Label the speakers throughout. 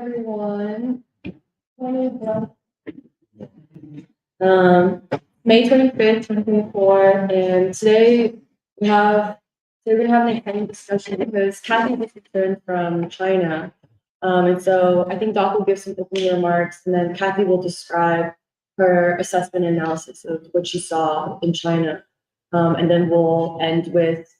Speaker 1: everyone. May 25th, 2024, and today we're gonna have an exciting discussion because Kathie just returned from China. And so I think Doc will give some opening remarks, and then Kathie will describe her assessment and analysis of what she saw in China. And then we'll end with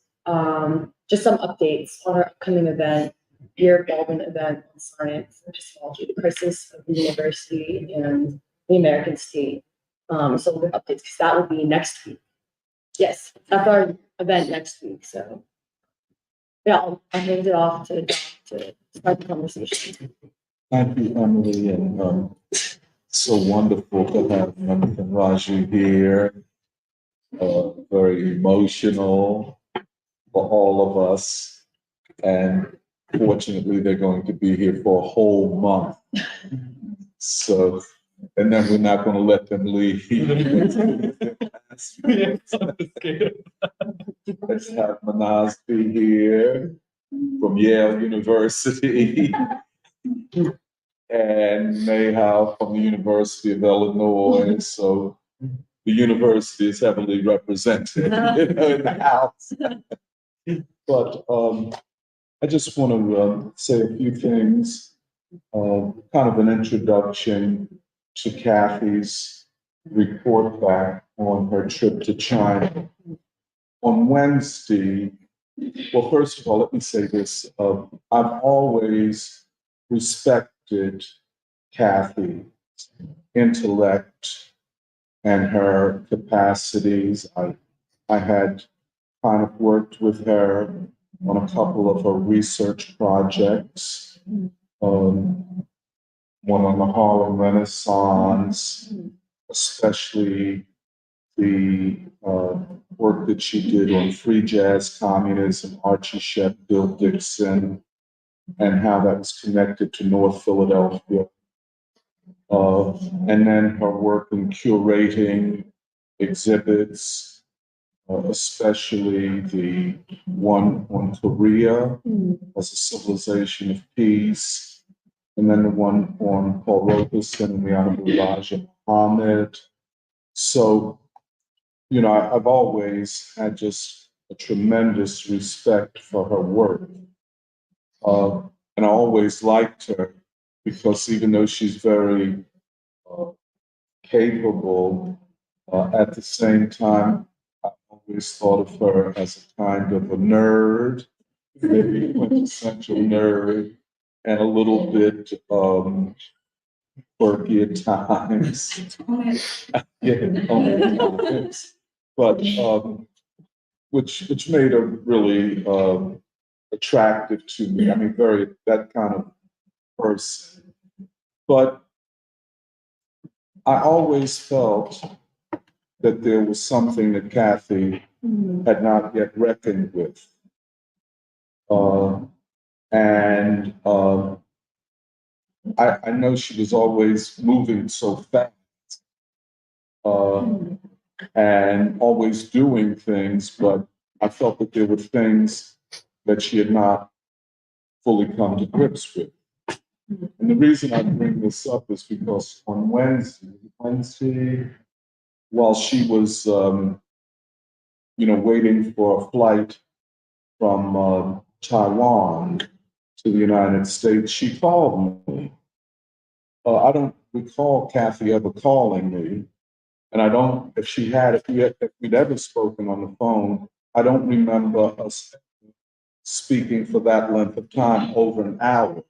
Speaker 1: just some updates on our upcoming event, year Baldwin event on science and technology, the crisis of the university and the American state. So with updates, because that will be next week. Yes, that's our event next week. So yeah, I'll hand it off to Doc to start the conversation.
Speaker 2: Thank you, Emily, and so wonderful to have Emily and Raju here. Very emotional for all of us, and fortunately, they're going to be here for a whole month. So, and then we're not going to let them leave. Let's have Manaz be here from Yale University, and Mayhaw from the University of Illinois. So the university is heavily represented in the house. But I just want to say a few things, kind of an introduction to Kathie's report back on her trip to China. On Wednesday, well, first of all, let me say this. I've always respected Kathie's intellect and her capacities. I had kind of worked with her on a couple of her research projects, one on the Harlem Renaissance, especially the work that she did on free jazz communism, Archie Shepp, Bill Dixon, and how that was connected to North Philadelphia. And then her work in curating exhibits, especially the one on Korea as a civilization of peace, and then the one on Paul Robeson and the Honorable Elijah Muhammad. So, you know, I've always had just a tremendous respect for her work. And I always liked her because even though she's very capable, at the same time, I always thought of her as a kind of a nerd, maybe a quintessential nerd, and a little bit quirky at times. But which made her really attractive to me. I mean, very that kind of person. But I always felt that there was something that Kathie had not yet reckoned with. And I know she was always moving so fast and always doing things, but I felt that there were things that she had not fully come to grips with. And the reason I bring this up is because on Wednesday, while she was, waiting for a flight from Taiwan to the United States, she called me. I don't recall Kathie ever calling me, and I don't. If we'd ever spoken on the phone, I don't remember us speaking for that length of time, over an hour.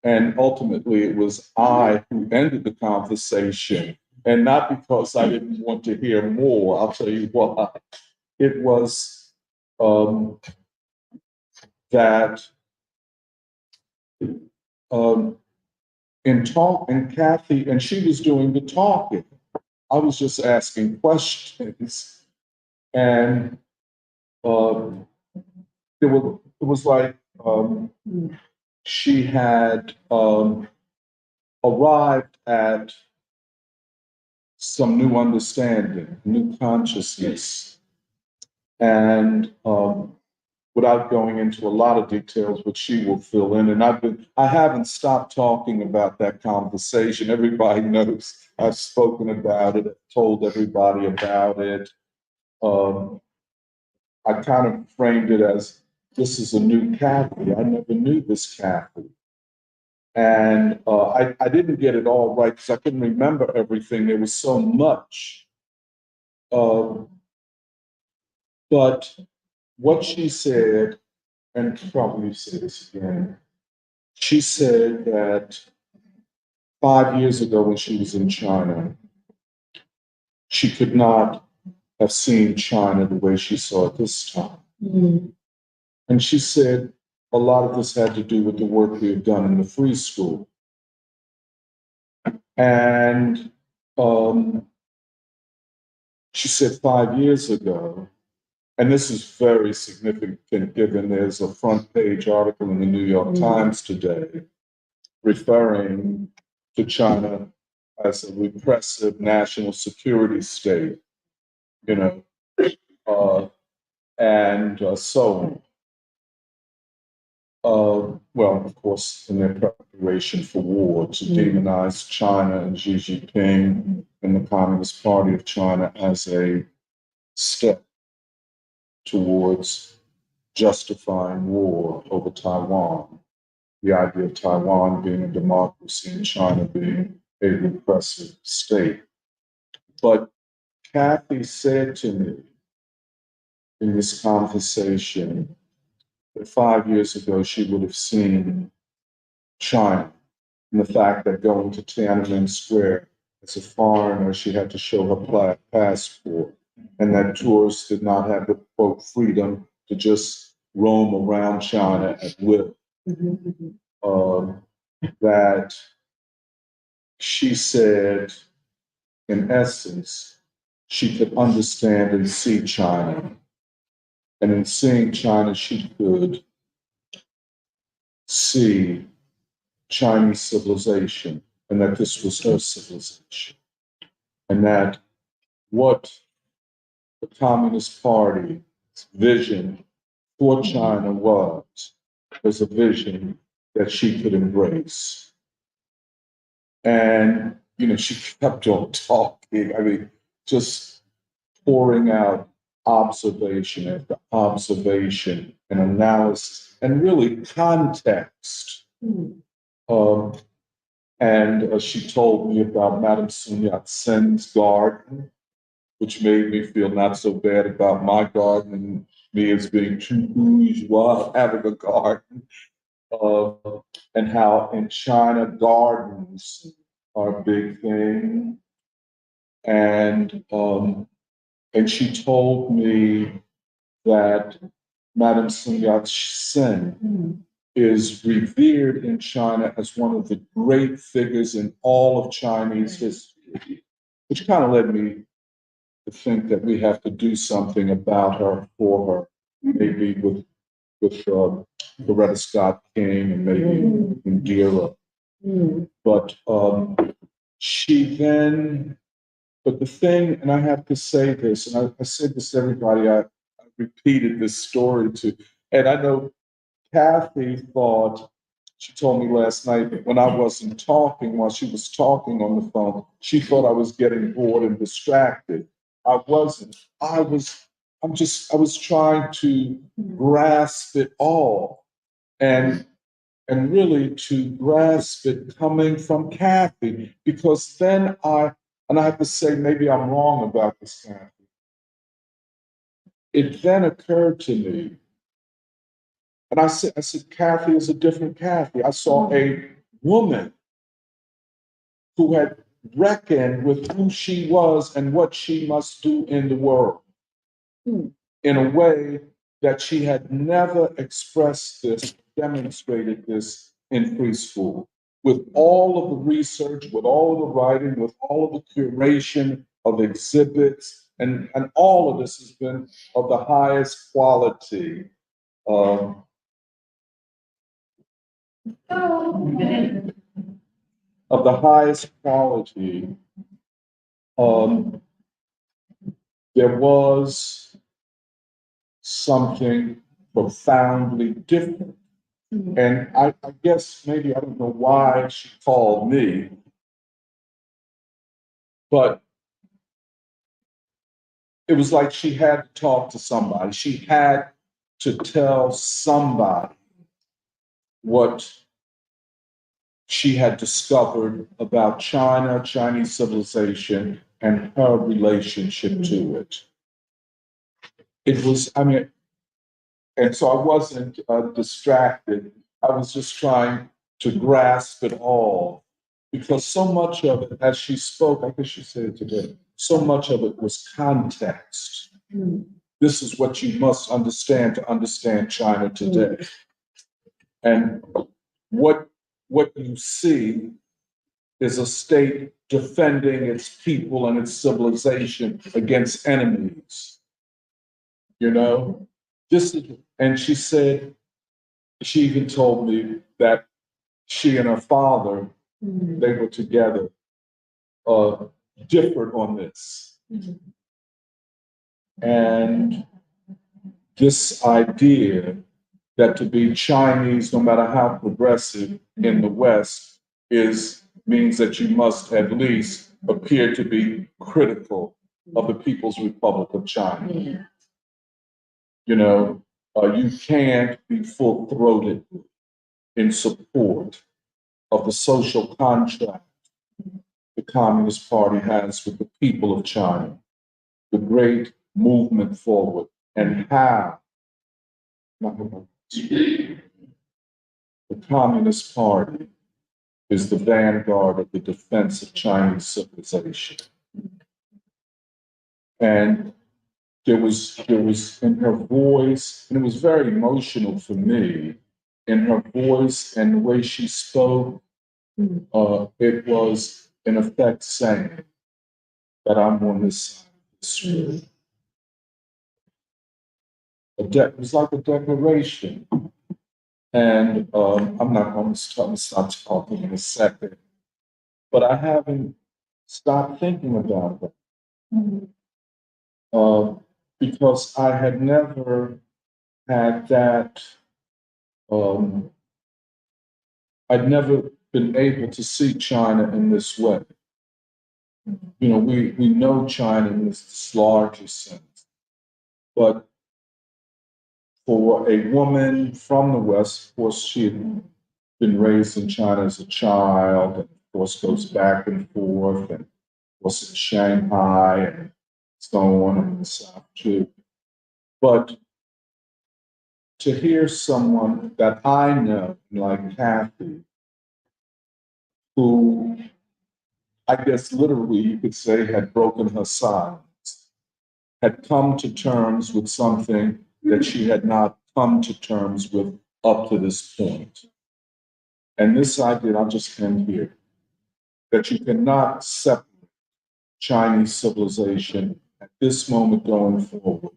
Speaker 2: And ultimately, it was I who ended the conversation, and not because I didn't want to hear more. I'll tell you why. It was that in Kathie, and she was doing the talking. I was just asking questions, and it was like she had arrived at some new understanding, new consciousness, and without going into a lot of details, but she will fill in. And I haven't stopped talking about that conversation. Everybody knows I've spoken about it, told everybody about it. I kind of framed it as this is a new Kathie. I never knew this Kathie. And I didn't get it all right because I couldn't remember everything. There was so much. But what she said, and probably say this again, she said that 5 years ago when she was in China, she could not have seen China the way she saw it this time. Mm-hmm. And she said a lot of this had to do with the work we had done in the free school. And she said 5 years ago, and this is very significant given there's a front page article in the New York Times today referring to China as a repressive national security state, you know, and so on. Well, of course, in their preparation for war, to demonize China and Xi Jinping and the Communist Party of China as a step towards justifying war over Taiwan. The idea of Taiwan being a democracy and China being a repressive state. But Kathie said to me in this conversation that 5 years ago she would have seen China and the fact that going to Tiananmen Square as a foreigner, she had to show her passport, and that tourists did not have the quote freedom to just roam around China at will. That she said, in essence, she could understand and see China. And in seeing China, she could see Chinese civilization, and that this was her civilization. And that what the Communist Party's vision for China was a vision that she could embrace. And, she kept on talking. I mean, just pouring out observation after observation and analysis and really context. And she told me about Madame Sun Yat-sen's garden, which made me feel not so bad about my garden and me as being too bourgeois having a garden. And how in China gardens are a big thing. And she told me that Madame Sun Yat-sen is revered in China as one of the great figures in all of Chinese history, which kind of led me to think that we have to do something about her, for her, maybe with Loretta Scott King and maybe Indira. But but the thing, and I have to say this, and I said this to everybody I repeated this story to, and I know Kathie thought, she told me last night when I wasn't talking, while she was talking on the phone, she thought I was getting bored and distracted. I wasn't. I was trying to grasp it all and really to grasp it coming from Kathie, because then I have to say, maybe I'm wrong about this, Kathie. It then occurred to me, and I said, Kathie is a different Kathie. I saw a woman who had reckoned with who she was and what she must do in the world in a way that she had never expressed this, demonstrated this in preschool. With all of the research, with all of the writing, with all of the curation of exhibits, and all of this has been of the highest quality. Of the highest quality. There was something profoundly different. And I guess maybe I don't know why she called me, but it was like she had to talk to somebody. She had to tell somebody what she had discovered about China, Chinese civilization, and her relationship to it. It was, I mean, and so I wasn't distracted. I was just trying to grasp it all because so much of it, as she spoke, I guess she said it today, so much of it was context. This is what you must understand to understand China today. And what you see is a state defending its people and its civilization against enemies. You know, this is, and she said, she even told me that she and her father, they were together, differed on this. And this idea that to be Chinese, no matter how progressive in the West, means that you must at least appear to be critical of the People's Republic of China. You know, you can't be full-throated in support of the social contract the Communist Party has with the people of China, the great movement forward, and how the Communist Party is the vanguard of the defense of Chinese civilization. And there was in her voice, and it was very emotional for me, in her voice and the way she spoke, it was in effect saying that I'm on this side of history. It was like a declaration. And I'm not going to stop talking in a second, but I haven't stopped thinking about that because I had never had that. I'd never been able to see China in this way. You know, we know China in this larger sense, but for a woman from the West, of course, she had been raised in China as a child, and of course goes back and forth, and was in Shanghai and so on in the South too. But to hear someone that I know, like Kathie, who I guess literally you could say had broken her silence, had come to terms with something that she had not come to terms with up to this point. And this idea, I'll just end here, that you cannot separate Chinese civilization at this moment going forward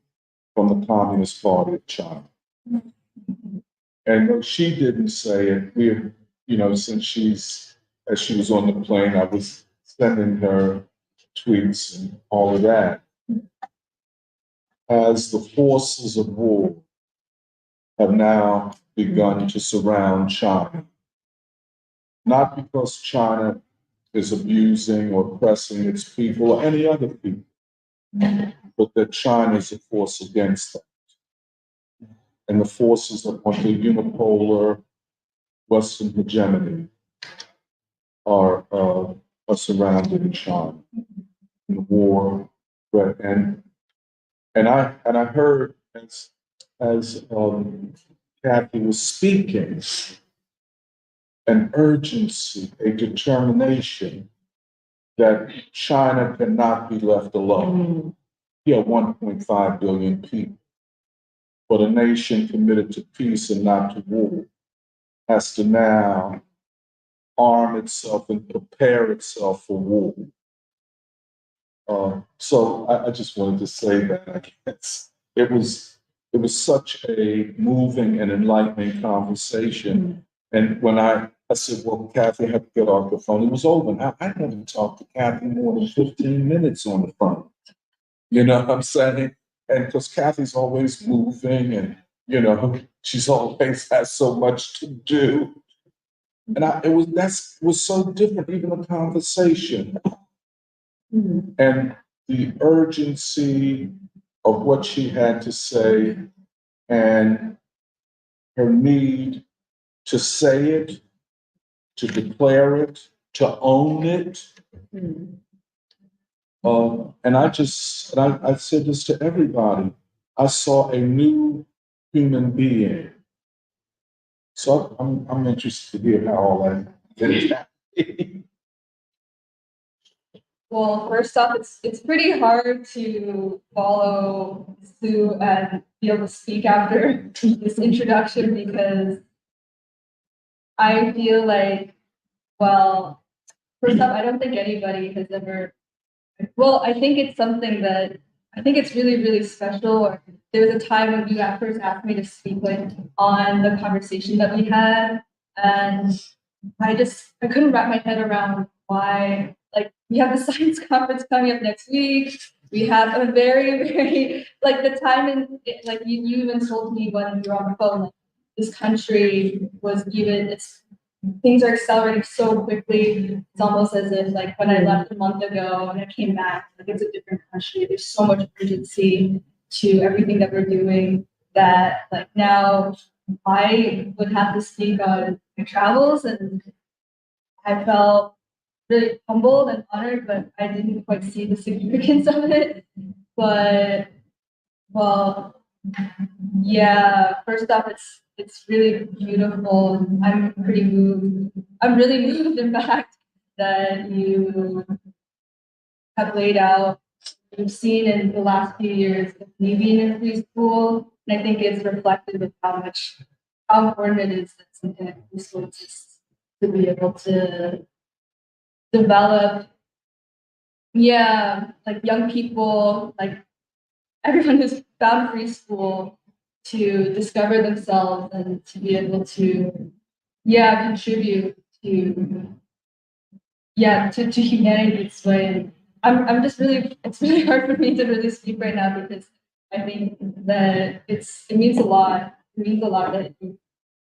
Speaker 2: from the Communist Party of China. And when she didn't say it, you know, since as she was on the plane, I was sending her tweets and all of that. As the forces of war have now begun to surround China, not because China is abusing or oppressing its people or any other people, but that China is a force against them. And the forces that want the unipolar Western hegemony are surrounding China in the war. And I heard as Kathie was speaking, an urgency, a determination that China cannot be left alone. Yeah, 1.5 billion people. But a nation committed to peace and not to war has to now arm itself and prepare itself for war. So I just wanted to say that. I guess it was such a moving and enlightening conversation. And when I said, well, Kathie, I have to get off the phone, it was over. Now, I haven't talked to Kathie more than 15 minutes on the phone. You know what I'm saying? And because Kathie's always moving and, she's always has so much to do. And that was so different, even the conversation and the urgency of what she had to say and her need to say it, to declare it, to own it. And I said this to everybody. I saw a new human being. So I'm interested to hear how all that is happening.
Speaker 3: Well, first off, it's pretty hard to follow Sue and be able to speak after this introduction because I feel like, well, first off, I don't think anybody has ever. Well, I think it's something that I think it's really, really special. There was a time when you at first asked me to speak on the conversation that we had, and I couldn't wrap my head around why. Like, we have the science conference coming up next week. We have a very, very the time like you even told me when you were on the phone, like, this country was things are accelerating so quickly. It's almost as if like when I left a month ago and I came back, like it's a different country. There's so much urgency to everything that we're doing that like now I would have to speak on my travels, and I felt really humbled and honored, but I didn't quite see the significance of it. But well, yeah, first off, it's really beautiful. I'm pretty moved. I'm really moved, in fact, that you have laid out, you've seen in the last few years of me being in preschool. And I think it's reflective of how important it is that something like preschool exists to be able to develop, like young people, like everyone who's found preschool to discover themselves and to be able to, contribute to humanity this way. And I'm just really, it's really hard for me to really speak right now because I think that it means a lot. It means a lot that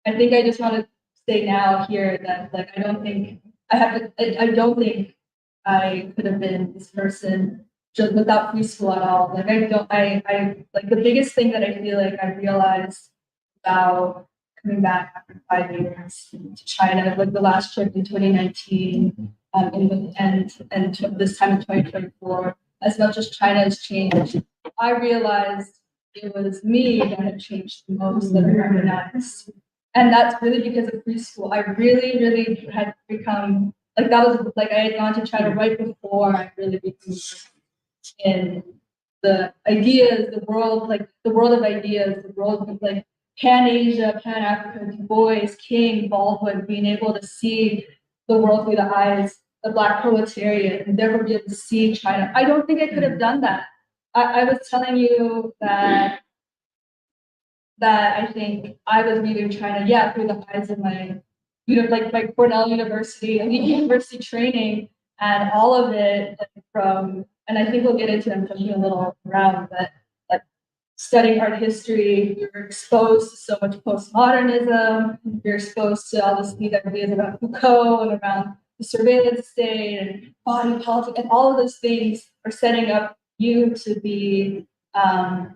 Speaker 3: I think I just want to say now here that like I don't think I could have been this person just without preschool at all. Like I like the biggest thing that I feel like I realized about coming back after 5 years to China, like the last trip in 2019, and this time in 2024, as much as China has changed, I realized it was me that had changed the most that I recognized. And that's really because of preschool. I really, really had become like that was like I had gone to China right before I really became in the ideas, the world of ideas, the world of like Pan Asia, Pan Africa, Du Bois, King, Baldwin, being able to see the world through the eyes of Black proletariat and therefore be able to see China. I don't think I could have done that. I was telling you that I think I was viewing China, through the eyes of my, like my Cornell University and university training and all of it and I think we'll get into it, I'm touching a little around, but like studying art history, you're exposed to so much postmodernism, you're exposed to all these ideas about Foucault and around the surveillance state and body politics, and all of those things are setting up you to be, to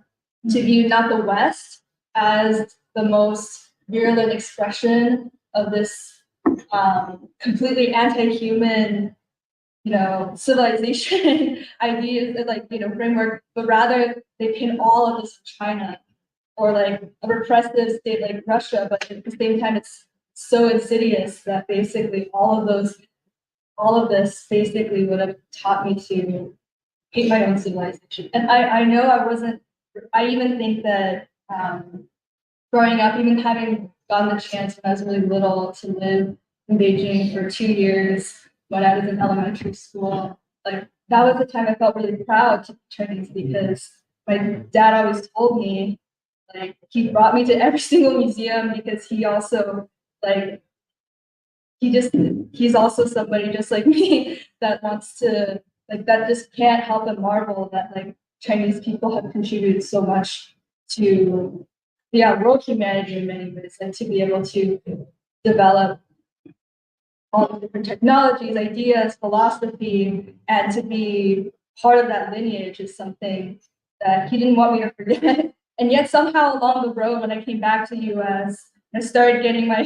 Speaker 3: view not the West as the most virulent expression of this completely anti-human, civilization ideas, like, framework, but rather they pin all of this in China or like a repressive state like Russia, but at the same time, it's so insidious that basically all of this basically would have taught me to hate my own civilization. And I know I even think that growing up, even having gotten the chance when I was really little to live in Beijing for 2 years when I was in elementary school, like that was the time I felt really proud to be Chinese because my dad always told me, like he brought me to every single museum because he also like he's also somebody just like me that wants to like that just can't help but marvel that like Chinese people have contributed so much to world humanity in many ways, and to be able to develop all the different technologies, ideas, philosophy, and to be part of that lineage is something that he didn't want me to forget. And yet somehow along the road, when I came back to the US, I started getting my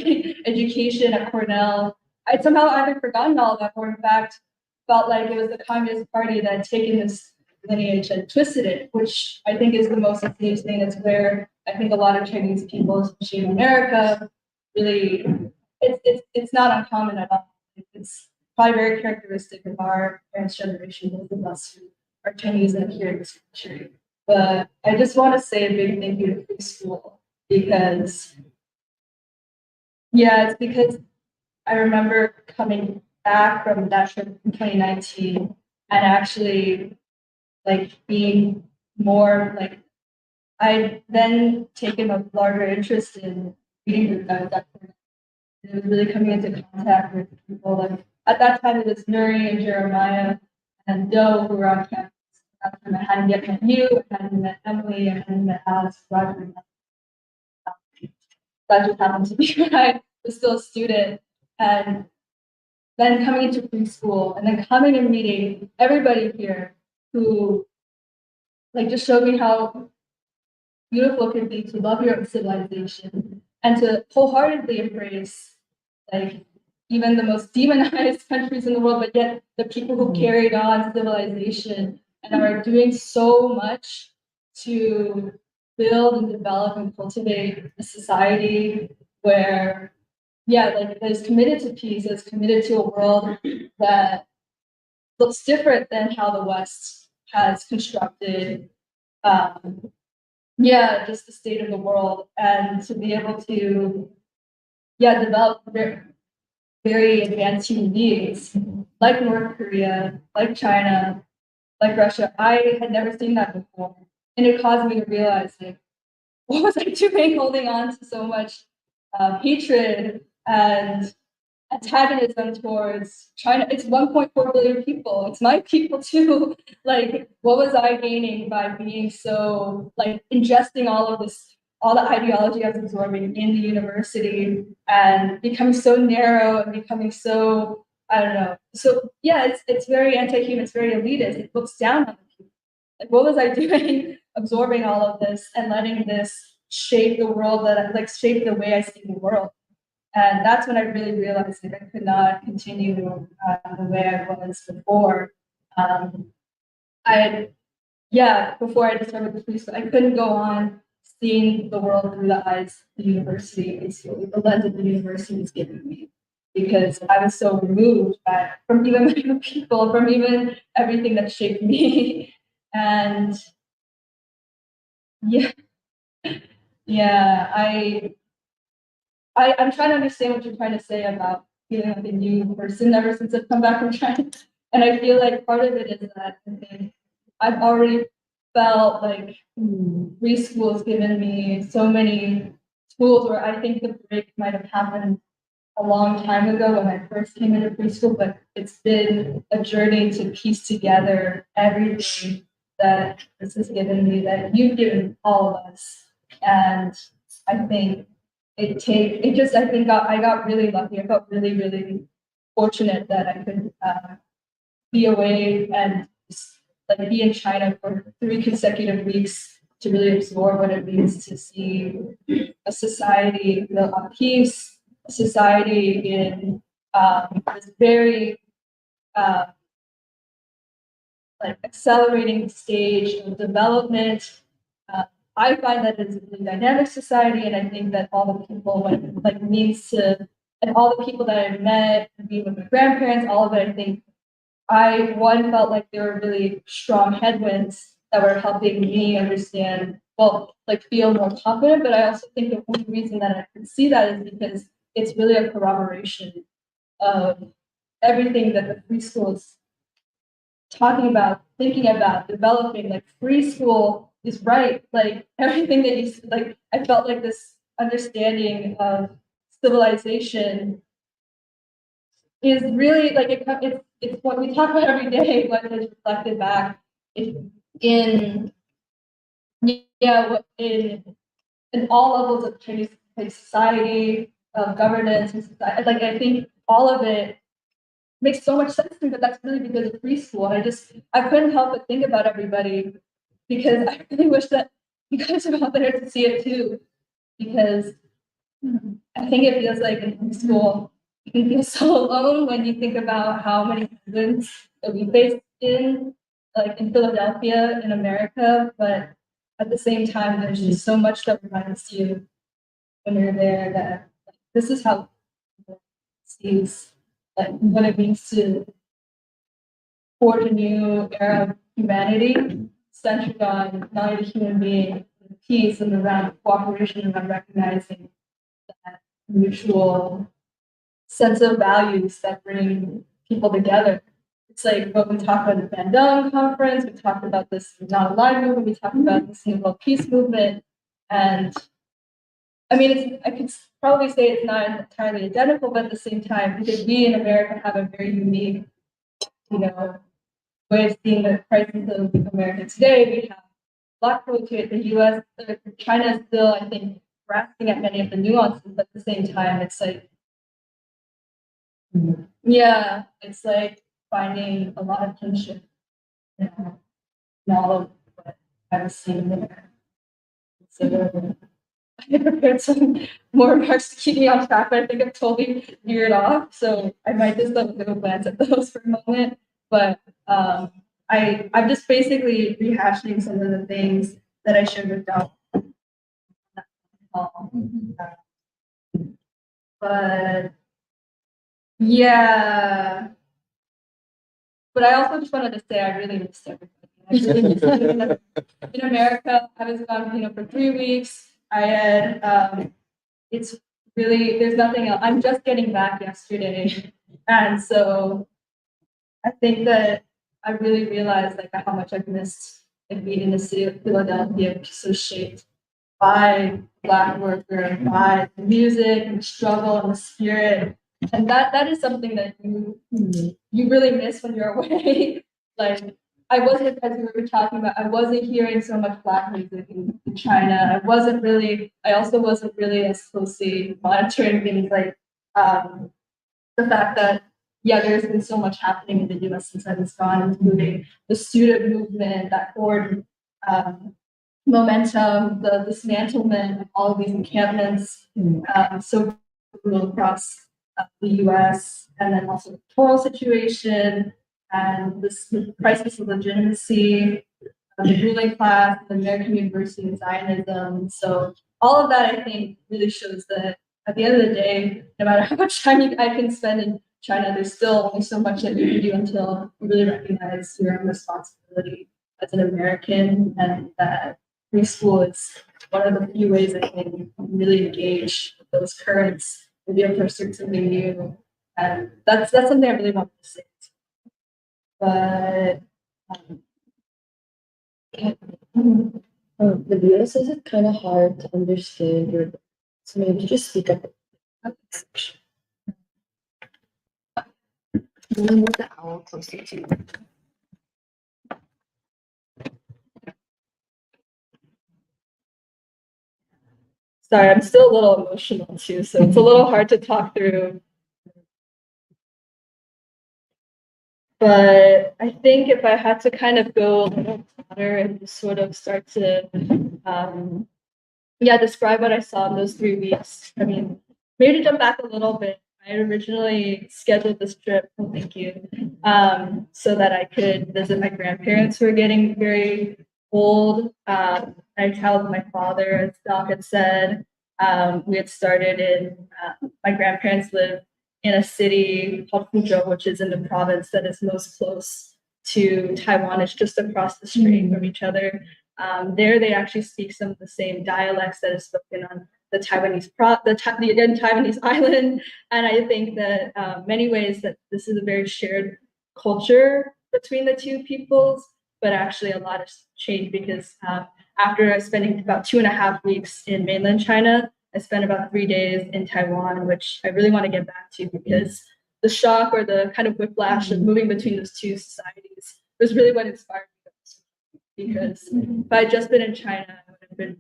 Speaker 3: education at Cornell, I'd somehow either forgotten all that or in fact felt like it was the Communist Party that had taken this lineage and twisted it, which I think is the most infamous thing. It's where I think a lot of Chinese people, especially in America, really it's not uncommon at all. It's probably very characteristic of our parents' generation, those of us who are Chinese and here in this country. But I just want to say a big thank you to free school because, it's because I remember coming back from that trip in 2019 and actually like being more like I then taken a larger interest in reading the document. It was really coming into contact with people like at that time it was Nuri and Jeremiah and Doe who were on campus. At that time I hadn't yet met you, I hadn't met Emily, I hadn't met Alice, Roger. That just happened to be when I was still a student. And then coming into preschool and then coming and meeting everybody here who like just showed me how beautiful it can be to love your own civilization and to wholeheartedly embrace like even the most demonized countries in the world, but yet the people who carried on civilization and are doing so much to build and develop and cultivate a society where, that is committed to peace, that's committed to a world that looks different than how the West has constructed just the state of the world, and to be able to develop very advanced human beings like North Korea, like China, like Russia. I had never seen that before, and it caused me to realize like what was I doing holding on to so much hatred and antagonism towards China. It's 1.4 billion people. It's my people too. Like, what was I gaining by being so like ingesting all of this, all the ideology I was absorbing in the university and becoming so narrow and becoming so, I don't know. So it's very anti-human, it's very elitist. It looks down on people. Like, what was I doing absorbing all of this and letting this shape the world shape the way I see the world? And that's when I really realized that I could not continue the way I was before. Before I discovered the preschool, I couldn't go on seeing the world through the eyes of the university, basically, the lens of the university was giving me, because I was so removed from even my own people, from even everything that shaped me. And I'm trying to understand what you're trying to say about feeling like a new person ever since I've come back from China. And I feel like part of it is that I think I've already felt like preschool has given me so many tools where I think the break might have happened a long time ago when I first came into preschool, but it's been a journey to piece together everything that this has given me, that you've given all of us. And I think I think I got really lucky. I felt really, really fortunate that I could be away and like be in China for 3 consecutive weeks to really absorb what it means to see a society built on peace, a society in this very accelerating stage of development. I find that it's a really dynamic society, and I think that all the people and all the people that I've met, being with my grandparents, all of it, I think I felt like there were really strong headwinds that were helping me understand, feel more confident. But I also think the only reason that I can see that is because it's really a corroboration of everything that the preschool is talking about, thinking about, developing. Like, preschool is right. Like, everything that you like, I felt like this understanding of civilization is really like it's what we talk about every day, what is reflected back in in all levels of Chinese society, of governance, and society. Like I think all of it makes so much sense to me, but that's really because of preschool. I couldn't help but think about everybody because I really wish that you guys are out there to see it too. Because I think it feels like in preschool, you can feel so alone when you think about how many students that we face like in Philadelphia, in America, but at the same time, there's just so much that reminds you when you're there that like, this is how sees like what it means to forge a new era of humanity centered on not only the human being, but peace and around cooperation and around recognizing that mutual sense of values that bring people together. It's like what we talked about at the Bandung conference, we talked about this non-aligned movement, we talked about the single peace movement. And I mean, I could probably say it's not entirely identical, but at the same time, because we in America have a very unique, way of seeing the crisis of America today. We have Black poetry at the US, China is still, I think, grasping at many of the nuances, but at the same time, it's like, yeah, it's like finding a lot of tension in all of what I was seeing there. So I prepared some more remarks to keep me on track, but I think I've totally veered off. So I might just have a little glance at those for a moment. But I'm just basically rehashing some of the things that I shared with Del. But yeah. But I also just wanted to say I really missed everybody. I really missed everybody. In America, I was gone, for 3 weeks. I had it's really there's nothing else. I'm just getting back yesterday. And so I think that I really realized like how much I've missed like being in the city of Philadelphia, which is so shaped by Black worker and by the music and the struggle and the spirit. And that is something that you really miss when you're away. Like I wasn't, as we were talking about, I wasn't hearing so much Black music in China. I also wasn't really as closely monitoring things like the fact that there's been so much happening in the US since I was gone, including the student movement, that forward momentum, the dismantlement of all of these encampments, so across the US, and then also the Toro situation, and the crisis of legitimacy, the ruling class, the American University and Zionism. So all of that, I think, really shows that at the end of the day, no matter how much time I can spend in China, there's still only so much that you can do until you really recognize your own responsibility as an American, and that preschool is one of the few ways I can really engage with those currents and be able to pursue something new. And that's something I really want to say. But
Speaker 1: the video says it's kind of hard to understand your, so maybe just speak up. Move the owl closer to you.
Speaker 3: sorry, I'm still a little emotional too, so it's a little hard to talk through. But I think if I had to kind of go a little broader and just sort of start to, describe what I saw in those 3 weeks. I mean, maybe to jump back a little bit, I had originally scheduled this trip, thank you, so that I could visit my grandparents who are getting very old. I traveled with my father, as Doc had said. We had started my grandparents live in a city called Fuzhou, which is in the province that is most close to Taiwan. It's just across the street from each other. There, they actually speak some of the same dialects that is spoken on the Taiwanese Taiwanese island. And I think that many ways that this is a very shared culture between the two peoples, but actually a lot has changed because after spending about 2.5 weeks in mainland China, I spent about 3 days in Taiwan, which I really want to get back to because the shock or the kind of whiplash of moving between those two societies was really what inspired me. Because if I had just been in China, I would have been,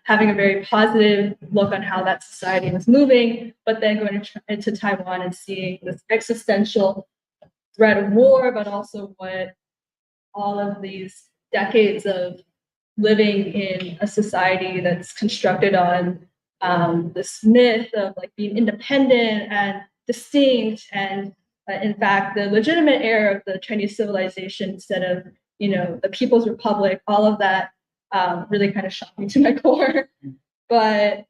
Speaker 3: having a very positive look on how that society was moving, but then going into Taiwan and seeing this existential threat of war, but also what all of these decades of living in a society that's constructed on this myth of like being independent and distinct, and in fact, the legitimate era of the Chinese civilization instead of the People's Republic. All of that really kind of shocked me to my core. But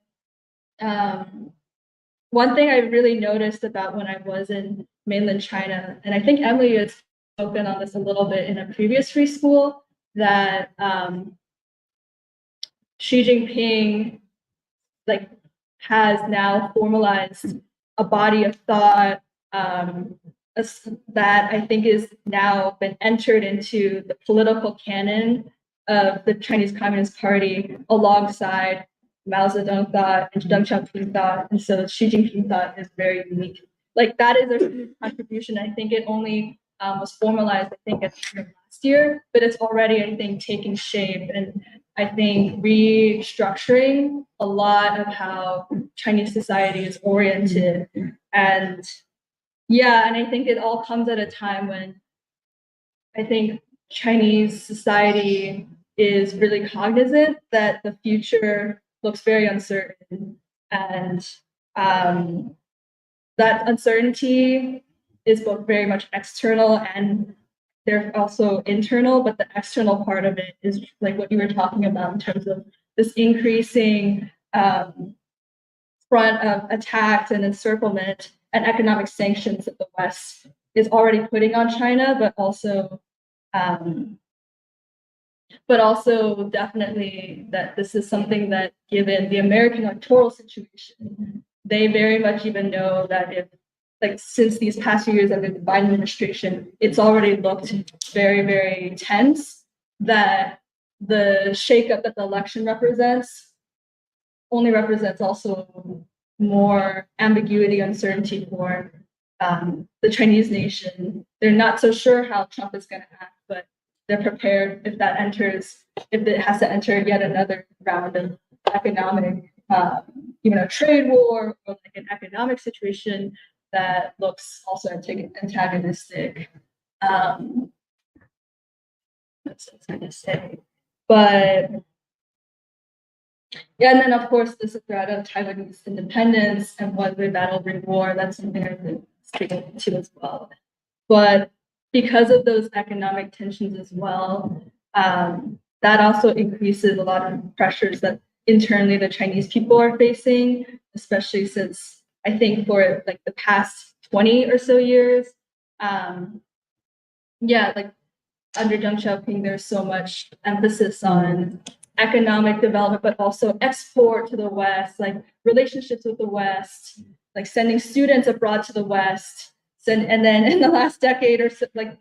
Speaker 3: one thing I really noticed about when I was in mainland China, and I think Emily has spoken on this a little bit in a previous free school, that Xi Jinping has now formalized a body of thought that I think is now been entered into the political canon of the Chinese Communist Party alongside Mao Zedong thought and Deng Xiaoping thought, and so Xi Jinping thought is very unique. Like that is a huge contribution. I think it only was formalized, I think, at the end of last year, but it's already, I think, taking shape and I think restructuring a lot of how Chinese society is oriented. And yeah, and I think it all comes at a time when I think Chinese society is really cognizant that the future looks very uncertain, and that uncertainty is both very much external and they're also internal, but the external part of it is like what you were talking about in terms of this increasing front of attacks and encirclement and economic sanctions that the West is already putting on China, but also definitely that this is something that, given the American electoral situation, they very much even know that if, like, since these past few years under the Biden administration, it's already looked very, very tense, that the shakeup that the election represents only represents also more ambiguity, uncertainty for the Chinese nation. They're not so sure how Trump is going to act, but they're prepared if it has to enter yet another round of economic, even a trade war or like an economic situation that looks also antagonistic. That's what I was going to say. But yeah, and then of course there's a threat of Taiwanese independence and whether that'll bring war. That's something I've been speaking to as well. But because of those economic tensions as well, that also increases a lot of pressures that internally the Chinese people are facing, especially since I think for like the past 20 or so years, like under Deng Xiaoping, there's so much emphasis on economic development, but also export to the West, like relationships with the West, like sending students abroad to the West, and then in the last decade or so, like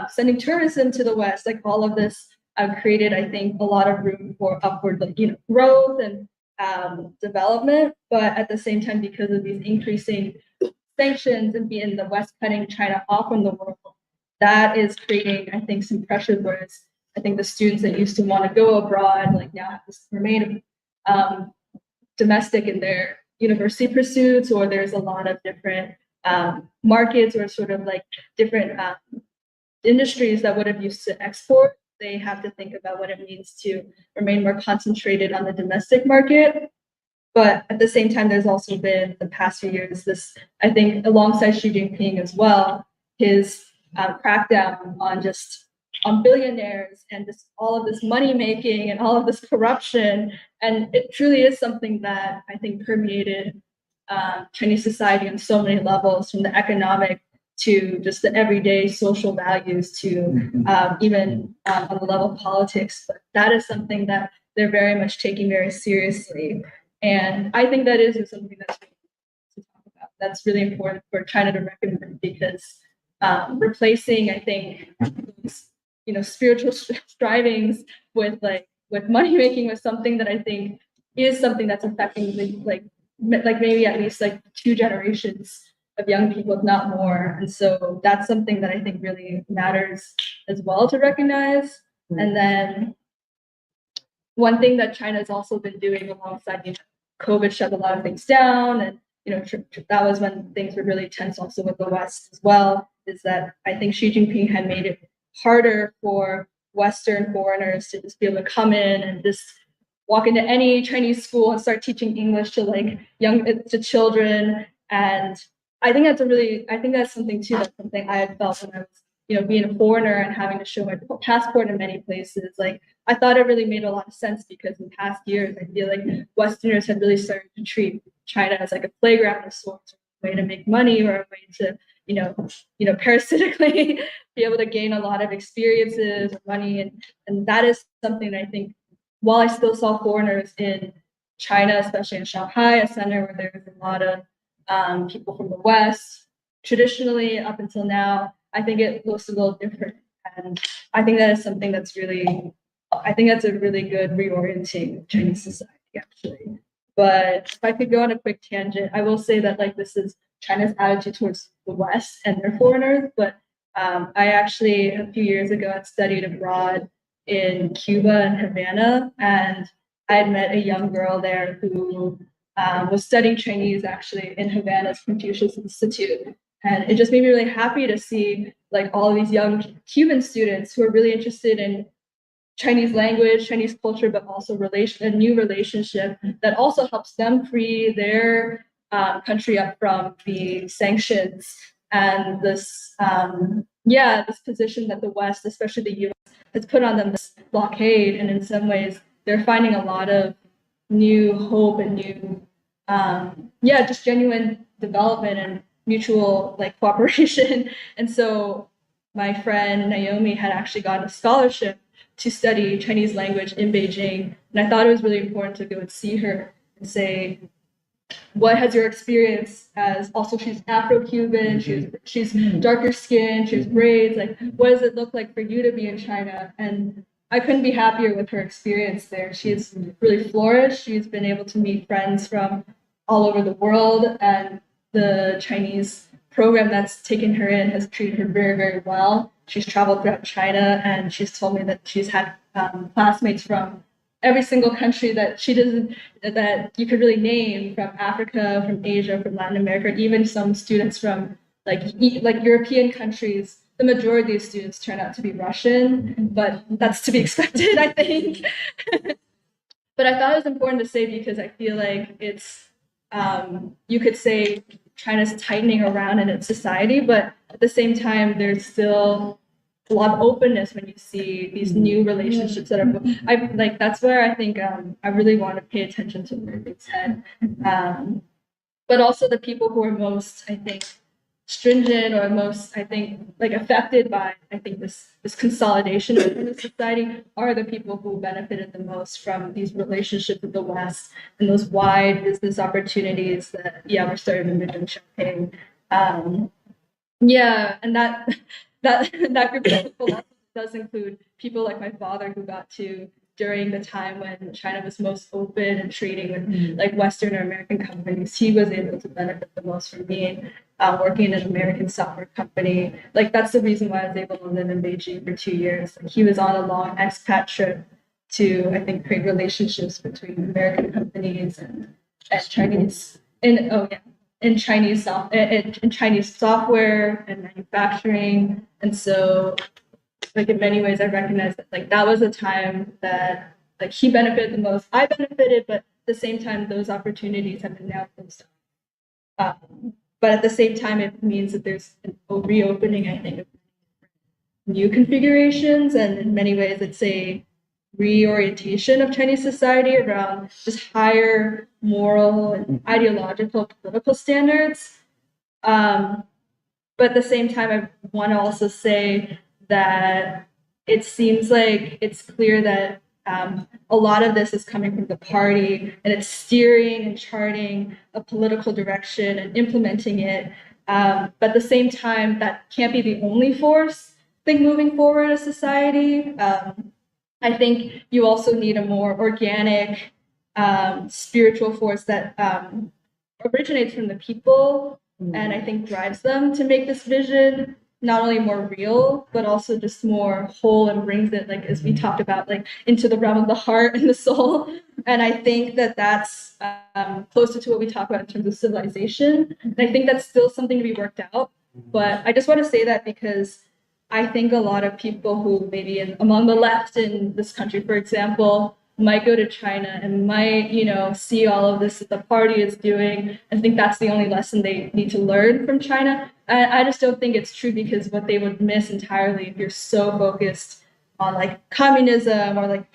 Speaker 3: sending tourism to the West, like all of this created, I think, a lot of room for upward, growth and development. But at the same time, because of these increasing sanctions and being the West cutting China off from the world, that is creating, I think, some pressure. Whereas I think the students that used to want to go abroad, like now have to remain domestic in their university pursuits, or there's a lot of different markets or sort of like different industries that would have used to export. They have to think about what it means to remain more concentrated on the domestic market. But at the same time, there's also been the past few years, this, I think, alongside Xi Jinping as well, his crackdown on billionaires and just all of this money making and all of this corruption. And it truly is something that I think permeated Chinese society on so many levels, from the economic to just the everyday social values to even on the level of politics. But that is something that they're very much taking very seriously. And I think that is something that's really to talk about. That's really important for China to recognize, because replacing, I think, spiritual strivings with money making was something that I think is something that's affecting like maybe at least like 2 generations of young people, if not more. And so that's something that I think really matters as well to recognize. And then one thing that China has also been doing alongside, COVID shut a lot of things down, and that was when things were really tense also with the West as well, is that I think Xi Jinping had made it harder for Western foreigners to just be able to come in and just walk into any Chinese school and start teaching English to to children. And I think that's something too. That's something I had felt when I was, being a foreigner and having to show my passport in many places. Like, I thought it really made a lot of sense because in past years, I feel like Westerners had really started to treat China as like a playground of sorts, a way to make money or a way to, parasitically be able to gain a lot of experiences or money. And that is something that I think, while I still saw foreigners in China, especially in Shanghai, a center where there was a lot of people from the West, traditionally up until now, I think it looks a little different. And I think that is something that's I think that's a really good reorienting of Chinese society, actually. But if I could go on a quick tangent, I will say that this is China's attitude towards the West and their foreigners. But I actually, a few years ago, had studied abroad in Cuba and Havana, and I had met a young girl there who was studying Chinese actually in Havana's Confucius Institute. And it just made me really happy to see all of these young Cuban students who are really interested in Chinese language, Chinese culture, but also a new relationship that also helps them free their country up from the sanctions and this position that the West, especially the U.S., has put on them, this blockade. And in some ways, they're finding a lot of new hope and new, just genuine development and mutual cooperation. And so my friend Naomi had actually gotten a scholarship to study Chinese language in Beijing. And I thought it was really important to go and see her and say, what has your experience as, also she's Afro-Cuban, she's darker skinned, she has braids, what does it look like for you to be in China? And I couldn't be happier with her experience there. She's really flourished. She's been able to meet friends from all over the world, and the Chinese program that's taken her in has treated her very, very well. She's traveled throughout China, and she's told me that she's had classmates from every single country that you could really name, from Africa, from Asia, from Latin America, even some students from European countries. The majority of students turn out to be Russian, but that's to be expected, I think. But I thought it was important to say because I feel like it's, you could say China's tightening around in its society, but at the same time, there's still a lot of openness when you see these new relationships that are, that's where I think I really want to pay attention to where things head. But also the people who are most, I think, stringent or most, I think, affected by, I think, this consolidation in the society are the people who benefited the most from these relationships with the West and those wide business opportunities that, we're starting to do Champagne. And that group of people does include people like my father, who got to, during the time when China was most open and trading with Western or American companies, he was able to benefit the most from being working in an American software company. That's the reason why I was able to live in Beijing for 2 years. He was on a long expat trip to, I think, create relationships between American companies and Chinese. In Chinese software and manufacturing. And so, in many ways, I recognize that that was a time that he benefited the most. I benefited, but at the same time, those opportunities have been now closed off. But at the same time, it means that there's a reopening, I think, of new configurations, and in many ways, it's a reorientation of Chinese society around just higher moral and ideological political standards. But at the same time, I want to also say that it seems like it's clear that a lot of this is coming from the party, and it's steering and charting a political direction and implementing it. But at the same time, that can't be the only force, I think, moving forward as society. I think you also need a more organic, spiritual force that originates from the people, and I think drives them to make this vision not only more real, but also just more whole and brings it, like, as we talked about, like, into the realm of the heart and the soul. And I think that that's closer to what we talk about in terms of civilization. And I think that's still something to be worked out. But I just want to say that because I think a lot of people who maybe among the left in this country, for example, might go to China and might, see all of this that the party is doing and think that's the only lesson they need to learn from China. And I just don't think it's true, because what they would miss entirely if you're so focused on like communism or like,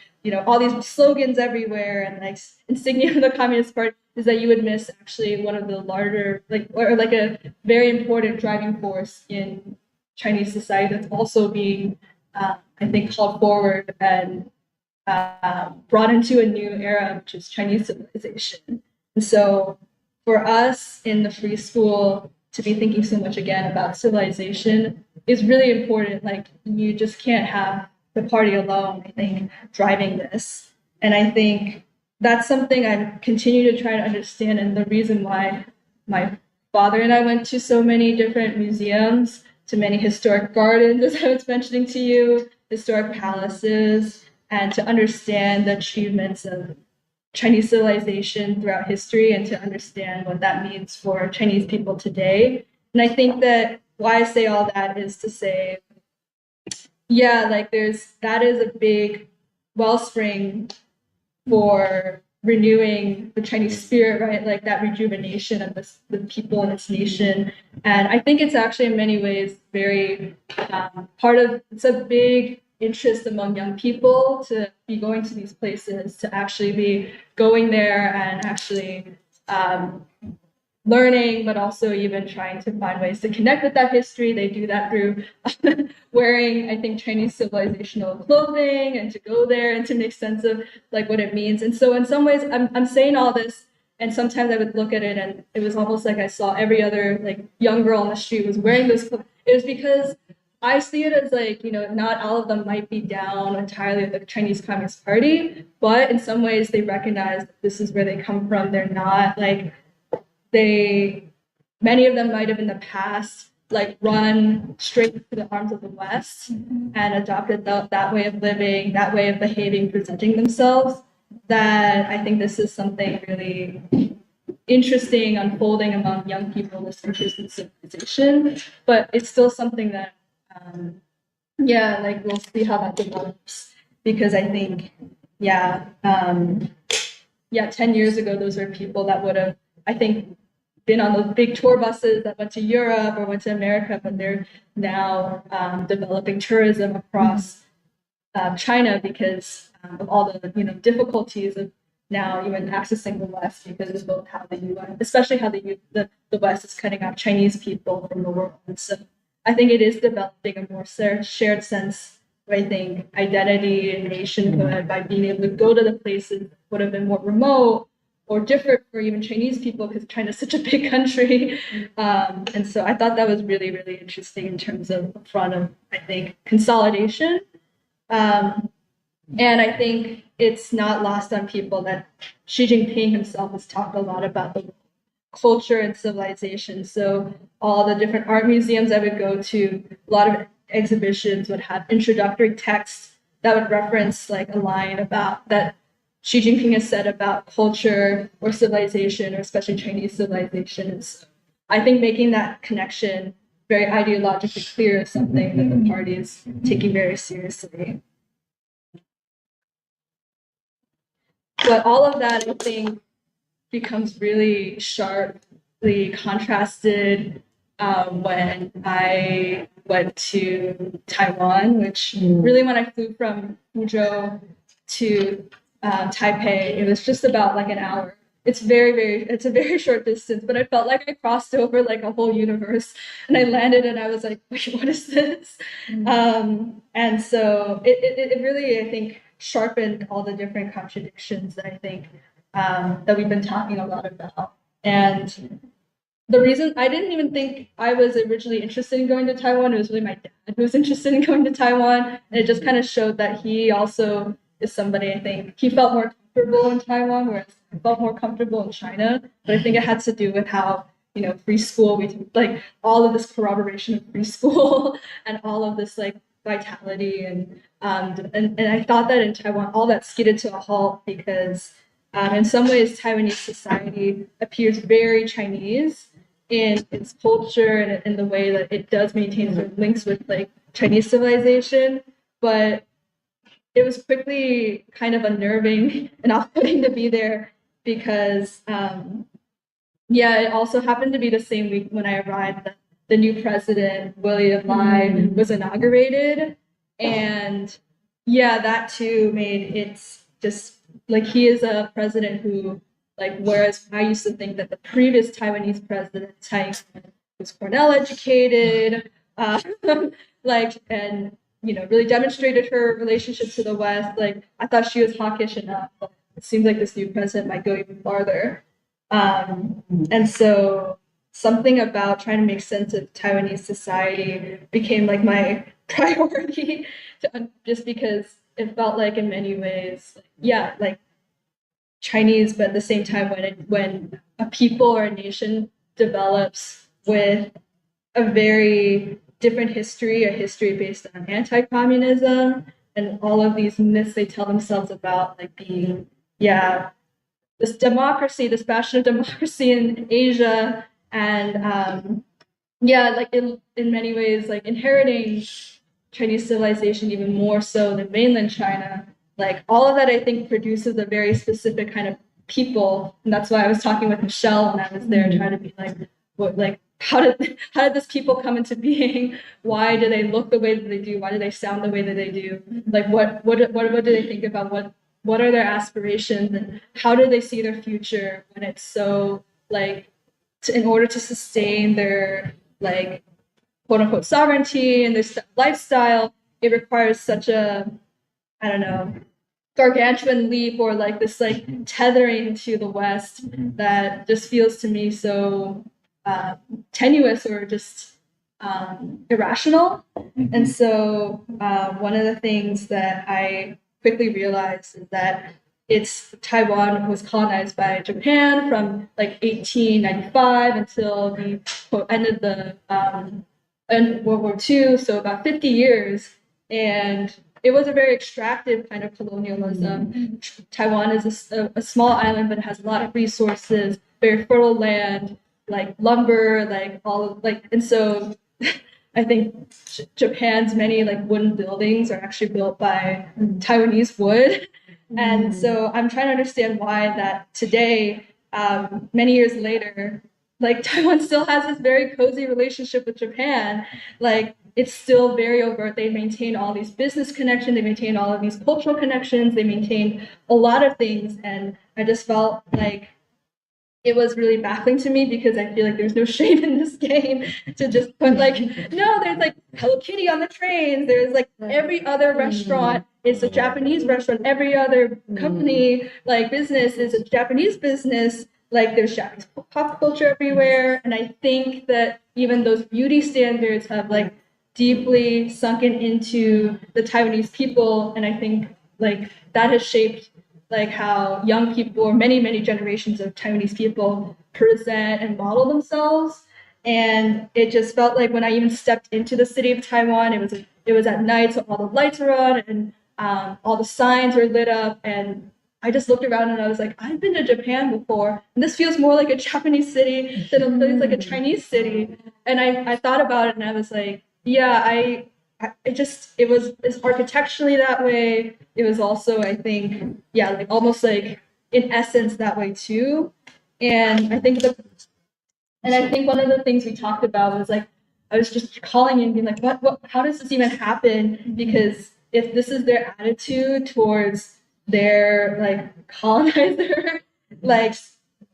Speaker 3: all these slogans everywhere and like insignia of the Communist Party, is that you would miss actually one of the larger, or a very important driving force in Chinese society that's also being, I think, called forward and brought into a new era, which is Chinese civilization. And so for us in the free school to be thinking so much again about civilization is really important. Like, you just can't have the party alone, I think, driving this. And I think that's something I continue to try to understand, and the reason why my father and I went to so many different museums, to many historic gardens, as I was mentioning to you, historic palaces, and to understand the achievements of Chinese civilization throughout history and to understand what that means for Chinese people today. And I think that why I say all that is to say, yeah, like that is a big wellspring for renewing the Chinese spirit, right? Like that rejuvenation of the people and its nation. And I think it's actually in many ways very it's a big interest among young people to be going to these places, to actually be going there and actually learning, but also even trying to find ways to connect with that history. They do that through wearing, I think, Chinese civilizational clothing, and to go there and to make sense of like what it means. And so in some ways, I'm saying all this, and sometimes I would look at it and it was almost like I saw every other like young girl on the street was wearing those clothes. It was because I see it as like, not all of them might be down entirely with the Chinese Communist Party, but in some ways they recognize that this is where they come from. They're not like, many of them might have in the past like run straight to the arms of the West and adopted that way of living, that way of behaving, presenting themselves. That I think this is something really interesting unfolding among young people, this interest in civilization. But it's still something that, like we'll see how that develops, because I think, 10 years ago, those are people that would have, I think, been on those big tour buses that went to Europe or went to America, but they're now developing tourism across China because of all the difficulties of now even accessing the West, because of both how the U.S., especially how the West is cutting out Chinese people from the world. And so I think it is developing a more shared sense of, I think, identity and nationhood by being able to go to the places that would have been more remote or different for even Chinese people, because China is such a big country. And so I thought that was really, really interesting in terms of the front of, I think, consolidation. And I think it's not lost on people that Xi Jinping himself has talked a lot about the culture and civilization. So all the different art museums I would go to, a lot of exhibitions would have introductory texts that would reference like a line about that Xi Jinping has said about culture or civilization, or especially Chinese civilization. And so I think making that connection very ideologically clear is something that the party is taking very seriously. But all of that, I think, becomes really sharply contrasted when I went to Taiwan, which really, when I flew from Fuzhou to Taipei, it was just about like an hour. It's it's a very short distance, but I felt like I crossed over like a whole universe, and I landed and I was like, wait, what is this? And so it really, I think, sharpened all the different contradictions that I think that we've been talking a lot about. And the reason I didn't even think I was originally interested in going to Taiwan, it was really my dad who was interested in going to Taiwan. And it just kind of showed that he also is somebody, I think, he felt more comfortable in Taiwan, whereas I felt more comfortable in China. But I think it had to do with how free school, like all of this corroboration of free school and all of this like vitality and I thought that in Taiwan all that skidded to a halt because in some ways Taiwanese society appears very Chinese in its culture and in the way that it does maintain sort of links with like Chinese civilization, but it was quickly kind of unnerving and off-putting to be there because it also happened to be the same week when I arrived that the new president, William Lai, was inaugurated. And that too made it just like he is a president who, like, whereas I used to think that the previous Taiwanese president, Tsai Ing-wen, was Cornell educated, like, and really demonstrated her relationship to the West. Like, I thought she was hawkish enough, but it seems like this new president might go even farther. And so something about trying to make sense of Taiwanese society became like my priority, just because it felt like in many ways, like Chinese, but at the same time, when a people or a nation develops with a very different history, a history based on anti-communism and all of these myths they tell themselves about like being, this democracy, this bastion of democracy in Asia, and like in many ways, like inheriting Chinese civilization even more so than mainland China. Like all of that, I think, produces a very specific kind of people, and that's why I was talking with Michelle when I was there, trying to be like, what, like, how did this people come into being? Why do they look the way that they do? Why do they sound the way that they do? Like, what do they think about? What are their aspirations, and how do they see their future when it's so like, in order to sustain their like quote unquote sovereignty and their lifestyle, it requires such a, I don't know, gargantuan leap or like this like tethering to the West that just feels to me so tenuous or just irrational. And so one of the things that I quickly realized is that Taiwan was colonized by Japan from like 1895 until the end of the World War II, so about 50 years. And it was a very extractive kind of colonialism. Taiwan is a small island, but it has a lot of resources, very fertile land, like lumber, like all of like, and so I think Japan's many like wooden buildings are actually built by Taiwanese wood. And so I'm trying to understand why that today, many years later, like Taiwan still has this very cozy relationship with Japan. Like it's still very overt. They maintain all these business connections. They maintain all of these cultural connections. They maintain a lot of things. And I just felt like it was really baffling to me because I feel like there's no shame in this game to just put like, no, there's like Hello Kitty on the trains. There's like every other restaurant is a Japanese restaurant. Every other company, like business is a Japanese business. Like there's Japanese pop culture everywhere. And I think that even those beauty standards have like deeply sunken into the Taiwanese people. And I think like that has shaped like how young people or many generations of Taiwanese people present and model themselves. And it just felt like when I even stepped into the city of Taiwan, it was at night, so all the lights were on and all the signs were lit up. And I just looked around and I was like, I've been to Japan before, and this feels more like a Japanese city than it feels like a Chinese city. And I thought about it and I was like, yeah, it's architecturally that way. It was also, I think, like almost like in essence that way too. And I think one of the things we talked about was like, I was just calling in and being like, what, how does this even happen? Because if this is their attitude towards their like colonizer, like,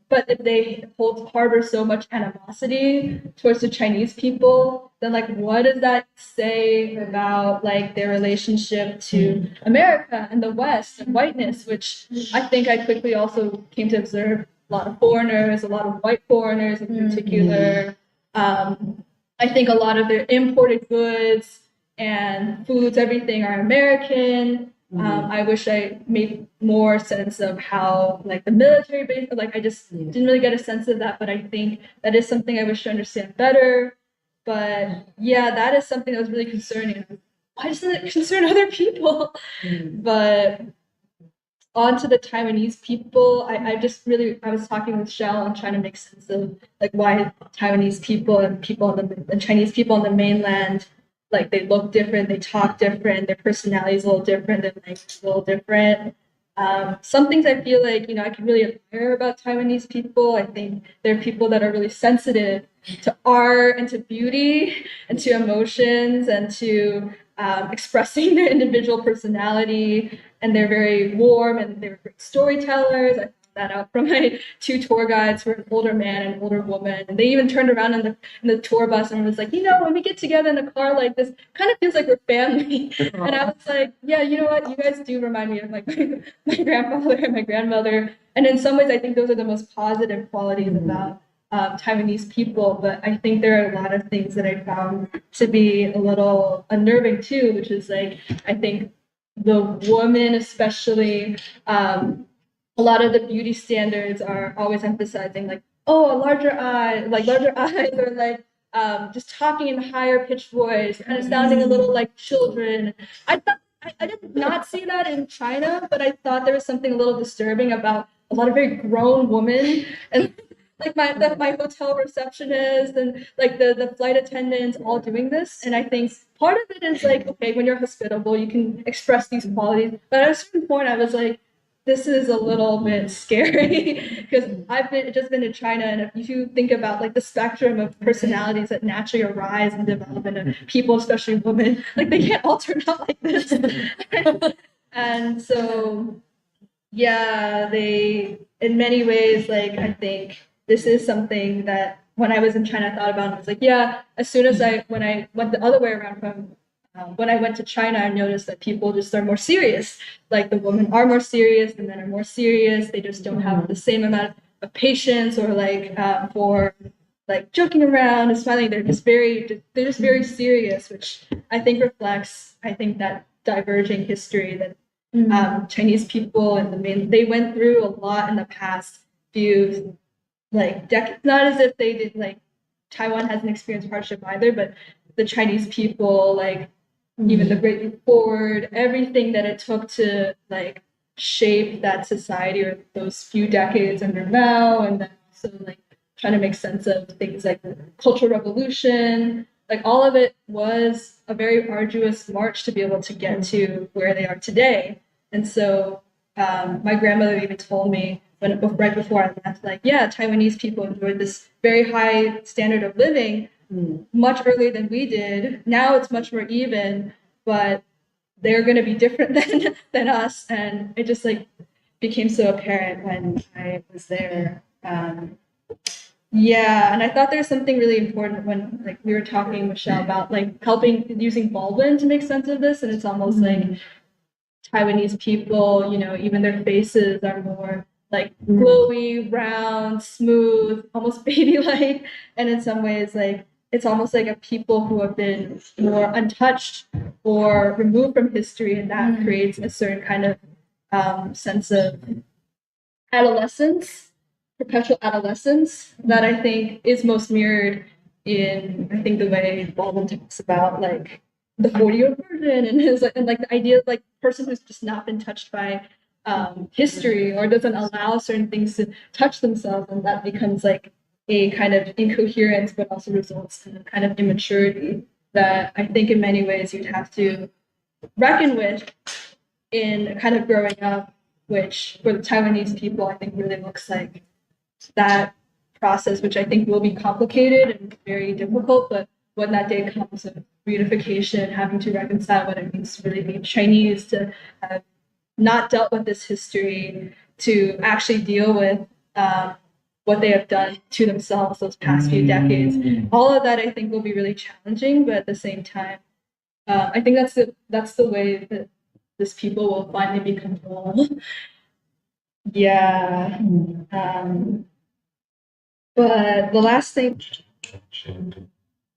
Speaker 3: but if they harbor so much animosity towards the Chinese people, then like what does that say about like their relationship to America and the West and whiteness, which I think I quickly also came to observe a lot of foreigners, a lot of white foreigners in particular. I think a lot of their imported goods and foods, everything are American. I wish I made more sense of how like the military base, like I just didn't really get a sense of that, but I think that is something I wish to understand better. But yeah, that is something that was really concerning. Why doesn't it concern other people? But on to the Taiwanese people, I was talking with Shell and trying to make sense of like why Taiwanese people and the Chinese people on the mainland, like they look different, they talk different, their personality is a little different, their language is a little different. Some things I feel like, I can really admire about Taiwanese people. I think they're people that are really sensitive to art and to beauty and to emotions and to expressing their individual personality. And they're very warm and they're great storytellers. I found that out from my two tour guides who were an older man and an older woman. And they even turned around in the tour bus and was like, when we get together in a car like this, kind of feels like we're family. And I was like, yeah, you know what? You guys do remind me of like my grandfather and my grandmother. And in some ways, I think those are the most positive qualities about Taiwanese people. But I think there are a lot of things that I found to be a little unnerving too, which is like, I think the woman especially, a lot of the beauty standards are always emphasizing like, oh, larger eyes or like just talking in a higher pitched voice, kind of sounding a little like children. I did not see that in China, but I thought there was something a little disturbing about a lot of very grown women and like my hotel receptionist and like the flight attendants all doing this. And I think part of it is like, okay, when you're hospitable, you can express these qualities. But at a certain point, I was like, this is a little bit scary because I've just been to China, and if you think about like the spectrum of personalities that naturally arise and develop in people, especially women, like they can't all turn out like this. And so, yeah, they in many ways, like I think this is something that when I was in China, I thought about. I was like, yeah, as soon as when I went the other way around from when I went to China, I noticed that people just are more serious. Like the women are more serious, the men are more serious. They just don't have the same amount of patience or like for like joking around and smiling. They're just very serious, which I think reflects that diverging history that Chinese people and they went through a lot in the past few like decades. Not as if they did like Taiwan hasn't experienced hardship either, but the Chinese people, like even the Great Leap Forward, everything that it took to like shape that society or those few decades under Mao, and then also like trying to make sense of things like the Cultural Revolution. Like all of it was a very arduous march to be able to get to where they are today. And so my grandmother even told me right before I left, like, yeah, Taiwanese people enjoyed this very high standard of living much earlier than we did. Now it's much more even, but they're going to be different than us. And it just like became so apparent when I was there. Yeah, and I thought there's something really important when like we were talking, Michelle, about like using Baldwin to make sense of this, and it's almost like Taiwanese people, even their faces are more like glowy, round, smooth, almost baby-like, and in some ways, like it's almost like a people who have been more untouched or removed from history, and that creates a certain kind of sense of adolescence, perpetual adolescence, that I think is most mirrored in the way Baldwin talks about like the 40-year virgin and like the idea of like person who's just not been touched by history or doesn't allow certain things to touch themselves, and that becomes like a kind of incoherence, but also results in a kind of immaturity that I think in many ways you'd have to reckon with in kind of growing up, which for the Taiwanese people I think really looks like that process, which I think will be complicated and very difficult. But when that day comes of reunification, having to reconcile what it means to really be Chinese, to have not dealt with this history, to actually deal with what they have done to themselves those past few decades, all of that I think will be really challenging. But at the same time, I think that's the way that this people will finally become whole. Yeah. But the last thing,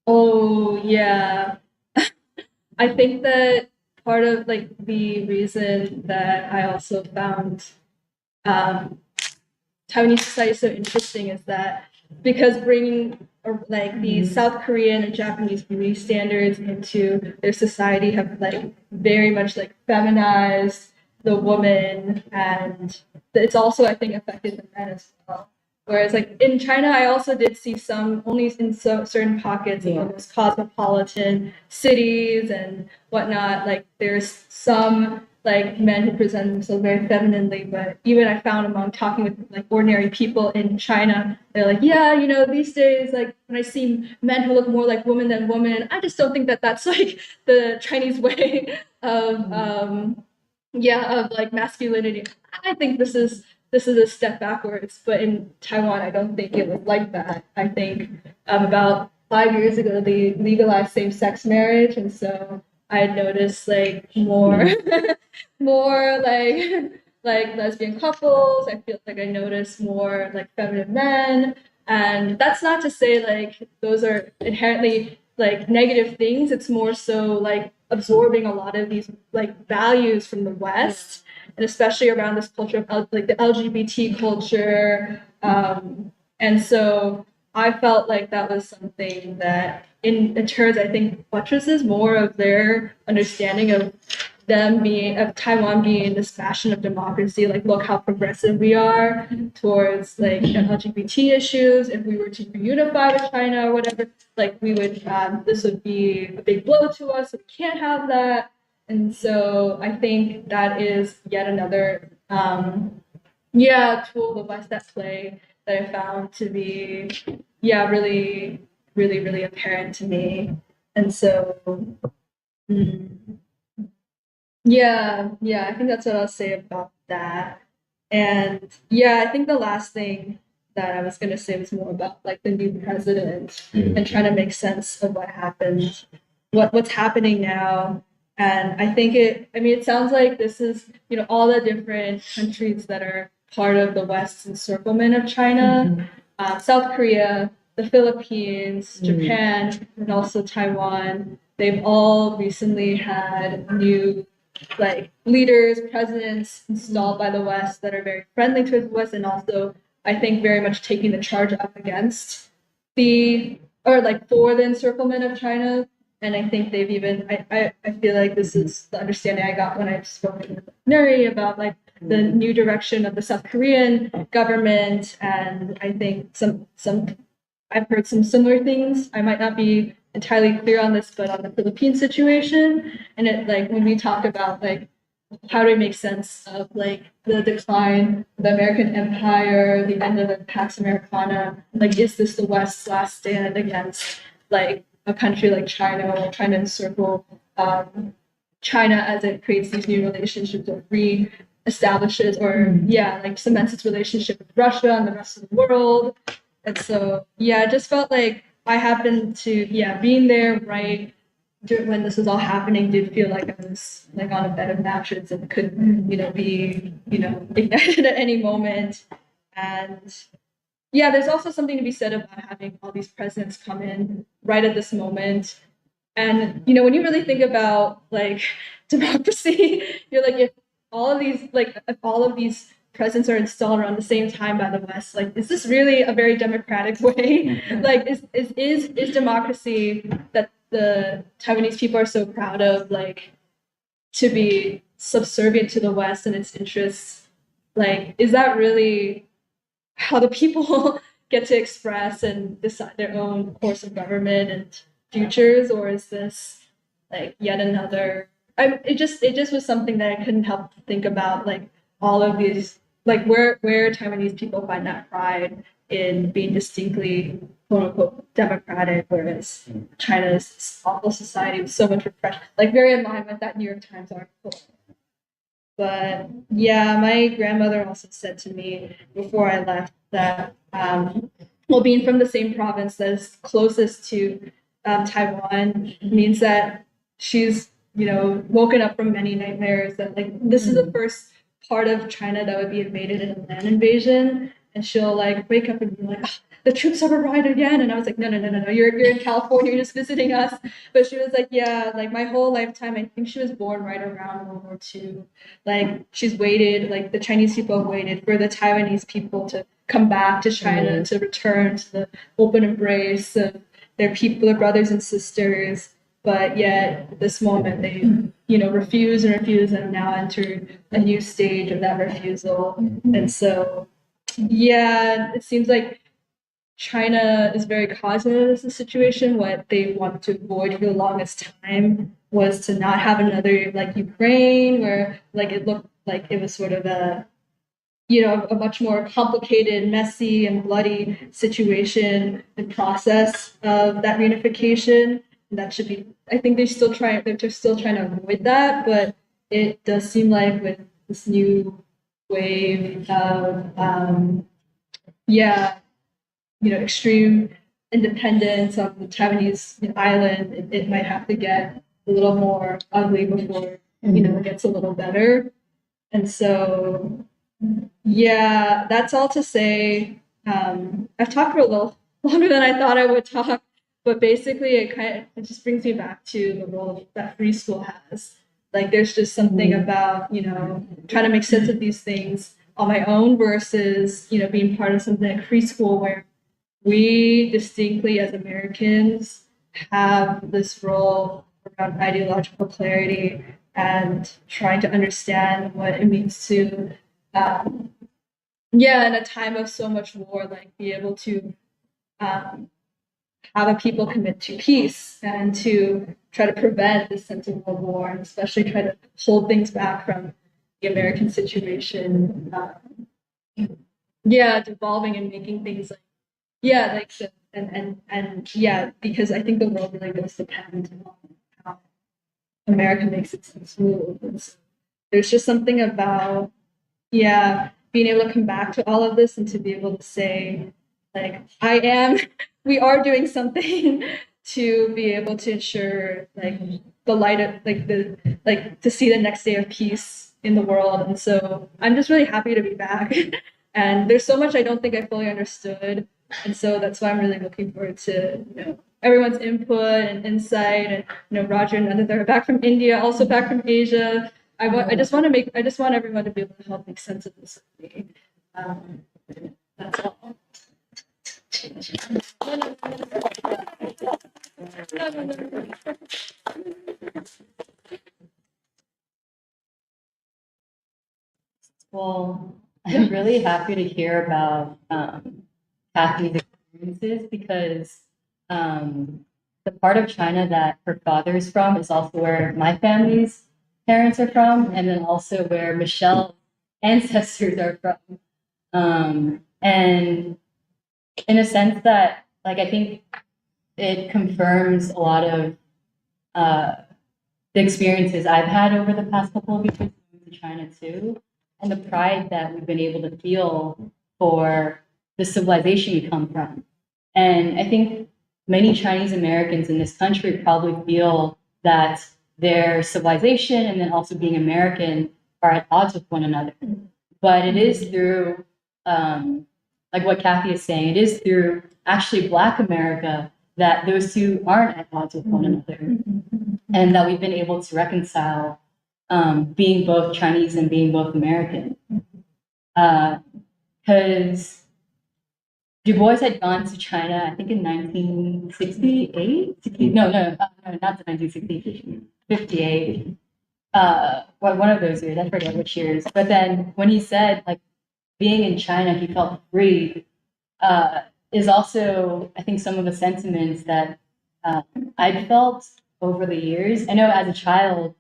Speaker 3: oh yeah, I think that part of like the reason that I also found Taiwanese society so interesting is that because bringing like the South Korean and Japanese beauty standards into their society have like very much like feminized the woman, and it's also I think affected the men as well. Whereas like in China, I also did see some only in certain pockets of the most cosmopolitan cities and whatnot. Like there's some like men who present themselves very femininely, but even I found among talking with like ordinary people in China, they're like, yeah, you know, these days, like when I see men who look more like women than women, I just don't think that that's like the Chinese way of of like masculinity. I think this is a step backwards, but in Taiwan, I don't think it was like that. I think about 5 years ago they legalized same-sex marriage, and so I had noticed like more more like lesbian couples. I feel like I noticed more like feminine men, and that's not to say like those are inherently like negative things. It's more so like absorbing a lot of these like values from the West, and especially around this culture of like the LGBT culture. And so I felt like that was something that in turns I think buttresses more of their understanding of Taiwan being this bastion of democracy. Like, look how progressive we are towards like LGBT issues. If we were to reunify with China or whatever, like we would this would be a big blow to us. So we can't have that. And so I think that is yet another tool of the West at play that I found to be really really apparent to me. And so I think that's what I'll say about that. And I think the last thing that I was gonna say was more about like the new president and trying to make sense of what happened, what's happening now. And I think it sounds like this is, you know, all the different countries that are part of the West's encirclement of China, South Korea, the Philippines, Japan, and also Taiwan. They've all recently had new like leaders, presidents installed by the West that are very friendly towards the West, and also I think very much taking the charge up against for the encirclement of China. And I think they've even I feel like this is the understanding I got when I spoke with Nuri about like the new direction of the South Korean government. And I think some I've heard some similar things. I might not be entirely clear on this, but on the Philippine situation, and it like when we talk about like how do we make sense of like the decline of the American empire, the end of the Pax Americana, like is this the West's last stand against like a country like China, or trying to encircle China as it creates these new relationships or re-establishes or like cements its relationship with Russia and the rest of the world. And so it just felt like I happened to being there right when this was all happening did feel like I was like on a bed of matches and could be ignited at any moment. And there's also something to be said about having all these presidents come in right at this moment. And when you really think about like democracy, you're like if all of these presidents are installed around the same time by the West, like is this really a very democratic way? Like is democracy that the Taiwanese people are so proud of like to be subservient to the West and its interests? Like is that really how the people get to express and decide their own course of government and futures, or is this like yet another? It just was something that I couldn't help to think about, like all of these, like where Taiwanese people find that pride in being distinctly quote unquote democratic, whereas China's awful society was so much repression, like very in line with that New York Times article. But my grandmother also said to me before I left that, being from the same province that is closest to Taiwan means that she's, woken up from many nightmares that like this is the first part of China that would be invaded in a land invasion. and she'll like wake up and be like, "Ah, the troops have arrived again," and I was like, no, you're in California, you're just visiting us. But she was like, yeah, like my whole lifetime, I think she was born right around World War II. Like she's waited, like the Chinese people waited for the Taiwanese people to come back to China, to return to the open embrace of their people, their brothers and sisters. But yet at this moment they, refuse and refuse, and now entered a new stage of that refusal. And so, yeah, it seems like China is very cognizant of this situation. What they wanted to avoid for the longest time was to not have another like Ukraine, where like it looked like it was sort of a much more complicated, messy, and bloody situation and process of that reunification. And that should be. I think they're still trying to avoid that, but it does seem like with this new wave of extreme independence of the Taiwanese island, it might have to get a little more ugly before it gets a little better. And so, yeah, that's all to say. I've talked for a little longer than I thought I would talk, but basically, it just brings me back to the role that free school has. Like, there's just something about trying to make sense of these things on my own versus being part of something like free school where we distinctly as Americans have this role around ideological clarity and trying to understand what it means to, in a time of so much war, like be able to have a people commit to peace and to try to prevent this sense of world war, and especially try to hold things back from the American situation. Devolving and making things like because I think the world really does depend on how America makes its move. And so there's just something about being able to come back to all of this and to be able to say, like, we are doing something to be able to ensure like the light of to see the next day of peace in the world. And so I'm just really happy to be back. And there's so much I don't think I fully understood. And so that's why I'm really looking forward to everyone's input and insight. And Roger and Ananda are back from India, also back from Asia. I just want everyone to be able to help make sense of this with me. That's all.
Speaker 4: Well, I'm really happy to hear about Kathie's experiences because the part of China that her father's from is also where my family's parents are from, and then also where Michelle's ancestors are from. And in a sense that, like, I think it confirms a lot of the experiences I've had over the past couple of years going to China too, and the pride that we've been able to feel for the civilization we come from. And I think many Chinese Americans in this country probably feel that their civilization and then also being American are at odds with one another. But it is through, like what Kathie is saying, it is through actually Black America that those two aren't at odds with one another. And that we've been able to reconcile being both Chinese and being both American. Because Du Bois had gone to China, I think in 1968? No, not the 1960, 58. One of those years, I forget which years. But then when he said, like, being in China, he felt free, is also, I think, some of the sentiments that I've felt over the years. I know as a child,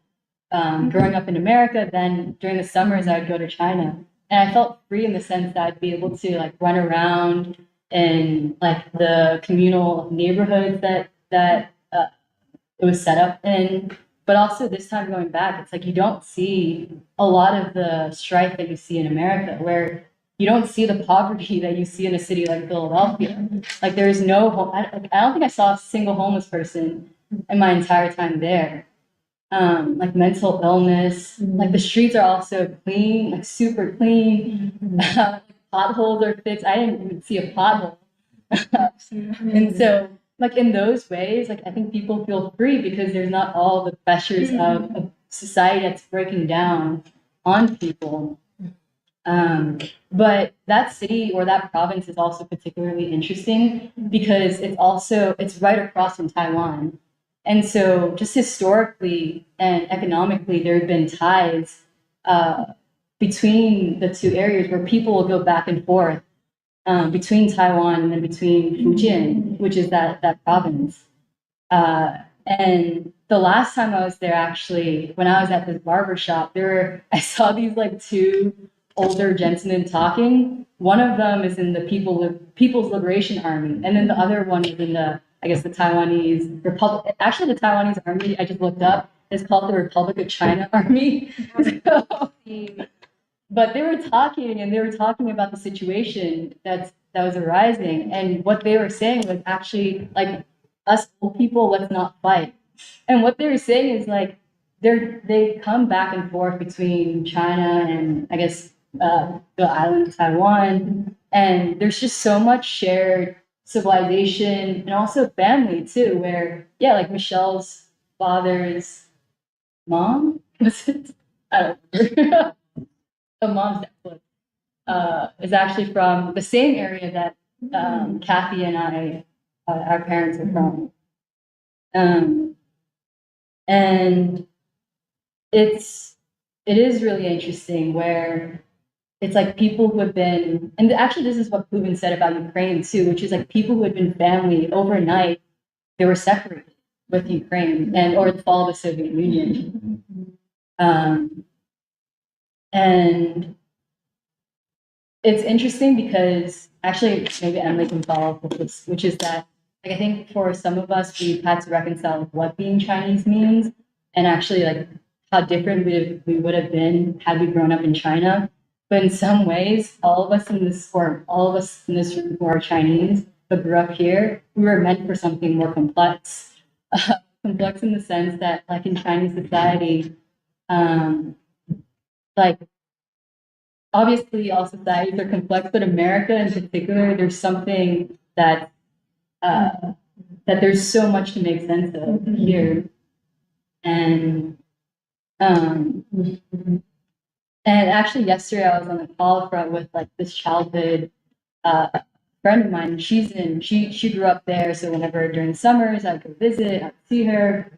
Speaker 4: growing up in America, then during the summers, I would go to China. And I felt free in the sense that I'd be able to like run around in like the communal neighborhoods that it was set up in. But also this time going back, it's like you don't see a lot of the strife that you see in America, where you don't see the poverty that you see in a city like Philadelphia. Like there is no, I don't think I saw a single homeless person in my entire time there. Like mental illness, like the streets are also clean, like super clean. potholes are fixed. I didn't even see a pothole. And so, like in those ways, like I think people feel free because there's not all the pressures of a society that's breaking down on people. But that city or that province is also particularly interesting because it's right across from Taiwan. And so just historically and economically, there have been ties between the two areas where people will go back and forth between Taiwan and then between Fujian, which is that province. And the last time I was there, actually, when I was at this barber shop, I saw these like two older gentlemen talking. One of them is in the People's Liberation Army, and then the other one is in the Taiwanese Republic. Actually, the Taiwanese Army I just looked up is called the Republic of China Army. But they were talking about the situation that was arising, and what they were saying was actually like us old people, let's not fight. And what they were saying is like they come back and forth between China and the island of Taiwan, and there's just so much shared civilization and also family too. Where like Michelle's father's mom was it? I don't remember. The mom's Netflix is actually from the same area that Kathie and I, our parents are from. And it is really interesting where it's like people who have been, and actually this is what Putin said about Ukraine too, which is like people who had been family overnight, they were separated with Ukraine or the fall of the Soviet Union. And it's interesting because actually maybe Emily can follow up with this, which is that like I think for some of us we've had to reconcile what being Chinese means and actually like how different we would have been had we grown up in China. But in some ways, all of us in this room who are Chinese but grew up here, we were meant for something more complex. Complex in the sense that like in Chinese society, like obviously all societies are complex, but America in particular, there's something that there's so much to make sense of here. And actually yesterday I was on the call front with like this childhood friend of mine. She grew up there, so whenever during summers I'd go visit, I'd see her.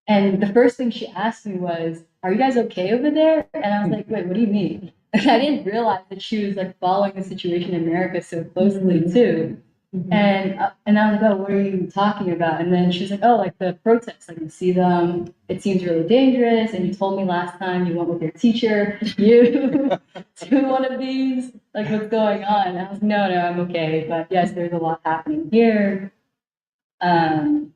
Speaker 4: And the first thing she asked me was, "Are you guys okay over there?" And I was like, "Wait, what do you mean?" And I didn't realize that she was like following the situation in America so closely too. And I was like, "Oh, what are you talking about?" And then she was like, "Oh, like the protests, like you see them, it seems really dangerous. And you told me last time you went with your teacher, you to one of these, like what's going on?" And I was like, no, I'm okay. But yes, there's a lot happening here. And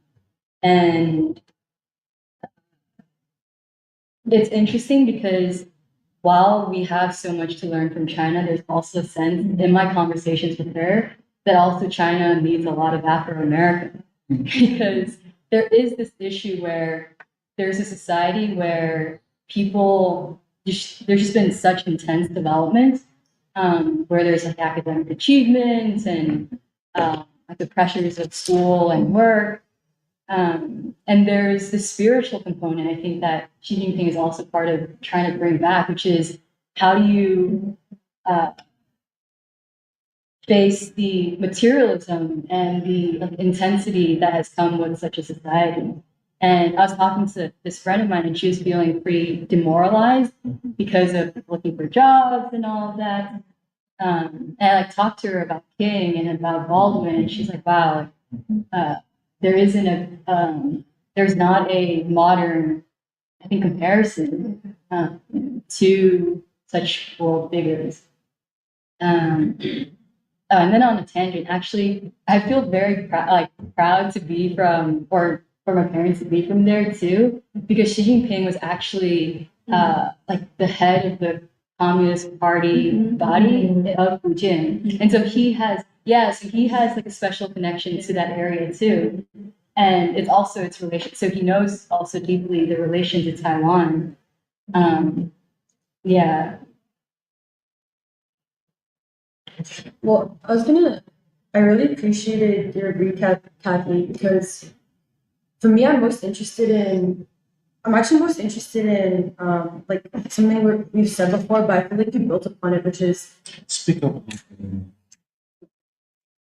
Speaker 4: it's interesting because while we have so much to learn from China, there's also a sense in my conversations with her that also China needs a lot of Afro-American because there is this issue where there's a society where there's just been such intense development where there's like academic achievements and like the pressures of school and work. And there's the spiritual component, I think that Xi Jinping is also part of trying to bring back, which is how do you face the materialism and the intensity that has come with such a society. And I was talking to this friend of mine, and she was feeling pretty demoralized because of looking for jobs and all of that. And I like talked to her about King and about Baldwin, and she's like, "Wow, there's not a modern, I think, comparison to such world figures." And then on a tangent, actually, I feel very proud to be from, or for my parents to be from there too, because Xi Jinping was actually like the head of the Communist Party body of Fujian, and so he has like a special connection to that area too, and it's also its relation. So he knows also deeply the relation to Taiwan. Yeah.
Speaker 1: Well, I really appreciated your recap, Kathy, because for me, I'm actually most interested in, like something we've said before, but I feel like you built upon it, which is,
Speaker 2: Speak up.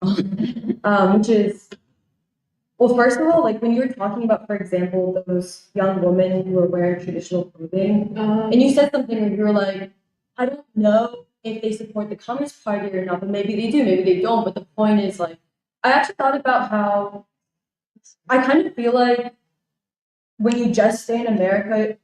Speaker 1: which is, well, first of all, like when you were talking about, for example, those young women who were wearing traditional clothing, and you said something where you were like, I don't know if they support the Communist Party or not, but maybe they do, maybe they don't. But the point is, like, I actually thought about how I kind of feel like when you just stay in America,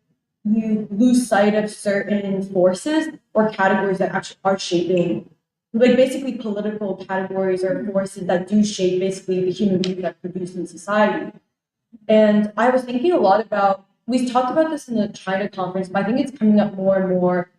Speaker 1: you lose sight of certain forces or categories that actually are shaping, like basically political categories or forces that do shape basically the human beings that produce in society. And I was thinking a lot about, we talked about this in the China conference, but I think it's coming up more and more,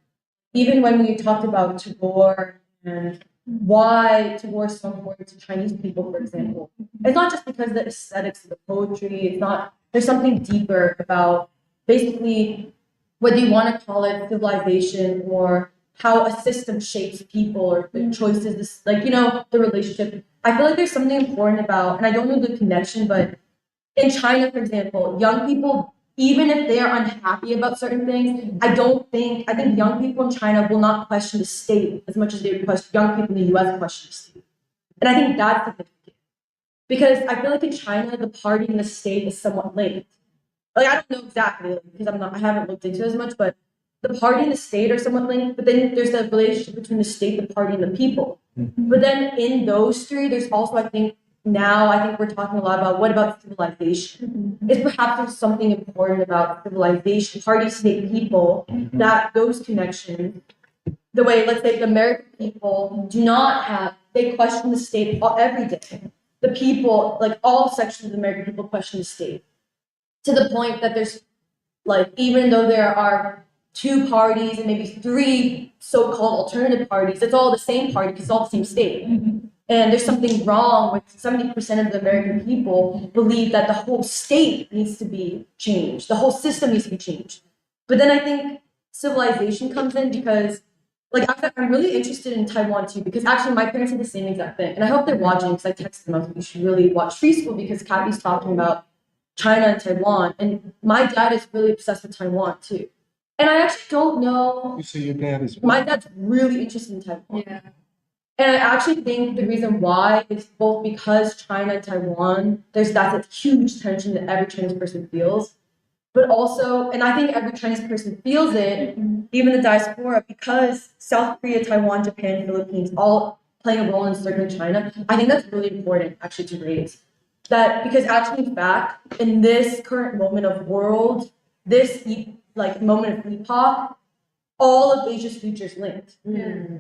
Speaker 1: even when we talked about Tagore and why Tagore is so important to Chinese people, for example. It's not just because of the aesthetics of the poetry, it's not, there's something deeper about basically whether you want to call it civilization or how a system shapes people or the choices, this, like, the relationship. I feel like there's something important about, and I don't know the connection, but in China, for example, young people, even if they're unhappy about certain things, I think young people in China will not question the state as much as they would question young people in the US question the state. And I think that's significant. Because I feel like in China, the party and the state is somewhat linked. Like I don't know exactly because I haven't looked into it as much, but the party and the state are somewhat linked. But then there's the relationship between the state, the party, and the people. But then in those three, there's also I think we're talking a lot about what about civilization? Is perhaps there's something important about civilization, party, state, people, that those connections, the way let's say the American people do not have, they question the state every day. The people, like all sections of the American people question the state to the point that there's like, even though there are two parties and maybe three so-called alternative parties, it's all the same party because it's all the same state. And there's something wrong with 70% of the American people believe that the whole state needs to be changed. The whole system needs to be changed. But then I think civilization comes in because I'm really interested in Taiwan too, because actually my parents did the same exact thing. And I hope they're watching because I texted them, I was like, you should really watch Free School because Kathie's talking about China and Taiwan. And my dad is really obsessed with Taiwan too. And I actually don't know.
Speaker 2: You say your dad is
Speaker 1: My dad's really interested in Taiwan.
Speaker 3: Yeah.
Speaker 1: And I actually think the reason why is both because China and Taiwan, that's a huge tension that every Chinese person feels. But also, and I think every Chinese person feels it, even the diaspora, because South Korea, Taiwan, Japan, Philippines, all playing a role in circling China. I think that's really important actually to raise. That because actually, in fact, in this current moment of world, this moment of epoch, all of Asia's future is linked.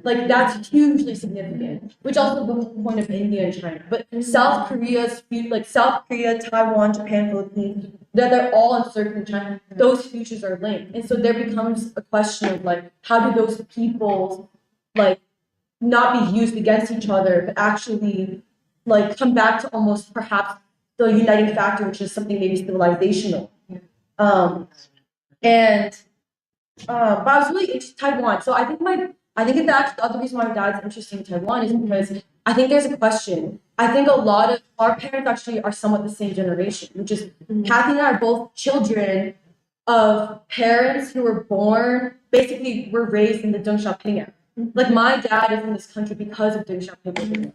Speaker 1: Like that's hugely significant, which also the whole point of India and China. But South Korea's South Korea, Taiwan, Japan, Philippines, they're all encircling China. Those futures are linked, and so there becomes a question of like, how do those peoples like not be used against each other, but actually like come back to almost perhaps the uniting factor, which is something maybe civilizational. And but I was really interested in Taiwan. So I think that's the other reason why my dad's interested in Taiwan is because I think there's a question. I think a lot of our parents actually are somewhat the same generation, which is Kathy and I are both children of parents who were born, basically were raised in the Deng Xiaoping era. Like my dad is in this country because of Deng Xiaoping.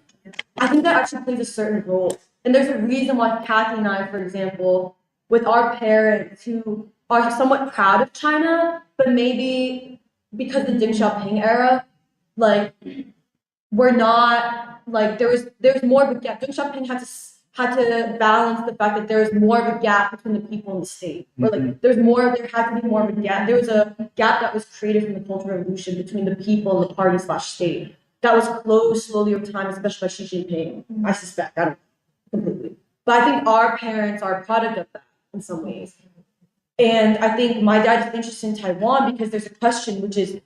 Speaker 1: I think that actually plays a certain role. And there's a reason why Kathy and I, for example, with our parents who are somewhat proud of China, but maybe because the Deng Xiaoping era, like we're not like there's more of a gap. Deng Xiaoping had to balance the fact that there's more of a gap between the people and the state. Or like there had to be more of a gap. There was a gap that was created from the Cultural Revolution between the people and the party/state. That was closed slowly over time, especially by Xi Jinping. I suspect. I don't know completely. But I think our parents are a product of that in some ways. And I think my dad is interested in Taiwan because there's a question, which is,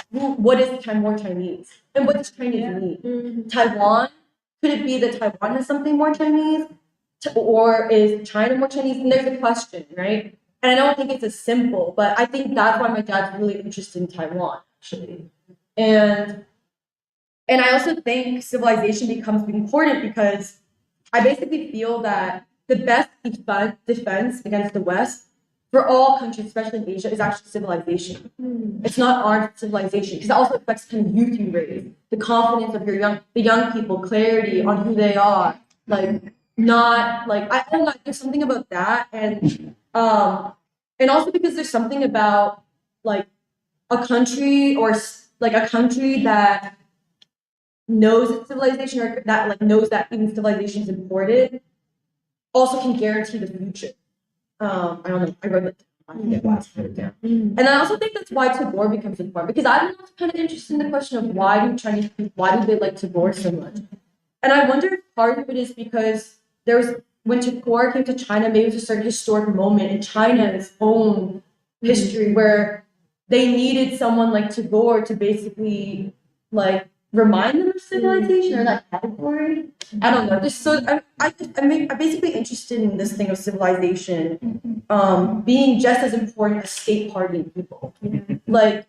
Speaker 1: what is more Chinese? And what does Chinese mean? Taiwan? Could it be that Taiwan has something more Chinese? Or is China more Chinese? And there's a question, right? And I don't think it's as simple, but I think that's why my dad's really interested in Taiwan, actually. And And I also think civilization becomes important because I basically feel that the best defense against the West for all countries, especially in Asia, is actually civilization. It's not armed civilization because it also affects kind of youth you raise, the confidence of the young people, clarity on who they are, like not like I don't know. There's something about that, and also because there's something about like a country or like a country that knows its civilization or that like knows that even civilization is important also can guarantee the future. I don't know. I wrote it down. I forget why I wrote it down. And I also think that's why Tagore becomes important because I'm also kind of interested in the question of why do they like Tagore so much? And I wonder if part of it is because when Tagore came to China, maybe it was a certain historic moment in China's own history where they needed someone like Tagore to basically like remind them of civilization or that category. I don't know. Just so I'm basically interested in this thing of civilization being just as important as state pardoning people. Like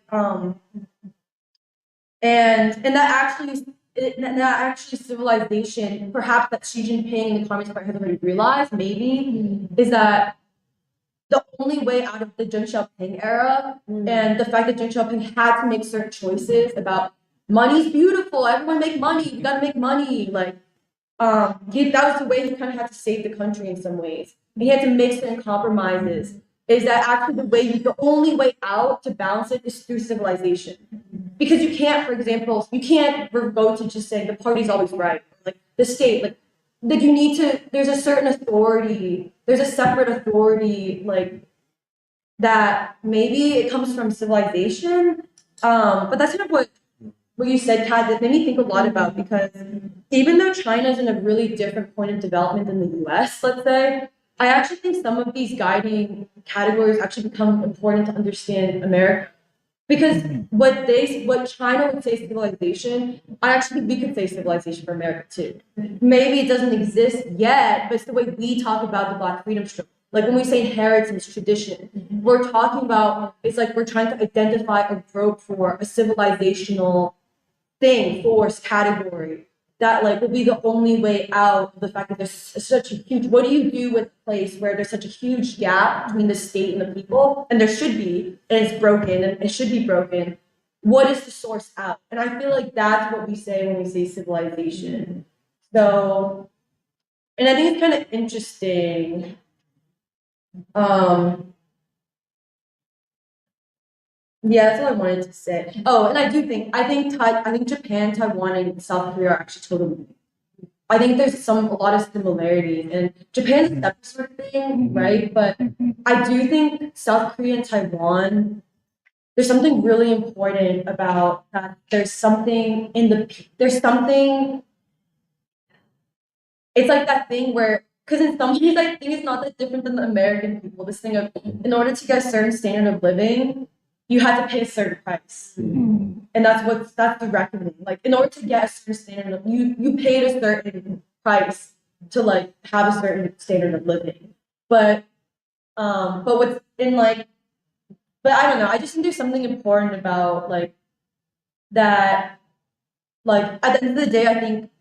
Speaker 1: and that actually civilization, perhaps that Xi Jinping and the Communist Party has already realized, maybe, is that the only way out of the Deng Xiaoping era and the fact that Deng Xiaoping had to make certain choices about money's beautiful, everyone make money, you gotta make money. Like, that was the way he kind of had to save the country in some ways. He had to make certain compromises. Is that actually the only way out to balance it is through civilization? Because you can't, for example, you can't go to just saying the party's always right, like the state, like you need to. There's a certain authority. There's a separate authority, like that. Maybe it comes from civilization, but that's kind of what you said, Kat, that made me think a lot about because even though China's in a really different point of development than the US, let's say, I actually think some of these guiding categories actually become important to understand America. Because what China would say civilization, we could say civilization for America too. Maybe it doesn't exist yet, but it's the way we talk about the Black freedom struggle. Like when we say inheritance, tradition, we're talking about it's like we're trying to identify or grope for a civilizational thing, force, category that like will be the only way out of the fact that there's such a huge. What do you do with a place where there's such a huge gap between the state and the people, and there should be, and it's broken, and it should be broken. What is the source out? And I feel like that's what we say when we say civilization. So, and I think it's kind of interesting. Yeah, that's all I wanted to say. Oh, and I think Japan, Taiwan, and South Korea are actually totally. I think there's a lot of similarities, and Japan's a separate sort of thing, right? But I do think South Korea and Taiwan, there's something really important about that. There's something. It's like that thing where, because in some ways, I think it's not that different than the American people. This thing of, in order to get a certain standard of living, you have to pay a certain price, and that's the reckoning. Like, in order to get a certain standard of, you paid a certain price to like have a certain standard of living. But what's in like, but I don't know. I just think there's something important about like that. Like at the end of the day, I think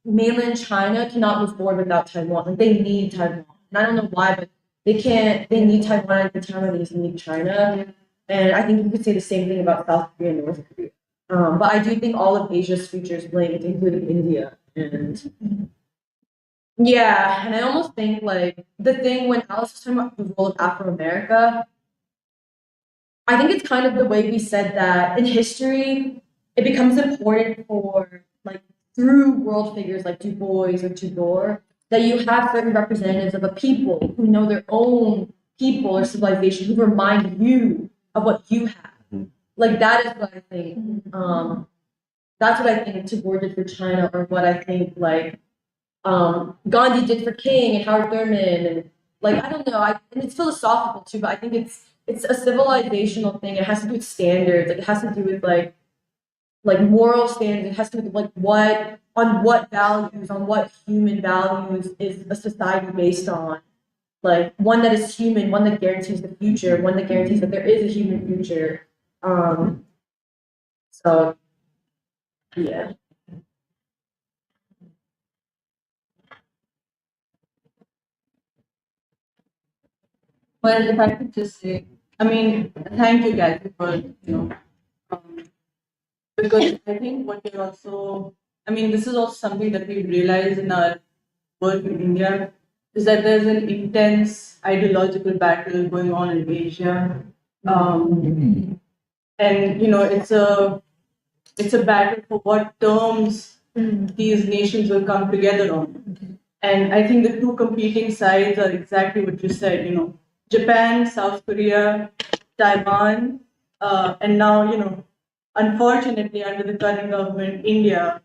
Speaker 1: mainland China cannot move forward without Taiwan. Like they need Taiwan. And I don't know why, but they can't. They need Taiwan at the time when they need China. And I think you could say the same thing about South Korea and North Korea. But I do think all of Asia's future is linked, including India. And yeah, and I almost think like the thing when Alice was talking about the role of Afro America, I think it's kind of the way we said that in history, it becomes important for like through world figures like Du Bois or Tudor that you have certain representatives of a people who know their own people or civilization who remind you of what you have. Like that is what I think. That's what I think Tagore did for China, or what I think like Gandhi did for King and Howard Thurman, and like I don't know. And it's philosophical too, but I think it's a civilizational thing. It has to do with standards. Like it has to do with like moral standards. It has to do with like what values, on what human values is a society based on. Like one that is human, one that guarantees the future, one that guarantees that there is a human future. So yeah.
Speaker 5: Well, if I could just say, I mean, thank you, Kathie, for um, because I think what you're also, I mean, this is also something that we realize in our work in India is that there's an intense ideological battle going on in Asia, and it's a battle for what terms these nations will come together on. And I think the two competing sides are exactly what you said, Japan, South Korea, Taiwan, and now, unfortunately, under the current government, India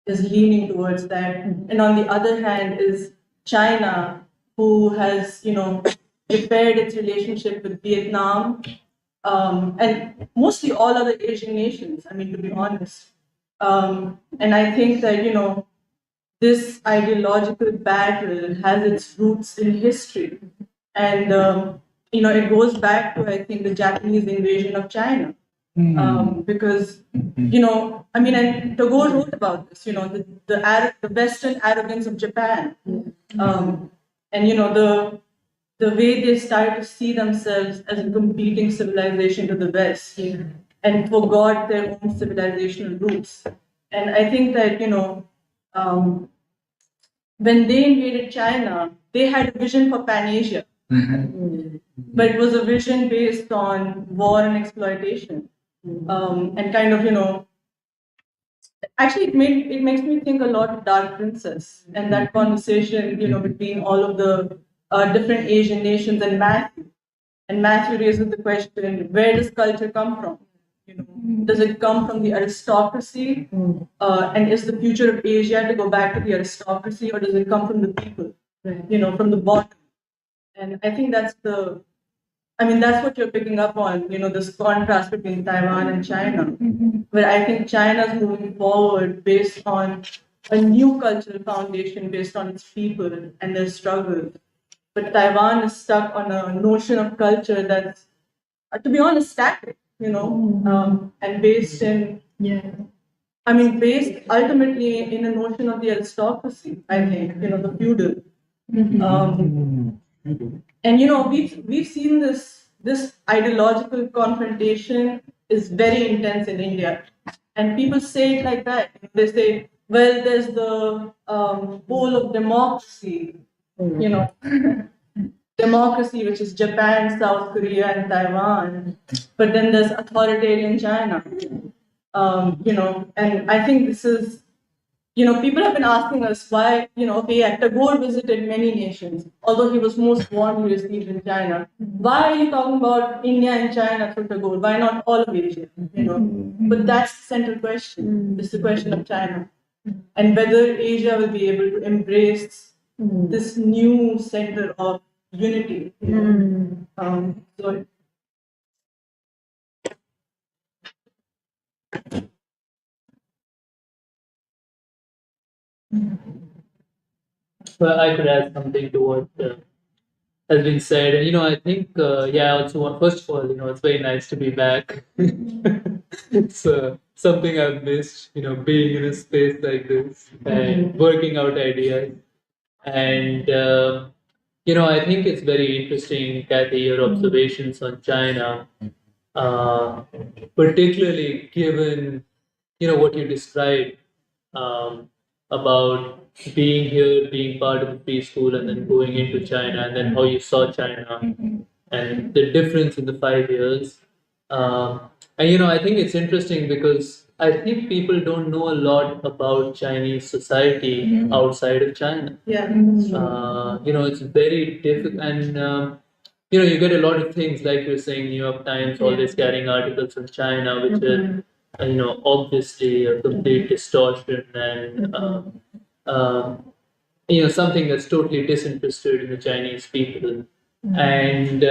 Speaker 5: is leaning towards that. And on the other hand is China, who has, repaired its relationship with Vietnam, and mostly all other Asian nations, I mean, to be honest. And I think that, this ideological battle has its roots in history. And, it goes back to, I think, the Japanese invasion of China. Because, I mean, and Tagore wrote about this, the Western arrogance of Japan. And, the way they started to see themselves as a competing civilization to the West and forgot their own civilizational roots. And I think that, when they invaded China, they had a vision for Pan Asia, but it was a vision based on war and exploitation. And kind of, actually, it makes me think a lot of Dark Princess and that conversation, between all of the different Asian nations and Matthew. And Matthew raises the question: where does culture come from? Does it come from the aristocracy? And is the future of Asia to go back to the aristocracy, or does it come from the people? From the bottom. And I think that's what you're picking up on, this contrast between Taiwan and China, where I think China's moving forward based on a new cultural foundation based on its people and their struggles. But Taiwan is stuck on a notion of culture that's, to be honest, static, and based in, based ultimately in a notion of the aristocracy, I think, the feudal. And we've seen this ideological confrontation is very intense in India, and people say it like that. They say, well, there's the pole of democracy, democracy, which is Japan, South Korea, and Taiwan, but then there's authoritarian China, and I think this is. People have been asking us why, okay, yeah, Tagore visited many nations, although he was most warmly received in China. Why are you talking about India and China through Tagore? Why not all of Asia? But that's the central question. It's the question of China. And whether Asia will be able to embrace this new center of unity. So
Speaker 6: Well, I could add something to what has been said. And, I think, I also want, first of all, it's very nice to be back. It's something I've missed, being in a space like this and working out ideas. And, I think it's very interesting, Kathie, your observations on China, particularly given, what you described about being here, being part of the preschool, and then going into China, and then how you saw China, and the difference in the 5 years. And I think it's interesting because I think people don't know a lot about Chinese society outside of China.
Speaker 5: yeah,
Speaker 6: It's very difficult, and you get a lot of things like you're saying. New York Times always carrying articles on China, which are obviously a complete distortion and something that's totally disinterested in the Chinese people, and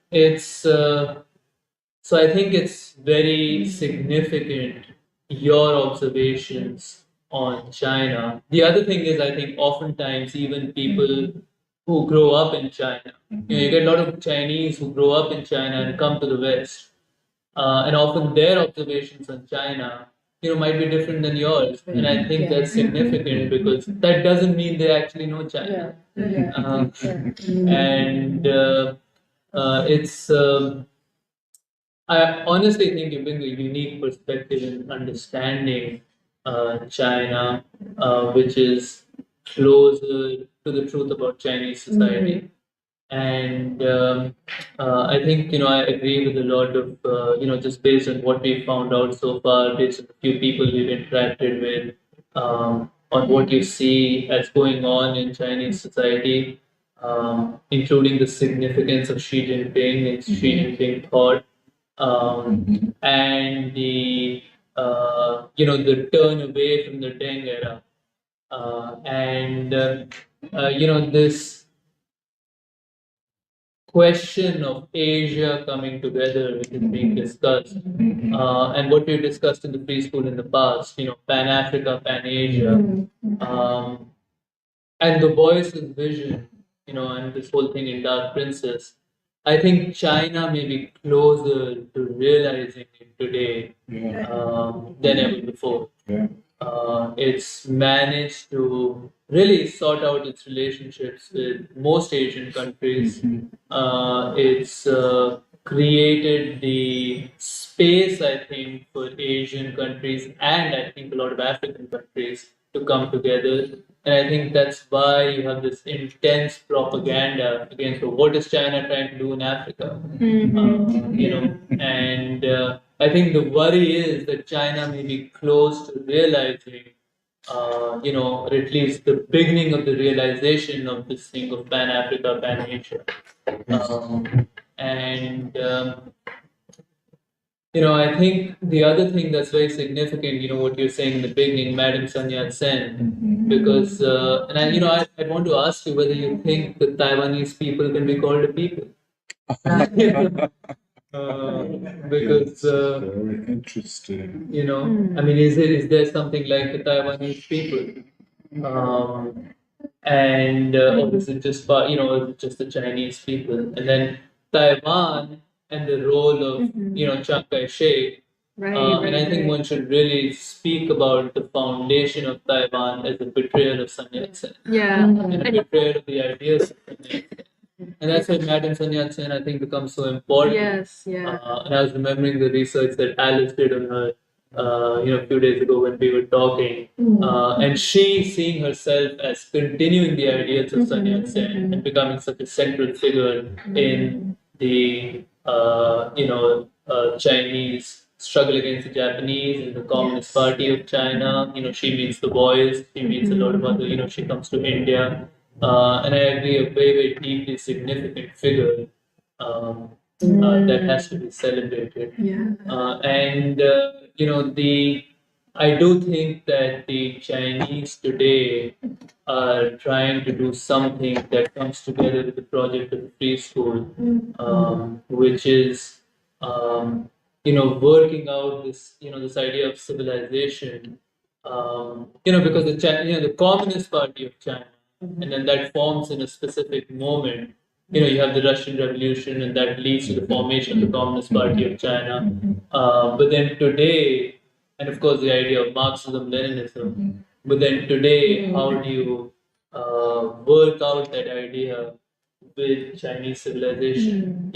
Speaker 6: it's so I think it's very significant your observations on China. The other thing is I think oftentimes even people who grow up in China, you get a lot of Chinese who grow up in China and come to the West. And often their observations on China, might be different than yours, and I think that's significant because that doesn't mean they actually know China. And It's I honestly think you bring a unique perspective in understanding China, which is closer to the truth about Chinese society. And I think I agree with a lot of just based on what we found out so far, based on the few people we've interacted with, on what you see as going on in Chinese society, including the significance of Xi Jinping and Xi Jinping thought, and the the turn away from the Deng era, and this question of Asia coming together, which is being discussed, and what we've discussed in the preschool in the past, Pan Africa, Pan Asia, and the voice's vision, and this whole thing in Dark Princess. I think China may be closer to realizing it today than ever before. It's managed to really sort out its relationships with most Asian countries. It's created the space, I think, for Asian countries and I think a lot of African countries to come together. And I think that's why you have this intense propaganda against what is China trying to do in Africa. And I think the worry is that China may be close to realizing, or at least the beginning of the realization of this thing of Pan Africa, Pan Asia. And I think the other thing that's very significant, what you're saying in the beginning, Madam Sun Yat-sen, because, and I want to ask you whether you think the Taiwanese people can be called a people. Because
Speaker 2: very interesting.
Speaker 6: I mean, is there something like the Taiwanese people, and or is it just is it just the Chinese people, and then Taiwan and the role of Chiang Kai-shek, and I think one should really speak about the foundation of Taiwan as a betrayal of Sun Yat-sen, and a betrayal of the ideas of Sun Yat-sen. And that's why Madam Sun Yat-sen, I think, becomes so important. And I was remembering the research that Alice did on her, a few days ago when we were talking. And she seeing herself as continuing the ideals of Sun Yat-sen and becoming such a central figure in the, Chinese struggle against the Japanese and the Communist Party of China. She meets the boys, she meets a lot of other, she comes to India. And I agree, a very, very deeply significant figure that has to be celebrated. And I do think that the Chinese today are trying to do something that comes together with the project of the free school, which is working out this idea of civilization. Because the Communist Party of China, and then that forms in a specific moment. You have the Russian Revolution, and that leads to the formation of the Communist Party of China. But then today, and of course the idea of Marxism, Leninism. But then today, how do you work out that idea with Chinese civilization?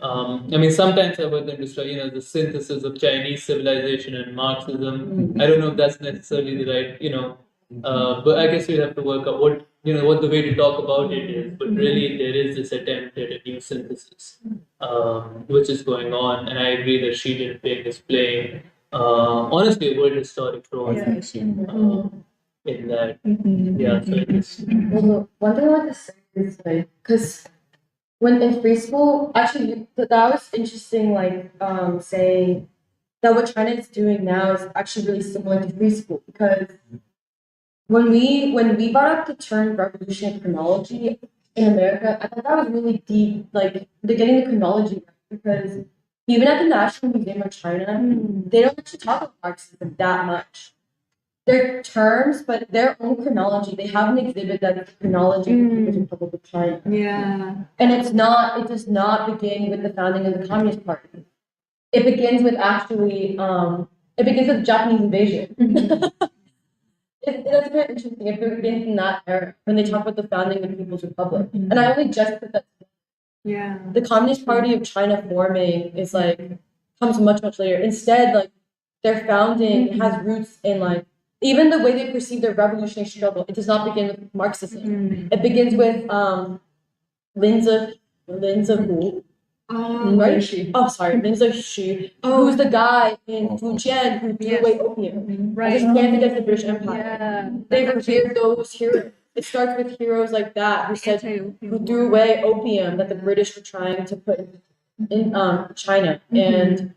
Speaker 6: I mean, sometimes I work them describe, the synthesis of Chinese civilization and Marxism. I don't know if that's necessarily the right, but I guess we have to work out what the way to talk about it is. But really, there is this attempt at a new synthesis, which is going on, and I agree that Xi Jinping is playing, honestly, a world historic role in that. Yeah, so it is.
Speaker 1: Well, one thing I want to say is like, because when in free school, actually, that was interesting, like, saying that what China is doing now is actually really similar to free school, because when we brought up the term revolutionary chronology in America, I thought that was really deep, like they're getting the chronology right, because even at the National Museum of China, they don't actually talk about Marxism that much. They're terms, but their own chronology. They have an exhibit that's the chronology of the People's Republic of China. And it does not begin with the founding of the Communist Party. It begins with actually, it begins with Japanese invasion. That's very interesting. It begins in that era when they talk about the founding of the People's Republic. And I only just put that
Speaker 3: Yeah.
Speaker 1: The Communist Party of China forming is like comes much later. Instead, like their founding has roots in like even the way they perceive their revolutionary struggle. It does not begin with Marxism. It begins with Lin Zexu, right? Oh, sorry, Lin Zexu, who's the guy in Fujian who threw away opium as a stand against the British Empire.
Speaker 3: Yeah.
Speaker 1: They revered those heroes. It starts with heroes like that who said who threw away opium that the British were trying to put in China. And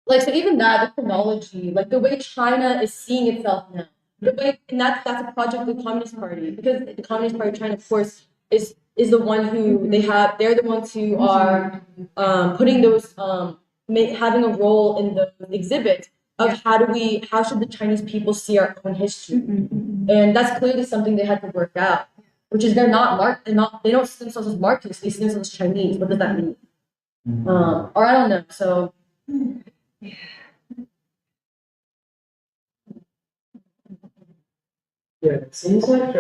Speaker 1: like so even that, the chronology, like the way China is seeing itself now. The way and that's a project of the Communist Party, because the Communist Party of China, of course, is the one who they're the ones who are putting those having a role in the exhibit of how should the Chinese people see our own history. And that's clearly something they had to work out, which is they don't see themselves as Marxists, they see themselves as Chinese. What does that mean? Or I don't know. So
Speaker 7: yeah, it seems like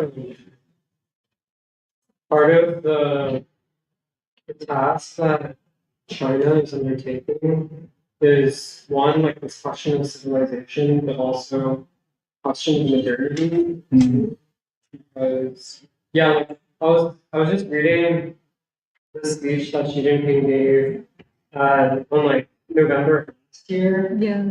Speaker 7: part of the task that China is undertaking is one, like this question of civilization, but also question of modernity. Because yeah, like I was just reading the speech that Xi Jinping gave on like November of last year.
Speaker 3: Yeah.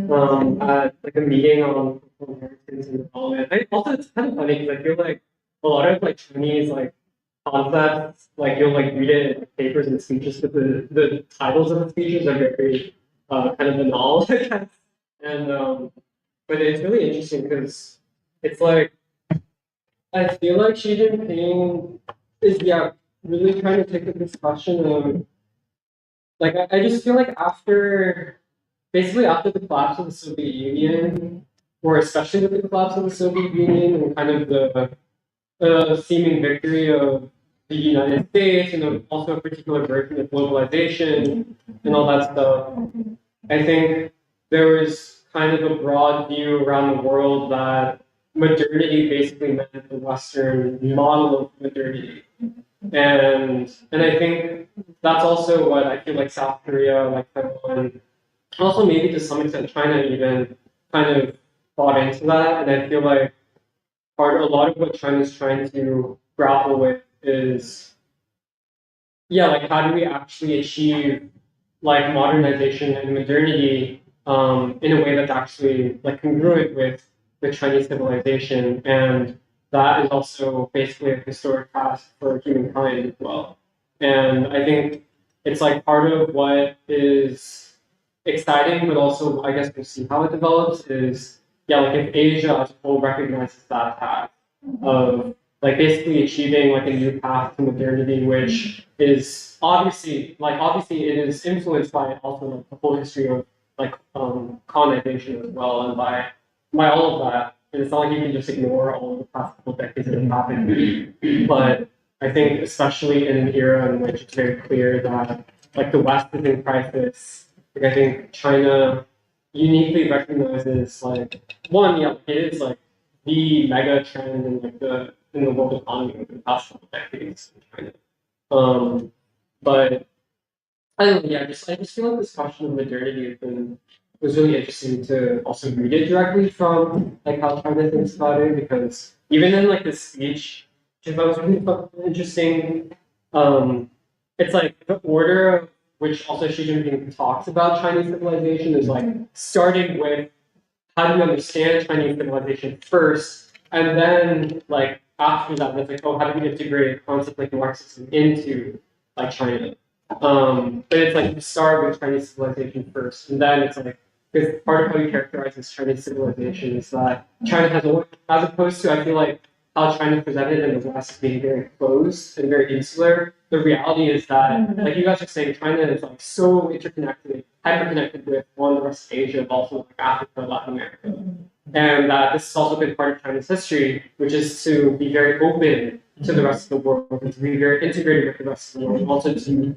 Speaker 7: At like a meeting on inheritance and development. Also, it's kind of funny because I feel like a lot of like Chinese like concepts, like you'll like read it in like, papers and speeches, but the titles of the speeches are very kind of banal, I guess. And but it's really interesting because it's like I feel like Xi Jinping is really trying to take up this question of like I just feel like basically after the collapse of the Soviet Union, or especially with the collapse of the Soviet Union and kind of the seeming victory of the United States and also a particular version of globalization and all that stuff, I think there was kind of a broad view around the world that modernity basically meant the Western model of modernity. And I think that's also what I feel like South Korea, like Taiwan, also maybe to some extent China even kind of bought into that. And I feel like a lot of what China's trying to grapple with is, yeah, like how do we actually achieve like modernization and modernity in a way that's actually like congruent with Chinese civilization, and that is also basically a historic task for humankind as well. And I think it's like part of what is exciting, but also I guess we'll see how it develops. Is yeah, like if Asia as a whole recognizes that task of like basically achieving like a new path to modernity, which is obviously it is influenced by also like the whole history of like colonization as well, and by all of that. And it's not like you can just ignore all of the past couple decades that have happened. But I think especially in an era in which it's very clear that like the West is in crisis, like I think China uniquely recognizes like one, yeah, it is like the mega trend in like in the world economy over the past couple decades in China. But I don't know, yeah, I just feel like this question of modernity was really interesting to also read it directly from like how China thinks about it, because even in like the speech, which I thought was really interesting, it's like the order of which also Xi Jinping talks about Chinese civilization is like starting with how do you understand Chinese civilization first, and then like after that, it's like, oh, how do we integrate a concept like Marxism into like China? But it's like you start with Chinese civilization first, and then it's like because part of how you characterize this Chinese civilization is that China has as opposed to I feel like how China presented in the West being very closed and very insular. The reality is that, like you guys are saying, China is like so interconnected, hyperconnected with one the rest of Asia, but also like Africa, Latin America, and this has also been part of China's history, which is to be very open to the rest of the world, and to be very integrated with the rest of the world, and also to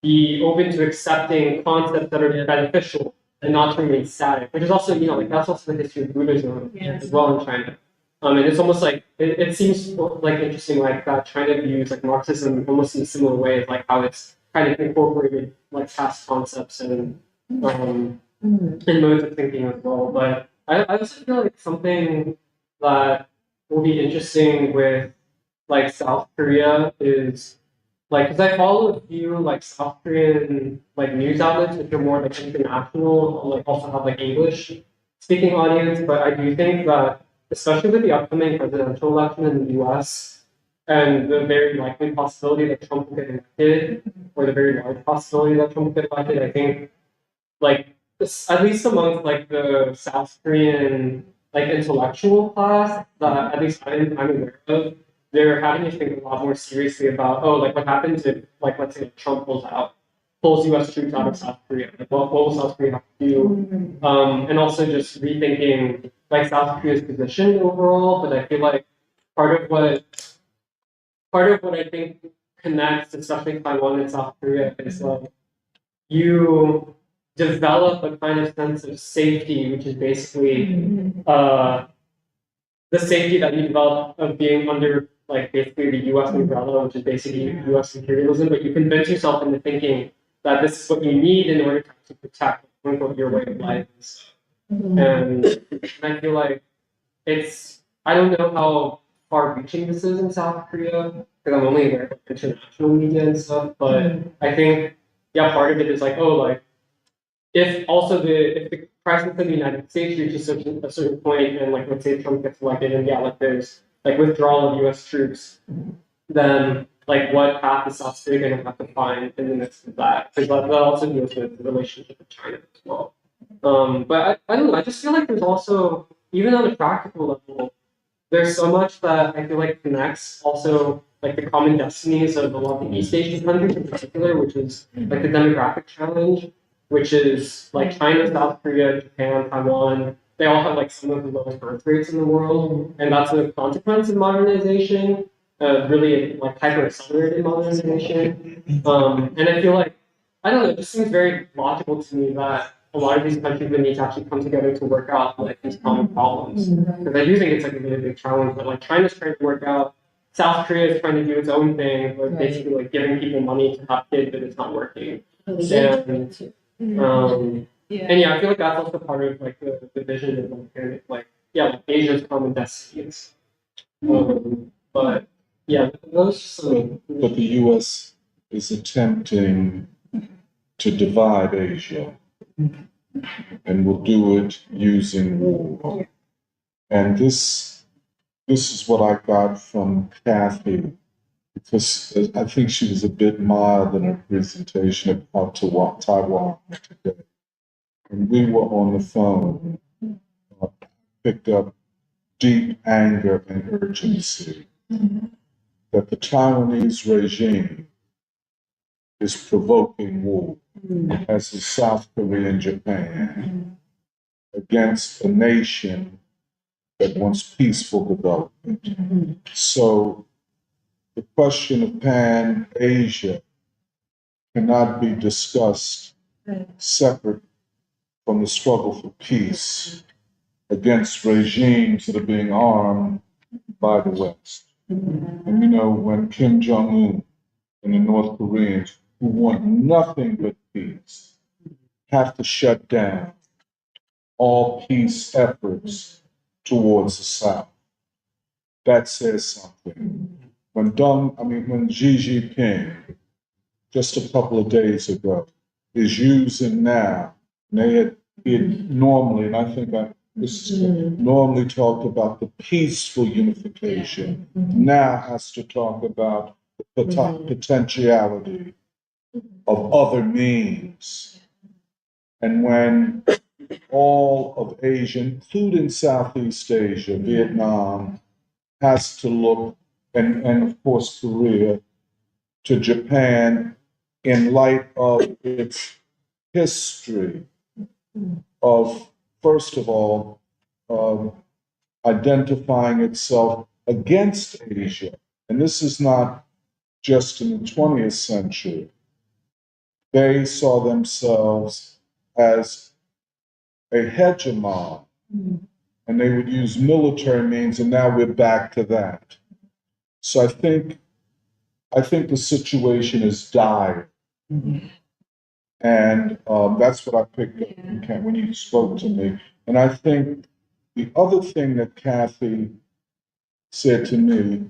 Speaker 7: be open to accepting concepts that are beneficial and not to remain static, which is also, like that's also the history of Buddhism as well in China. And it's almost like it seems like interesting, like that China views like Marxism almost in a similar way, like how it's kind of incorporated like past concepts and modes of thinking as well. But I also feel like something that will be interesting with like South Korea is like, because I follow a few like South Korean like news outlets which are more like international, like also have like English speaking audience. But I do think that especially with the upcoming presidential election in the US and the very likely possibility that Trump will get elected, or the very large possibility that Trump will get elected, I think like at least amongst like the South Korean like intellectual class that at least I'm aware of, they're having to think a lot more seriously about, oh, like what happens if like let's say Trump pulls US troops out of South Korea. Like what will South Korea have to do? And also just rethinking like South Korea's position overall. But I feel like part of what I think connects especially Taiwan and South Korea is like you develop a kind of sense of safety, which is basically the safety that you develop of being under like basically the U.S. umbrella, which is basically U.S. imperialism. But you convince yourself into thinking that this is what you need in order to protect quote unquote, your way of life and stuff. And I feel like I don't know how far reaching this is in South Korea because I'm only aware of international media and stuff. But I think part of it is like, oh, like if the president of the United States reaches a certain point, and like let's say Trump gets elected, and like there's like withdrawal of U.S. troops, then like what path is South Korea going to have to find in the midst of that? Because that also deals with the relationship with China as well. But I don't know. I just feel like there's also, even on a practical level, there's so much that I feel like connects also like the common destinies of a lot of the East Asian countries in particular, which is like the demographic challenge, which is like China, South Korea, Japan, Taiwan. They all have like some of the lowest birth rates in the world, and that's a consequence of modernization, really like hyper accelerated modernization. And I feel like I don't know, it just seems very logical to me that a lot of these countries would need to actually come together to work out like these common problems. Because I do think it's like a really big challenge. But like China's trying to work out, South Korea is trying to do its own thing, like basically like giving people money to have kids, but it's not working. And I feel like that's also part of like the vision of like Asia's common destinies. But those.
Speaker 2: But the U.S. is attempting to divide Asia, and will do it using war. And this is what I got from Kathie, because I think she was a bit mild in her presentation about Taiwan today. When we were on the phone, I picked up deep anger and urgency that the Taiwanese regime is provoking war, as is South Korea and Japan, against a nation that wants peaceful development. So the question of Pan-Asia cannot be discussed separate from the struggle for peace against regimes that are being armed by the West. And when Kim Jong-un and the North Koreans, who want nothing but peace, have to shut down all peace efforts towards the South, that says something. When Xi Jinping, just a couple of days ago, is using now, and he had normally, and I think normally talked about the peaceful unification, now has to talk about the potentiality of other means. And when all of Asia, including Southeast Asia, Vietnam, has to look, and of course Korea, to Japan in light of its history of, first of all, identifying itself against Asia. And this is not just in the 20th century. They saw themselves as a hegemon and they would use military means, and now we're back to that. So I think the situation is dire. And that's what I picked up when you spoke to me. And I think the other thing that Kathie said to me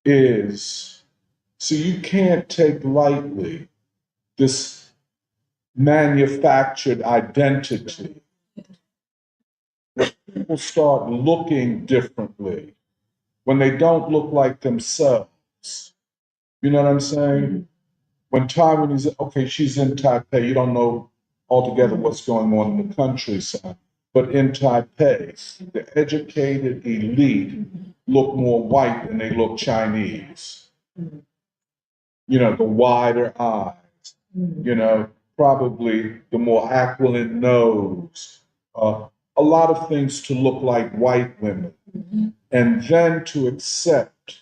Speaker 2: is, see, you can't take lightly this manufactured identity. People start looking differently when they don't look like themselves. You know what I'm saying? When Taiwanese, okay, she's in Taipei, you don't know altogether what's going on in the countryside. But in Taipei, the educated elite look more white than they look Chinese. You know, the wider eyes, you know, probably the more aquiline nose, a lot of things to look like white women. And then to accept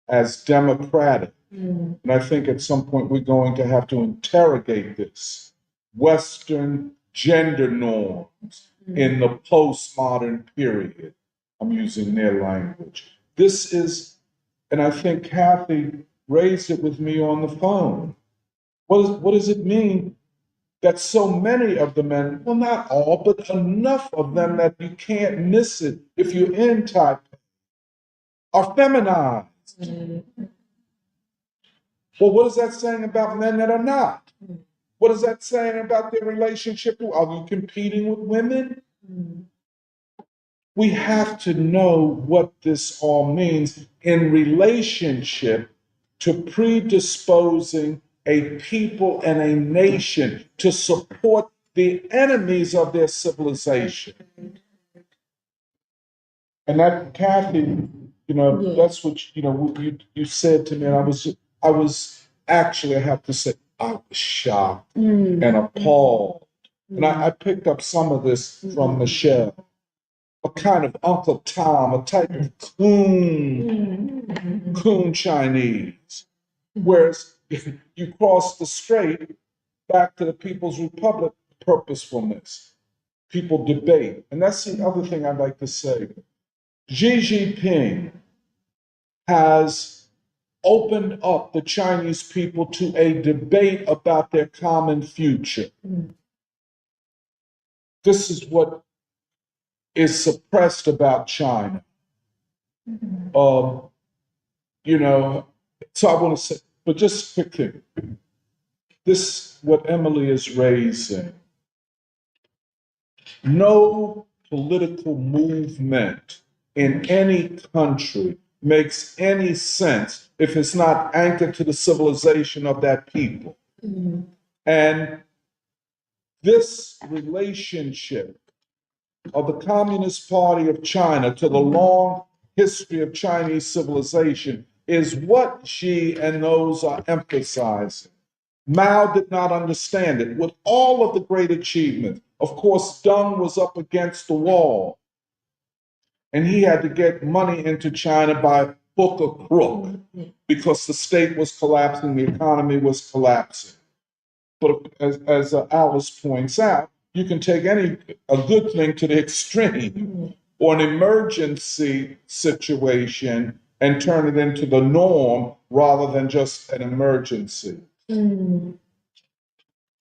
Speaker 2: as democratic. And I think at some point we're going to have to interrogate this. Western gender norms in the postmodern period. I'm using their language. This is, and I think Kathie raised it with me on the phone. What does it mean that so many of the men, well, not all, but enough of them that you can't miss it if you're in Taipei, are feminized? Well, what is that saying about men that are not? What is that saying about their relationship? Are you competing with women? We have to know what this all means in relationship to predisposing a people and a nation to support the enemies of their civilization. And that, Kathie, you know, that's what you said to me, and I was actually, I have to say, I was shocked and appalled. And I picked up some of this from Michelle, a kind of Uncle Tom, a type of coon Chinese. Whereas if you cross the strait back to the People's Republic, purposefulness, people debate. And that's the other thing I'd like to say. Xi Jinping has opened up the Chinese people to a debate about their common future. This is what is suppressed about China. You know, so I want to say, but just quickly, this, what Emily is raising, no political movement in any country makes any sense if it's not anchored to the civilization of that people. And this relationship of the Communist Party of China to the long history of Chinese civilization is what Xi and those are emphasizing. Mao did not understand it. With all of the great achievements, of course, Deng was up against the wall, and he had to get money into China by hook or crook because the state was collapsing, the economy was collapsing. But as Alice points out, you can take a good thing to the extreme or an emergency situation and turn it into the norm rather than just an emergency.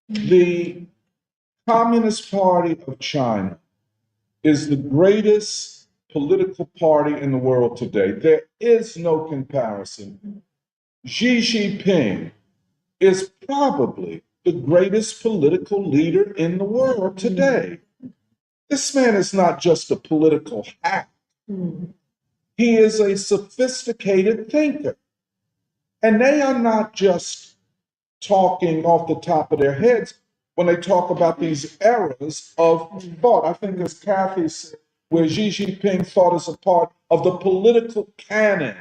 Speaker 2: The Communist Party of China is the greatest political party in the world today. There is no comparison. Xi Jinping is probably the greatest political leader in the world today. This man is not just a political hack. He is a sophisticated thinker. And they are not just talking off the top of their heads when they talk about these eras of thought. I think, as Kathie said, where Xi Jinping thought is a part of the political canon.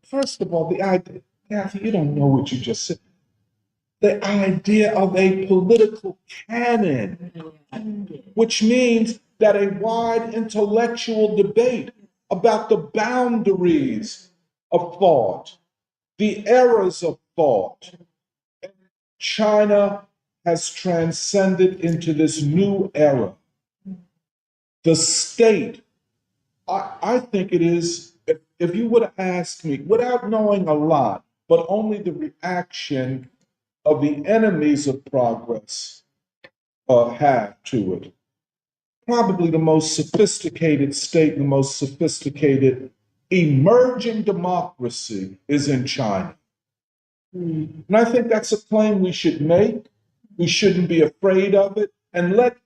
Speaker 2: First of all, the idea, Kathie, you don't know what you just said. The idea of a political canon, which means that a wide intellectual debate about the boundaries of thought, the eras of thought. China has transcended into this new era The state, I think it is, if you would have asked me, without knowing a lot, but only the reaction of the enemies of progress have to it, probably the most sophisticated state, the most sophisticated emerging democracy is in China. And I think that's a claim we should make. We shouldn't be afraid of it. And let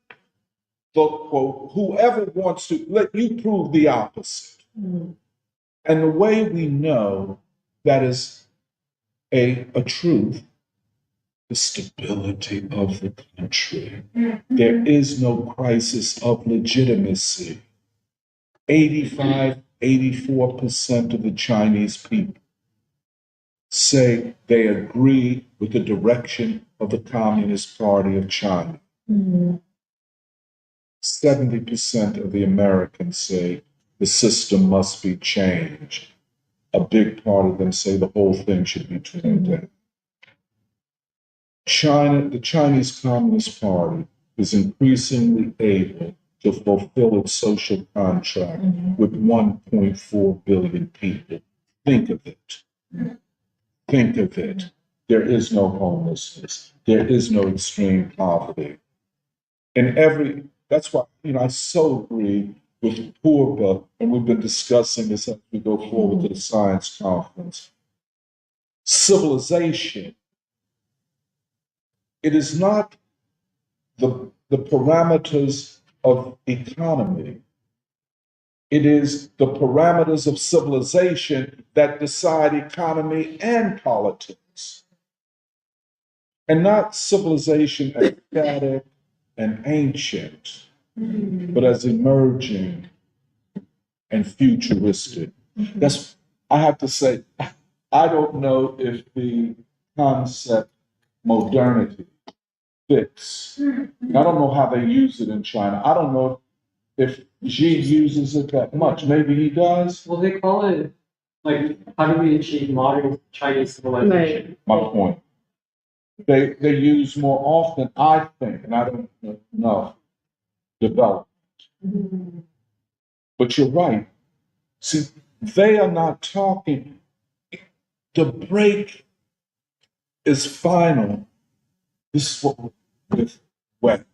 Speaker 2: the quote, whoever wants to, let you prove the opposite. And the way we know that is a truth, the stability of the country. There is no crisis of legitimacy. 85, 84% of the Chinese people say they agree with the direction of the Communist Party of China. 70% of the Americans say the system must be changed. A big part of them say the whole thing should be torn down. The Chinese Communist Party is increasingly able to fulfill its social contract with 1.4 billion people. Think of it. Think of it. There is no homelessness. There is no extreme poverty. That's why, I so agree with Purba, and we've been discussing this as we go forward to the science conference. Civilization. It is not the parameters of economy. It is the parameters of civilization that decide economy and politics. And not civilization as static and ancient, but as emerging and futuristic. I have to say, I don't know if the concept modernity fits. I don't know how they use it in China. I don't know if Xi uses it that much. Maybe he does.
Speaker 7: Well, they call it, like, how do we achieve modern Chinese civilization?
Speaker 2: My point. They use more often, I think, and I don't know, development. But you're right. See, they are not talking. The break is final. This is what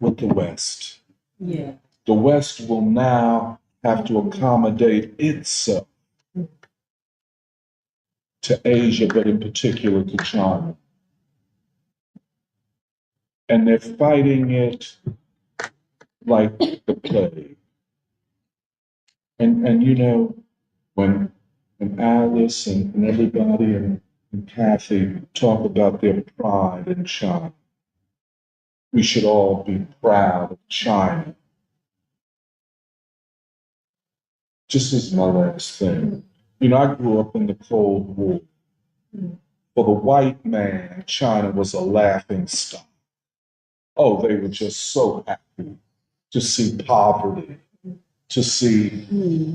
Speaker 2: with the West.
Speaker 5: Yeah.
Speaker 2: The West will now have to accommodate itself to Asia, but in particular to China. And they're fighting it like the plague. And when Alice and everybody and Kathie talk about their pride in China, we should all be proud of China. Just as my last thing. I grew up in the Cold War. For the white man, China was a laughing stock. Oh, they were just so happy to see poverty, to see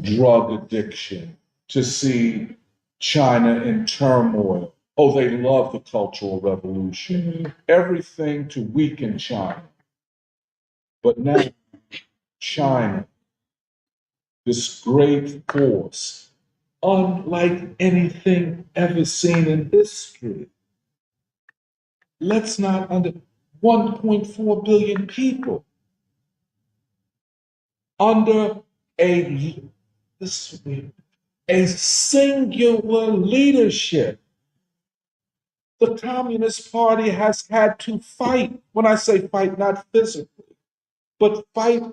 Speaker 2: drug addiction, to see China in turmoil. Oh, they love the Cultural Revolution. Everything to weaken China. But now, China, this great force, unlike anything ever seen in history. Let's not 1.4 billion people under a singular leadership. The Communist Party has had to fight. When I say fight, not physically, but fight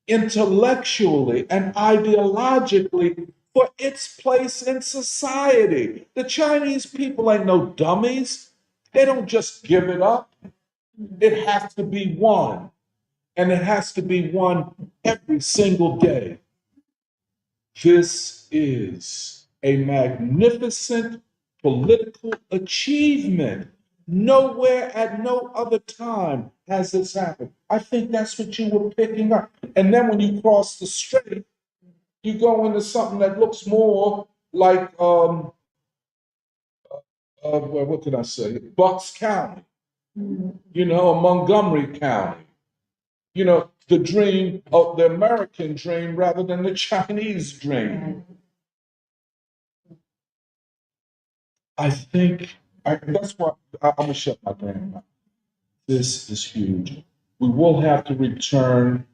Speaker 2: intellectually and ideologically for its place in society. The Chinese people ain't no dummies. They don't just give it up. It has to be won, and it has to be won every single day. This is a magnificent political achievement. Nowhere at no other time has this happened. I think that's what you were picking up. And then when you cross the strait, you go into something that looks more like, what can I say? Bucks County, or Montgomery County. the dream of the American dream rather than the Chinese dream. I think that's why I'm gonna shut my damn mouth. This is huge. We will have to return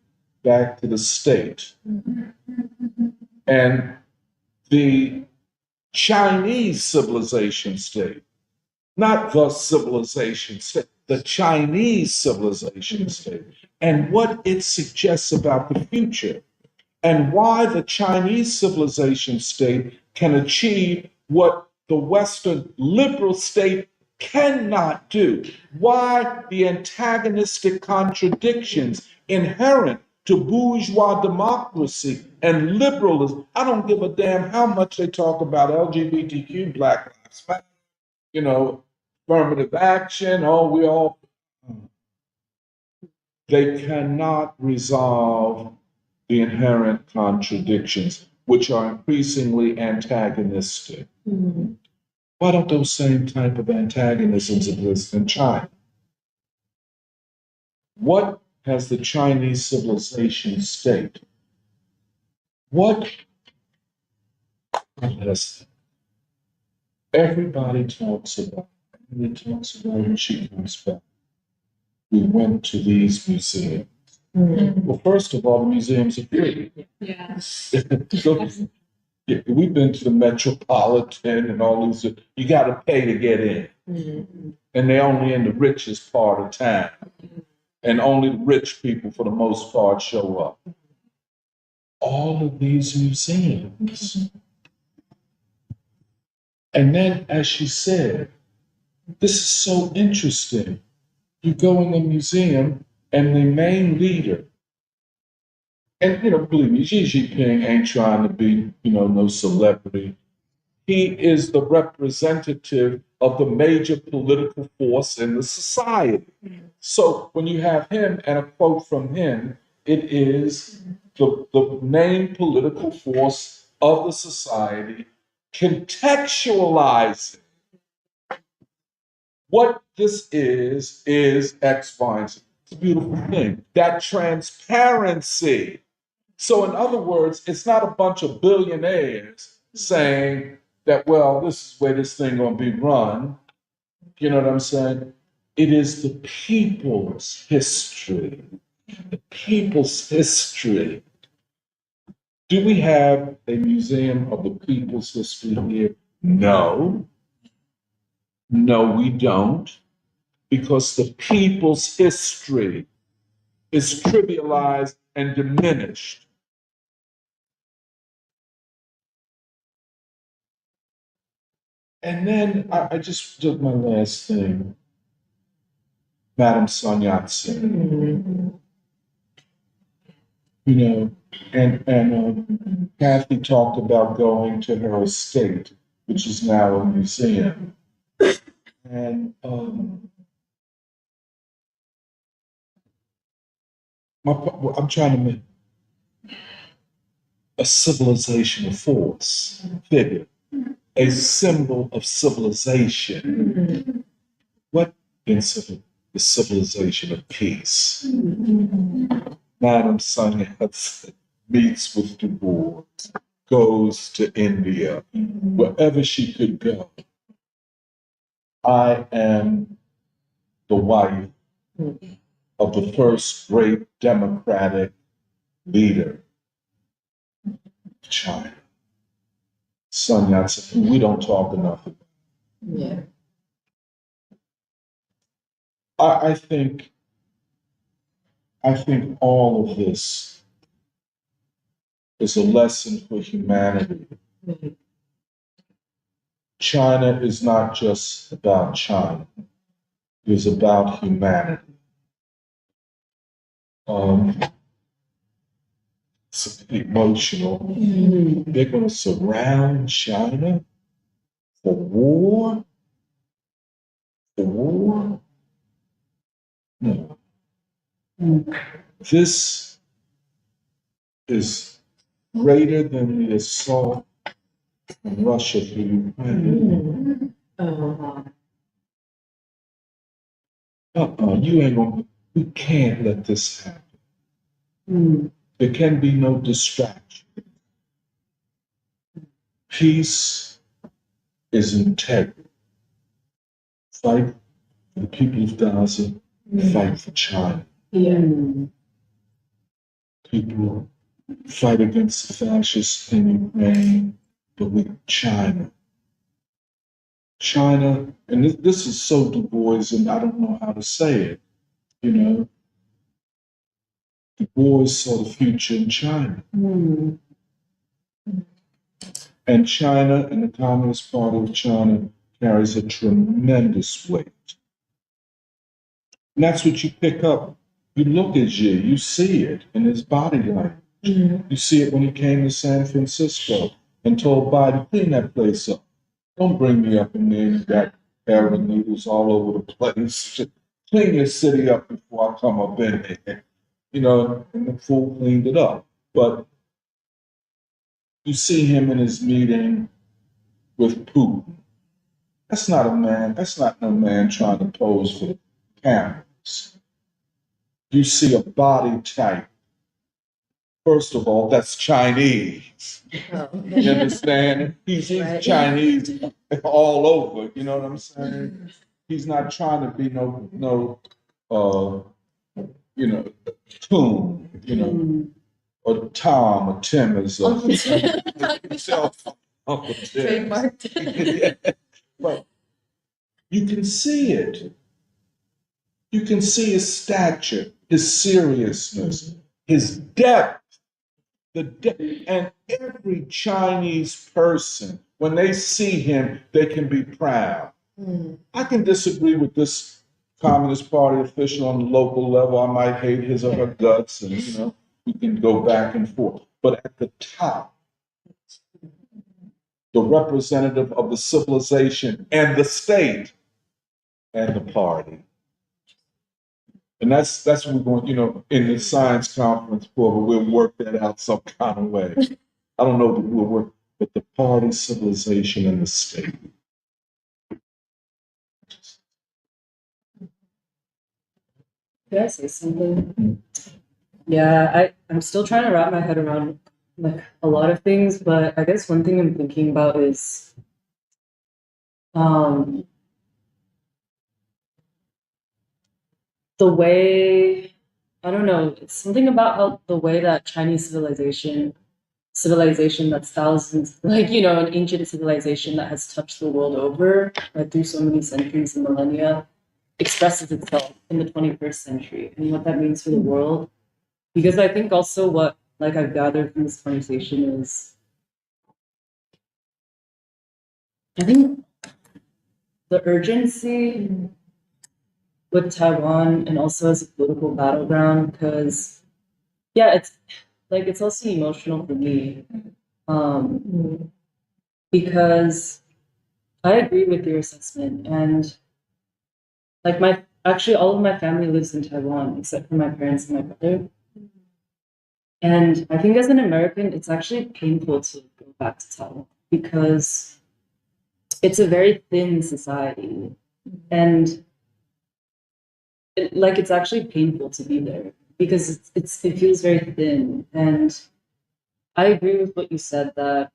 Speaker 2: back to the state. And the Chinese civilization state, not the civilization state, the Chinese civilization state, and what it suggests about the future, and why the Chinese civilization state can achieve what the Western liberal state cannot do. Why the antagonistic contradictions inherent to bourgeois democracy and liberalism. I don't give a damn how much they talk about LGBTQ, Black Lives Matter, affirmative action, they cannot resolve the inherent contradictions, which are increasingly antagonistic. Why don't those same type of antagonisms exist in China? What has the Chinese civilization state? What has everybody talks about? Everybody talks about when she comes back. We went to these museums. Well, first of all, the museums are free.
Speaker 3: Yeah.
Speaker 2: We've been to the Metropolitan and all these. You got to pay to get in, and they're only in the richest part of town, and only the rich people, for the most part, show up. All of these museums, and then, as she said, this is so interesting. You go in the museum, and the main leader. And, believe me, Xi Jinping ain't trying to be, no celebrity. He is the representative of the major political force in the society. So when you have him and a quote from him, it is the main political force of the society contextualizing what this is X, Y, and Z. It's a beautiful thing. That transparency. So, in other words, it's not a bunch of billionaires saying that, well, this is where this thing gonna be run. You know what I'm saying? It is the people's history. The people's history. Do we have a museum of the people's history here? No. No, we don't. Because the people's history is trivialized and diminished. And then I just did my last thing, Madame Sun Yat-sen. And Kathie talked about going to her estate, which is now a museum. And I'm trying to make a civilizational force figure, a symbol of civilization. What is the civilization of peace? Madame Sun Yat-sen meets with Du Bois, goes to India, wherever she could go. I am the wife of the first great democratic leader of China, Sun Yat-sen. We don't talk enough about.
Speaker 1: Yeah.
Speaker 2: I think all of this is a lesson for humanity. China is not just about China. It is about humanity. It's emotional. They're going to surround China for war? For war? No. This is greater than the assault from Russia to Ukraine. You ain't gonna, we can't let this happen. There can be no distraction. Peace is integral. Fight for the people of Gaza, fight for China. People fight against the fascists in Ukraine, but with China. China, and this is so Du Bois, and I don't know how to say it, you know. Du Bois saw the future in China. And China and the Communist Party of China carries a tremendous weight. And that's what you pick up. You look at Xi, you see it in his body language. You see it when he came to San Francisco and told Biden, clean that place up. Don't bring me up in there. You got Arab noodles all over the place. Clean your city up before I come up in there. You know, and the fool cleaned it up. But you see him in his meeting with Putin. That's not no man trying to pose for the cameras. You see a body type. First of all, that's Chinese. You understand? He's Chinese all over, you know what I'm saying? He's not trying to be no Toon, or Tom or Tim as
Speaker 1: Uncle Tim.
Speaker 2: Uncle Tim.
Speaker 1: Trademarked.
Speaker 2: Yeah. But you can see it. You can see his stature, his seriousness, his depth. And every Chinese person, when they see him, they can be proud. I can disagree with this Communist Party official on the local level. I might hate his or her guts, and we can go back and forth. But at the top, the representative of the civilization and the state and the party. And that's what we're going, in the science conference for, but we'll work that out some kind of way. I don't know that we'll work, but the party, civilization, and the state.
Speaker 8: Could I say something? Yeah, I'm still trying to wrap my head around like a lot of things, but I guess one thing I'm thinking about is the way, I don't know, it's something about how the way that Chinese civilization that's thousands, an ancient civilization that has touched the world over, through so many centuries and millennia, expresses itself in the 21st century and what that means for the world. Because I think also what I've gathered from this conversation is, I think the urgency with Taiwan and also as a political battleground, because it's also emotional for me, because I agree with your assessment, and all of my family lives in Taiwan except for my parents and my brother. And I think as an American, it's actually painful to go back to Taiwan because it's a very thin society, and it's actually painful to be there because it feels very thin. And I agree with what you said, that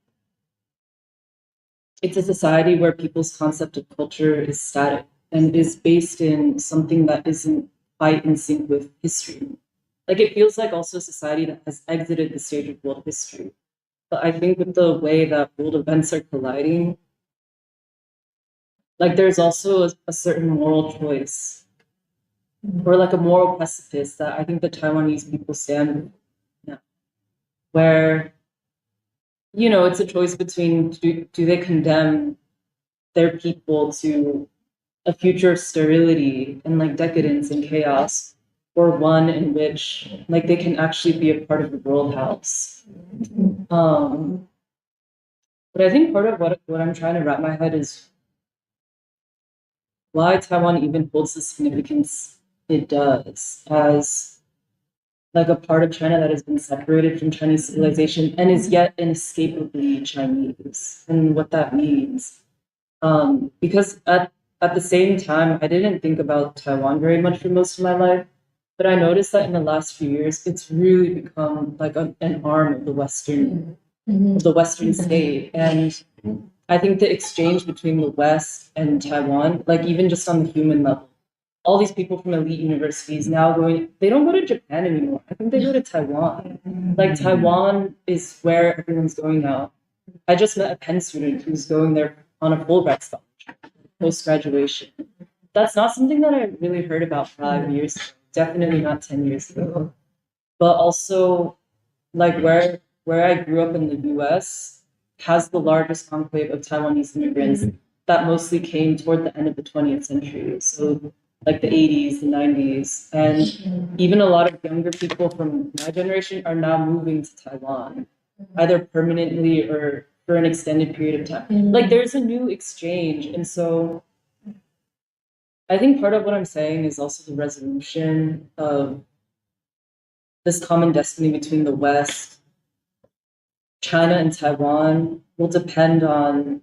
Speaker 8: it's a society where people's concept of culture is static and is based in something that isn't quite in sync with history. It feels like also a society that has exited the stage of world history. But I think with the way that world events are colliding, there's also a certain moral choice or a moral precipice that I think the Taiwanese people stand now, where, it's a choice between do they condemn their people to a future of sterility and decadence and chaos, or one in which they can actually be a part of the world house. But I think part of what I'm trying to wrap my head is why Taiwan even holds the significance it does as a part of China that has been separated from Chinese civilization and is yet inescapably Chinese, and what that means. Because at the same time, I didn't think about Taiwan very much for most of my life. But I noticed that in the last few years, it's really become like an arm of the Western state. And I think the exchange between the West and Taiwan, like even just on the human level, all these people from elite universities now they don't go to Japan anymore. I think they go to Taiwan. Like Taiwan is where everyone's going now. I just met a Penn student who's going there on a Fulbright scholarship, post-graduation. That's not something that I really heard about 5 years ago, definitely not 10 years ago. But also, like where I grew up in the US has the largest enclave of Taiwanese immigrants that mostly came toward the end of the 20th century. So like the 80s, the 90s. And even a lot of younger people from my generation are now moving to Taiwan, either permanently or for an extended period of time. Like there's a new exchange. And so I think part of what I'm saying is also the resolution of this common destiny between the West, China, and Taiwan will depend on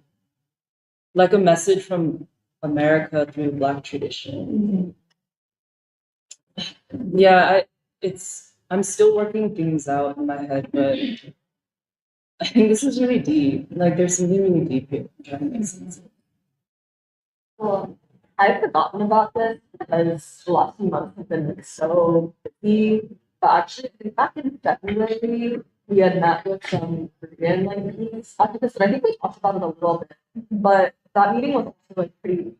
Speaker 8: like a message from America through the Black tradition. Yeah, I'm still working things out in my head, but I think this is really deep. Like there's something really deep here I'm trying to make sense of.
Speaker 1: Well, I've forgotten about this because the last few months have been like so busy. But actually, I think back in February, we had met with some Korean like peace activists, and I think we talked about it a little bit. But that meeting was also like pretty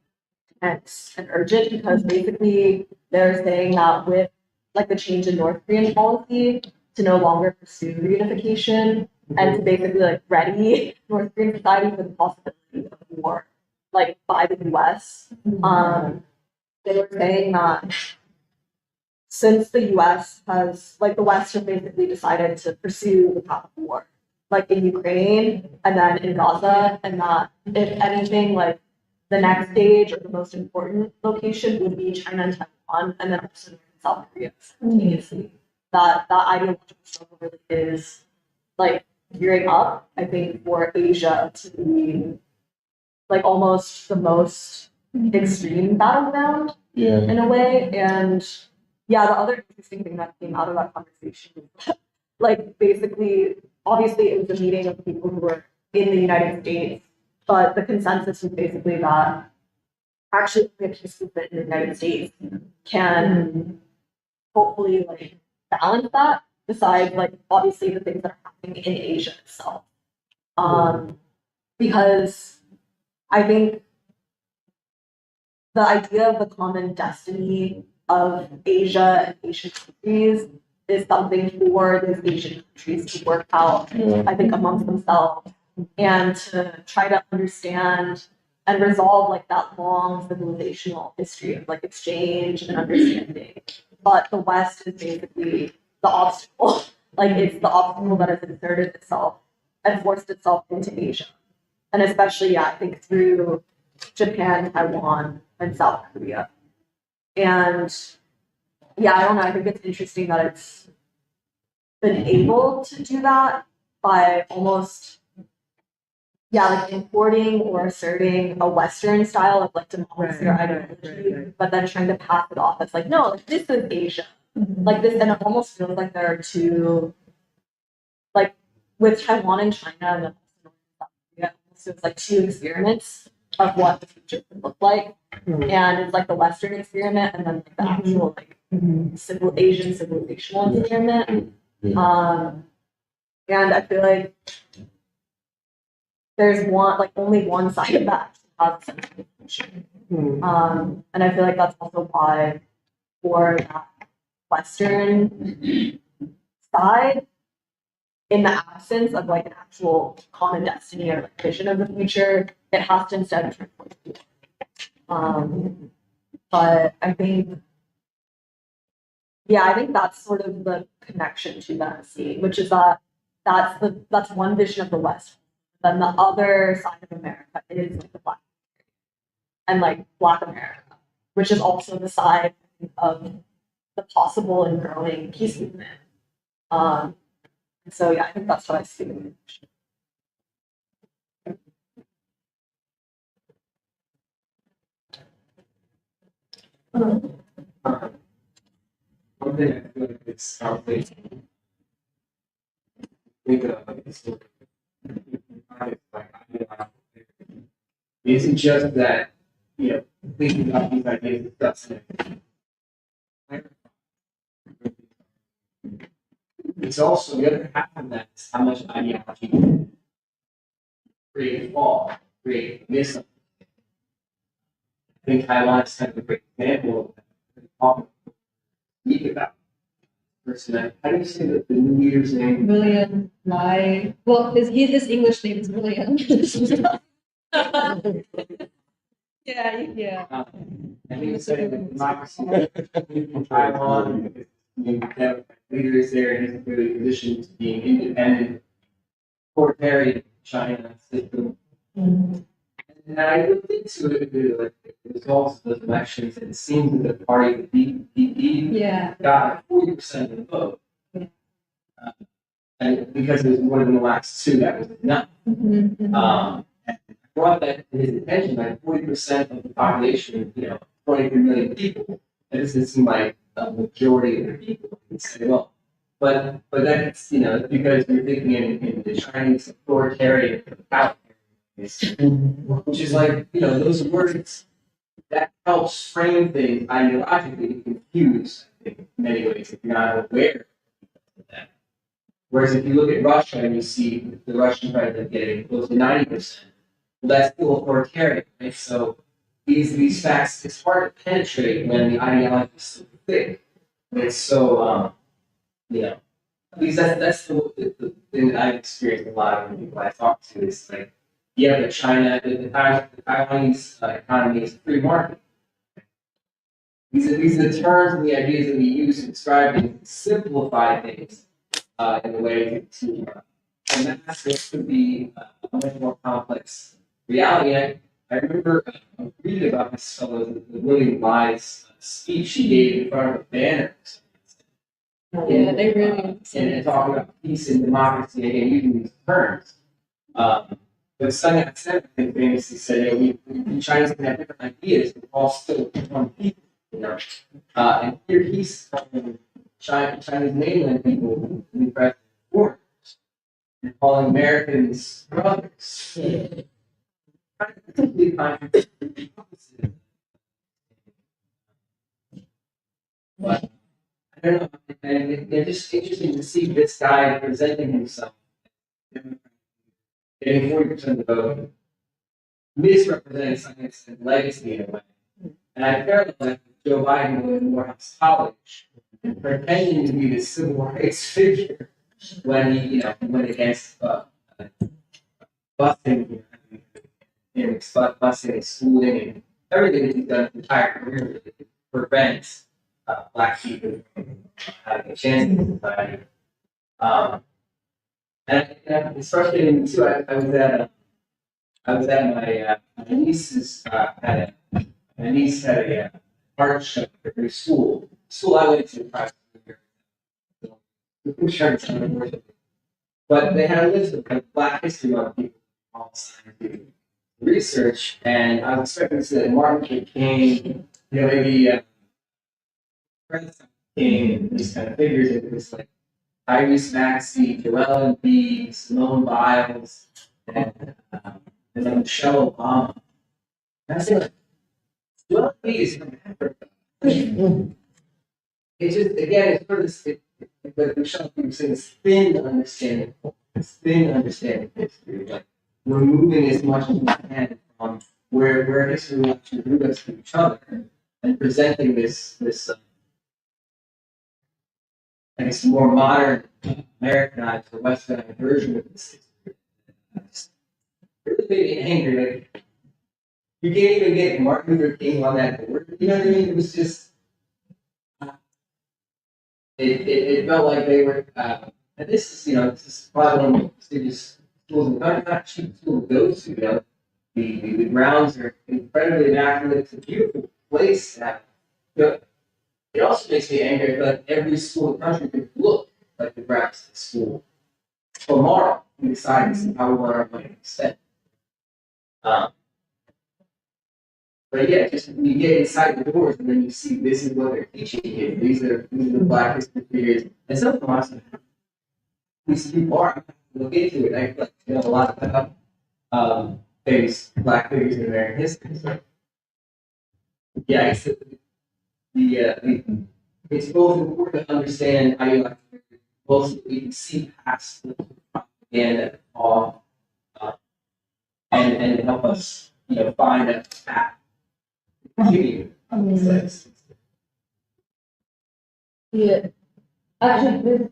Speaker 1: tense and urgent because basically they're saying that with like the change in North Korean policy to no longer pursue reunification and to basically like ready North Korean society for the possibility of war, like by the US. They were saying that since the US has, like the West has basically decided to pursue the path of war, like in Ukraine and then in Gaza, and that if anything, like the next stage or the most important location would be China and Taiwan, and then also North and South Korea simultaneously. That ideological struggle really is like gearing up, I think, for Asia to be like almost the most extreme battleground in a way. And yeah, the other interesting thing that came out of that conversation was that, like basically, obviously it was a meeting of people who were in the United States, but the consensus was basically that actually a peace movement in the United States can hopefully like balance that, besides like obviously the things that are happening in Asia itself. Because I think the idea of the common destiny of Asia and Asian countries is something for those Asian countries to work out, I think, amongst themselves and to try to understand and resolve like that long civilizational history of like exchange and understanding. But the West is basically the obstacle. Like it's the obstacle that has inserted itself and forced itself into Asia. And especially, yeah, I think through Japan, Taiwan, and South Korea. And yeah, I don't know, I think it's interesting that it's been able to do that by almost, yeah, like importing or asserting a Western style of like democracy or ideology, but then trying to pass it off as like, no, like, this is Asia. Like this, and it almost feels like there are two, like with Taiwan and China and then South Korea, so it's like two experiments of what the future could look like. And it's like the Western experiment and then like the actual like Asian civilizational experiment. And I feel like there's only one side of that has a sense of the future. And I feel like that's also why for that Western side, in the absence of like an actual common destiny or like vision of the future, it has to instead turn towards the future. But I think, yeah, I think that's sort of the connection to that scene, which is that that's one vision of the West. Then the other side of America is like the Black and like Black America, which is also the side of the possible and growing peace movement. So yeah, I think that's what I see.
Speaker 7: one thing I feel like it's probably think of is like it isn't just that, thinking about these ideas and stuff. It's also the other half of that is how much ideology can create a fall, create misunderstanding. I think Taiwan is kind of a great example of that. Speak about person. How do you say the new leader's name?
Speaker 3: William, his English name is William. Yeah.
Speaker 7: I think it's saying that democracy in Taiwan, the leader is there and he's really positioned to be an independent, authoritarian China system. And I looked into the results of those elections, and it seems that the party, the DPP, got 40% of the vote. And because it was more than the last two, that was enough. And I brought that to his attention, like 40% of the population, 23 million people. That doesn't seem like a majority of the people. You say, well, but that's, because you're thinking in the Chinese authoritarian power. Which is like, those words that helps frame things ideologically confuse, I think, in many ways, if you're not aware of that. Whereas if you look at Russia and you see the Russian president getting close to 90%, well, that's still authoritarian, right? So these facts, it's hard to penetrate when the ideology is so thick. And it's so, at least that's the thing that I've experienced a lot of people I talk to is like, yeah, but China, the Taiwanese economy is a free market. These are the terms and the ideas that we use to describe and simplify things in a way to and that's what could be a much more complex reality. I remember reading about this fellow, the William Wise speech he gave in front of a banner.
Speaker 3: Yeah, they really
Speaker 7: and talking about peace and democracy again using these terms. But Sun Yat-sen, I think, famously said, we Chinese can have different ideas, but we're all still one people, and here he's calling Chinese mainland people the president foreigners, and calling Americans brothers. Completely contradictory. But I don't know, and it's just interesting to see this guy presenting himself. Getting 40% of the vote, misrepresenting science and legacy in a way. And I felt like Joe Biden going to Morehouse College, pretending to be the civil rights figure when he, went against busing, busing and schooling and everything that he's done his entire career to prevent Black people from having a chance in society. And it's frustrating too. I was at my niece's my niece had a art show at her school. School I went to private school here. But they had a list of kind of Black History Month people all signed research, and I was expecting to see that Martin Luther King, maybe President King, these kind of figures. It was like Tyrese Maxey, Joel Embiid, Simone Biles, and then Michelle Obama. And I was like, Joel Embiid is from Africa. It's just, again, it's sort of this, like Michelle Obama was saying, this thin understanding of history, like removing as much as we can from where history actually drew us to each other, and presenting this I guess more modern, Americanized or Westernized version of this history. It's really made me angry. Like, you can't even get Martin Luther King on that board. You know what I mean? It was just, it felt like they were, and this is probably one of the prestigious schools in the country, not cheap school to go to. The grounds are incredibly immaculate. It's a beautiful place to have. It also makes me angry that every school in the country could look like the grounds of the school. Tomorrow, we decide to see how we want our money spent. But
Speaker 9: But yeah, just when you get inside the doors and then you see this is what they're teaching you. These are the Black history periods. And sometimes these people are look into it. I feel like you know a lot of things, Black figures in American history. So yeah, I guess it's both important to understand ideology, both so we can see past the propaganda all, and help us, you know, find a path to continue on these things.
Speaker 1: Yeah. Actually,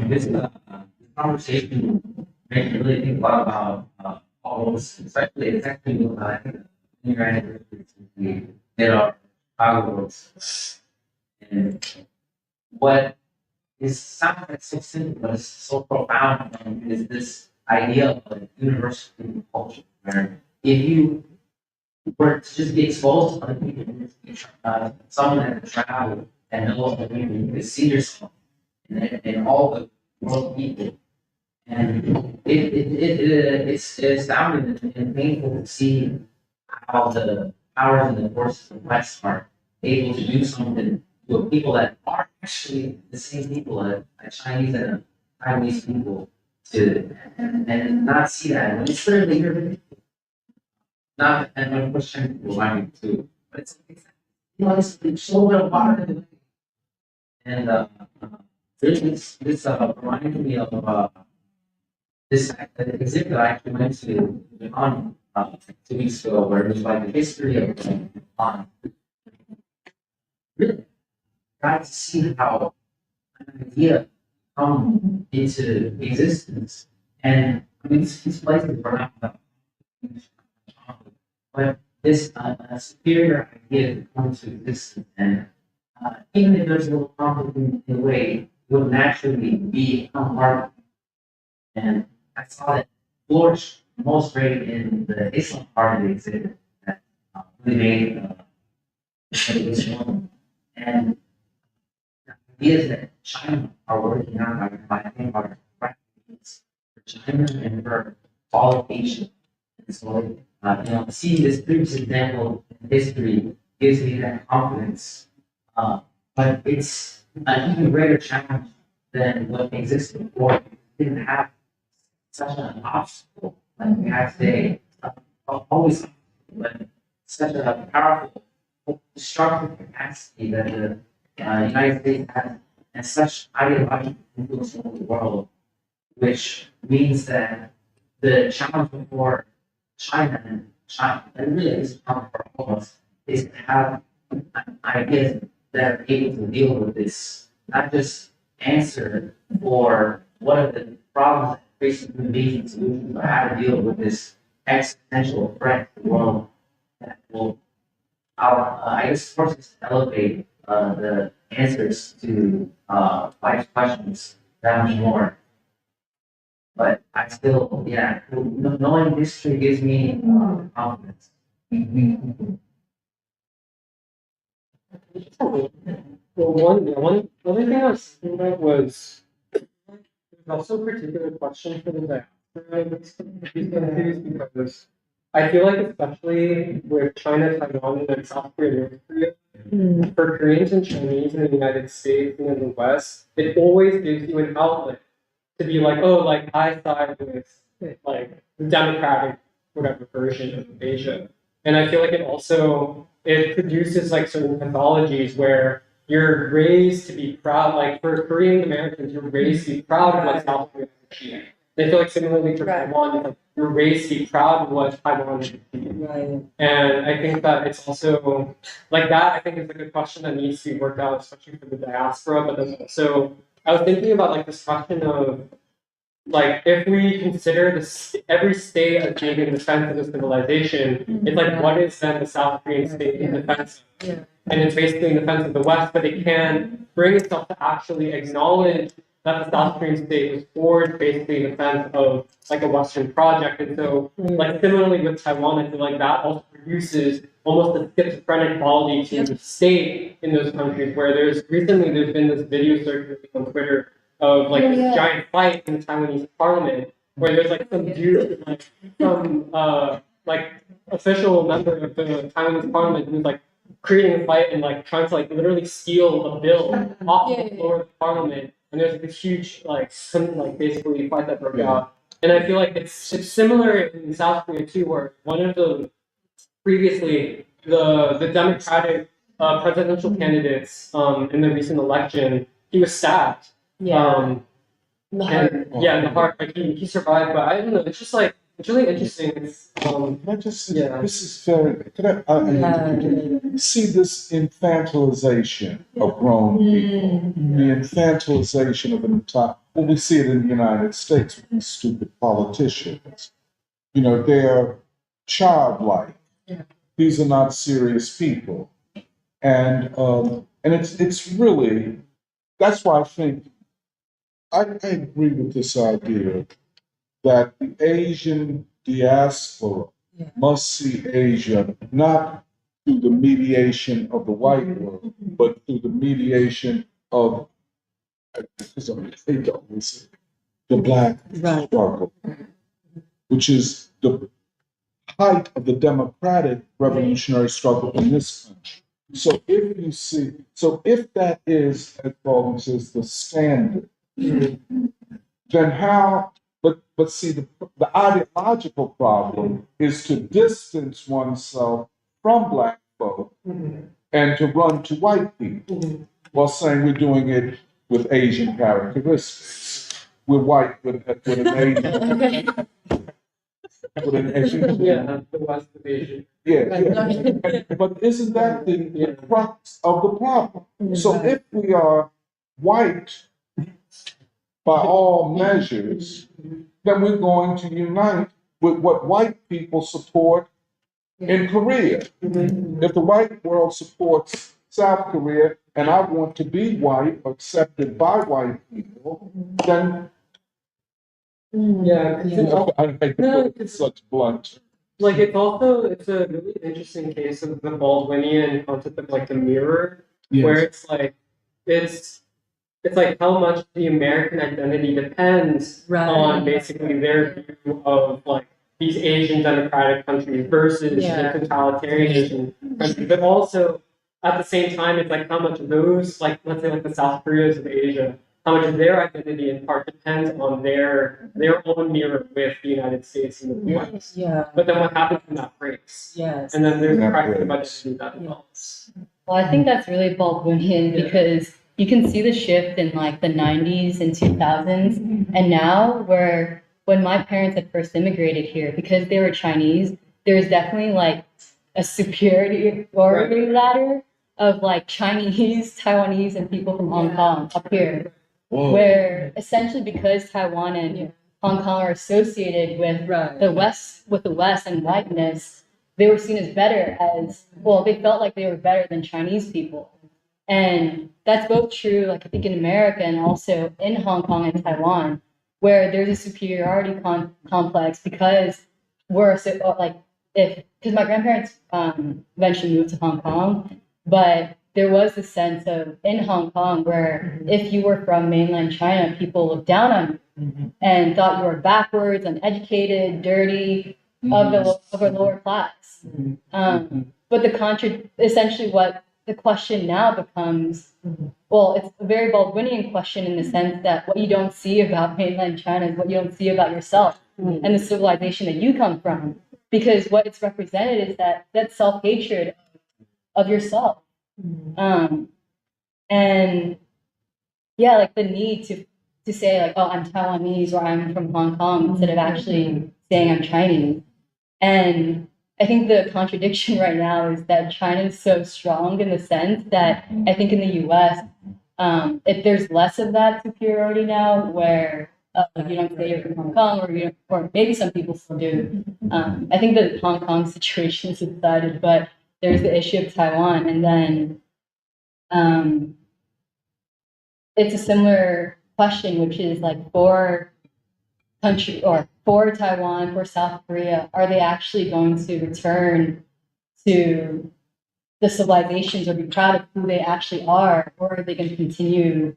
Speaker 9: This conversation makes me really think a lot about all this, especially it's actually I think your anniversaries we did our Chicago's and what is sounds like so simple but it's so profound is this idea of like universal culture where if you were to just be exposed to other people, someone that could travel and know other people, you could see yourself in all the world people. And it's astounding and painful to see how the powers and the forces of the West are able to do something to a people that are actually the same people, a Chinese and a Taiwanese people, to and not see that. And it's certainly not, and of course Chinese people want me too, but you know, it's so well water and this reminded me of this exhibit I actually went to Japan 2 weeks ago, where it was like the history of Japan. Really got to see how an idea come into existence, and I mean these places were not about, but this superior idea to come to existence, and even if there's a little conflict in a way, it would naturally become part of it. And I saw that flourish most great in the Islam part of the exhibit that really made it known. And the ideas that China are working on I think are practices for China and for all of Asia. And so, you know, seeing this previous example in history gives me that confidence. But it's an even greater challenge than what existed before. We didn't have such an obstacle like we have today, always, but such a powerful, destructive capacity that the United States has, and such ideological influence over the world, which means that the challenge before China and really is a challenge for all of us, is to have ideas that are able to deal with this, not just answer for what are the problems that face human beings, solutions, but how to deal with this existential threat to the world that will, I guess, force us to elevate the answers to life's questions that much more. But I still, yeah, knowing history gives me confidence.
Speaker 7: Well, one other thing I was thinking about was there's also a particular question for the diaspora in these countries because I feel like especially with China, Taiwan, and then South Korea, North Korea, for Koreans and Chinese in the United States and in the West, it always gives you an outlet to be like, oh, like I side with like the democratic whatever version of Asia. And I feel like it produces like certain pathologies where you're raised to be proud, like for Korean Americans, you're raised to be proud of what South Korea is achieving. And I feel like similarly for Taiwan, like, you're raised to be proud of what Taiwan is achieving.
Speaker 8: Right.
Speaker 7: And I think that it's also like that, I think is a good question that needs to be worked out, especially for the diaspora. But then also, I was thinking about like this question of like if we consider this every state as being in defense of the civilization, it's like what is then the South Korean state in defense of?
Speaker 8: Yeah.
Speaker 7: And it's basically in defense of the West, but it can bring itself to actually acknowledge that the South Korean state was forged basically in defense of like a Western project. And so like similarly with Taiwan, I feel like that also produces almost a schizophrenic quality to the state in those countries where there's been this video circulating on Twitter of like this giant fight in the Taiwanese parliament where there's like some dude, like some like official member of the Taiwanese parliament who's like creating a fight and like trying to like literally steal a bill off the floor of the parliament. And there's this huge like basically fight that broke out. And I feel like it's similar in South Korea too, where one of the previously the Democratic presidential candidates in the recent election, he was stabbed.
Speaker 8: Yeah.
Speaker 7: And yeah, in the heart, like he survived, but I don't know. It's just like it's really interesting. It's
Speaker 2: Can I just,
Speaker 7: Yeah.
Speaker 2: this is very, can I see this infantilization of grown people, the infantilization of an entire, well, we see it in the United States with these stupid politicians. You know, they're childlike. These are not serious people. And it's really, that's why I think, I agree with this idea that the Asian diaspora must see Asia not through the mediation of the white world, but through the mediation of the black struggle, which is the height of the democratic revolutionary struggle in this country. So if that is, as Baldwin says, the standard, then how, but see, the ideological problem is to distance oneself from black folk and to run to white people while saying we're doing it with Asian characteristics. We're white with an Asian. With an Asian.
Speaker 7: yeah, the West of Asia.
Speaker 2: Yeah. But isn't that the crux of the problem? So if we are white by all measures, then we're going to unite with what white people support in Korea. If the white world supports South Korea and I want to be white, accepted by white people, then
Speaker 7: Yeah,
Speaker 2: I hate to put it in such blunt.
Speaker 7: like it's a really interesting case of the Baldwinian concept of like the mirror, where it's like it's like how much the American identity depends on basically their view of like these Asian democratic countries versus the totalitarian Asian countries, but also at the same time, it's like how much of those, like let's say like the South Koreas of Asia, how much of their identity in part depends on their own mirror with the United States and the West.
Speaker 8: Yeah.
Speaker 7: But then what happens when that breaks?
Speaker 8: Yes.
Speaker 7: And then there's a
Speaker 2: That
Speaker 7: crisis of
Speaker 2: breaks.
Speaker 7: identity that develops.
Speaker 4: Well, I think that's really Baldwinian because you can see the shift in like the 90s and 2000s and now where when my parents had first immigrated here, because they were Chinese, there's definitely like a superiority ladder of like Chinese, Taiwanese, and people from Hong Kong up here, where essentially because Taiwan and Hong Kong are associated with the West and whiteness, they were seen as better as, well, they felt like they were better than Chinese people. And that's both true, like I think in America and also in Hong Kong and Taiwan, where there's a superiority complex because we're so like because my grandparents eventually moved to Hong Kong, but there was this sense of in Hong Kong where if you were from mainland China, people looked down on you and thought you were backwards, uneducated, dirty, of a lower class. But essentially what the question now becomes, well, it's a very Baldwinian question in the sense that what you don't see about mainland China is what you don't see about yourself and the civilization that you come from. Because what it's represented is that self-hatred of yourself. And yeah, like the need to say like, oh, I'm Taiwanese or I'm from Hong Kong instead of actually saying I'm Chinese. And I think the contradiction right now is that China is so strong in the sense that I think in the US, if there's less of that superiority now where you don't say you're from Hong Kong or maybe some people still do. I think the Hong Kong situation is subsided, but there's the issue of Taiwan. And then it's a similar question, which is like for country or for Taiwan, for South Korea, are they actually going to return to the civilizations or be proud of who they actually are, or are they going to continue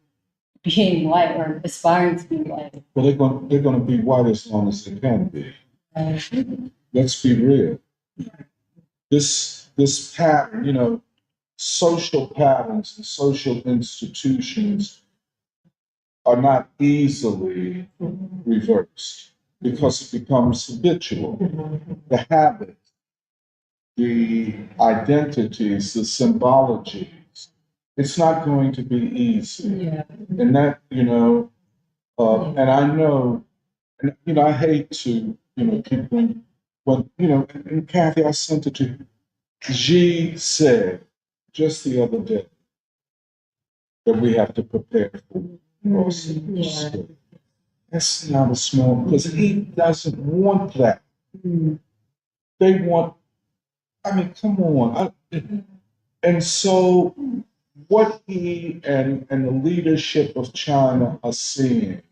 Speaker 4: being white or aspiring to be white?
Speaker 2: Well, they're going to be white as long as they can be. let's be real. This pattern, social patterns and social institutions are not easily reversed because it becomes habitual. The habit, the identities, the symbologies, it's not going to be easy.
Speaker 8: Yeah.
Speaker 2: And that, and I know, and I hate to, keep when, and Kathie, I sent it to you. Xi said just the other day that we have to prepare for
Speaker 8: Yeah.
Speaker 2: That's not a small, because he doesn't want that. They want, I mean, come on. And so what he and the leadership of China are seeing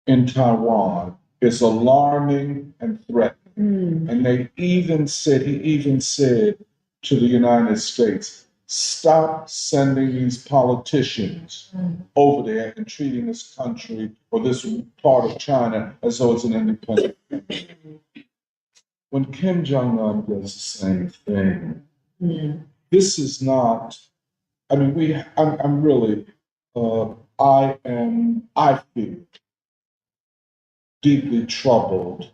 Speaker 2: in Taiwan is alarming and threatening. And he even said to the United States, stop sending these politicians over there and treating this country or this part of China as though it's an independent country. When Kim Jong-un does the same thing, this is not, I mean, I'm really, I feel deeply troubled.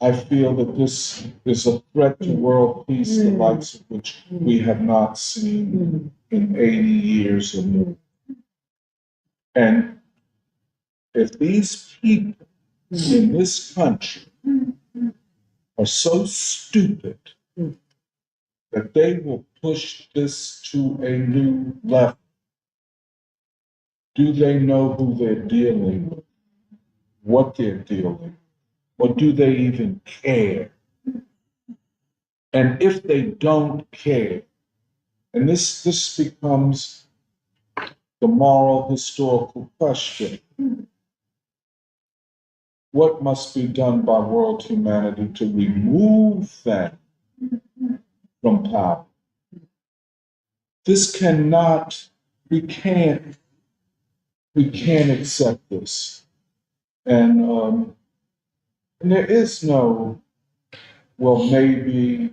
Speaker 2: I feel that this is a threat to world peace, the likes of which we have not seen in 80 years or more. And if these people in this country are so stupid that they will push this to a new level, do they know who they're dealing with, what they're dealing with, or do they even care? And if they don't care, and this becomes the moral historical question, what must be done by world humanity to remove them from power? This cannot, we can't accept this. And there is no, well, maybe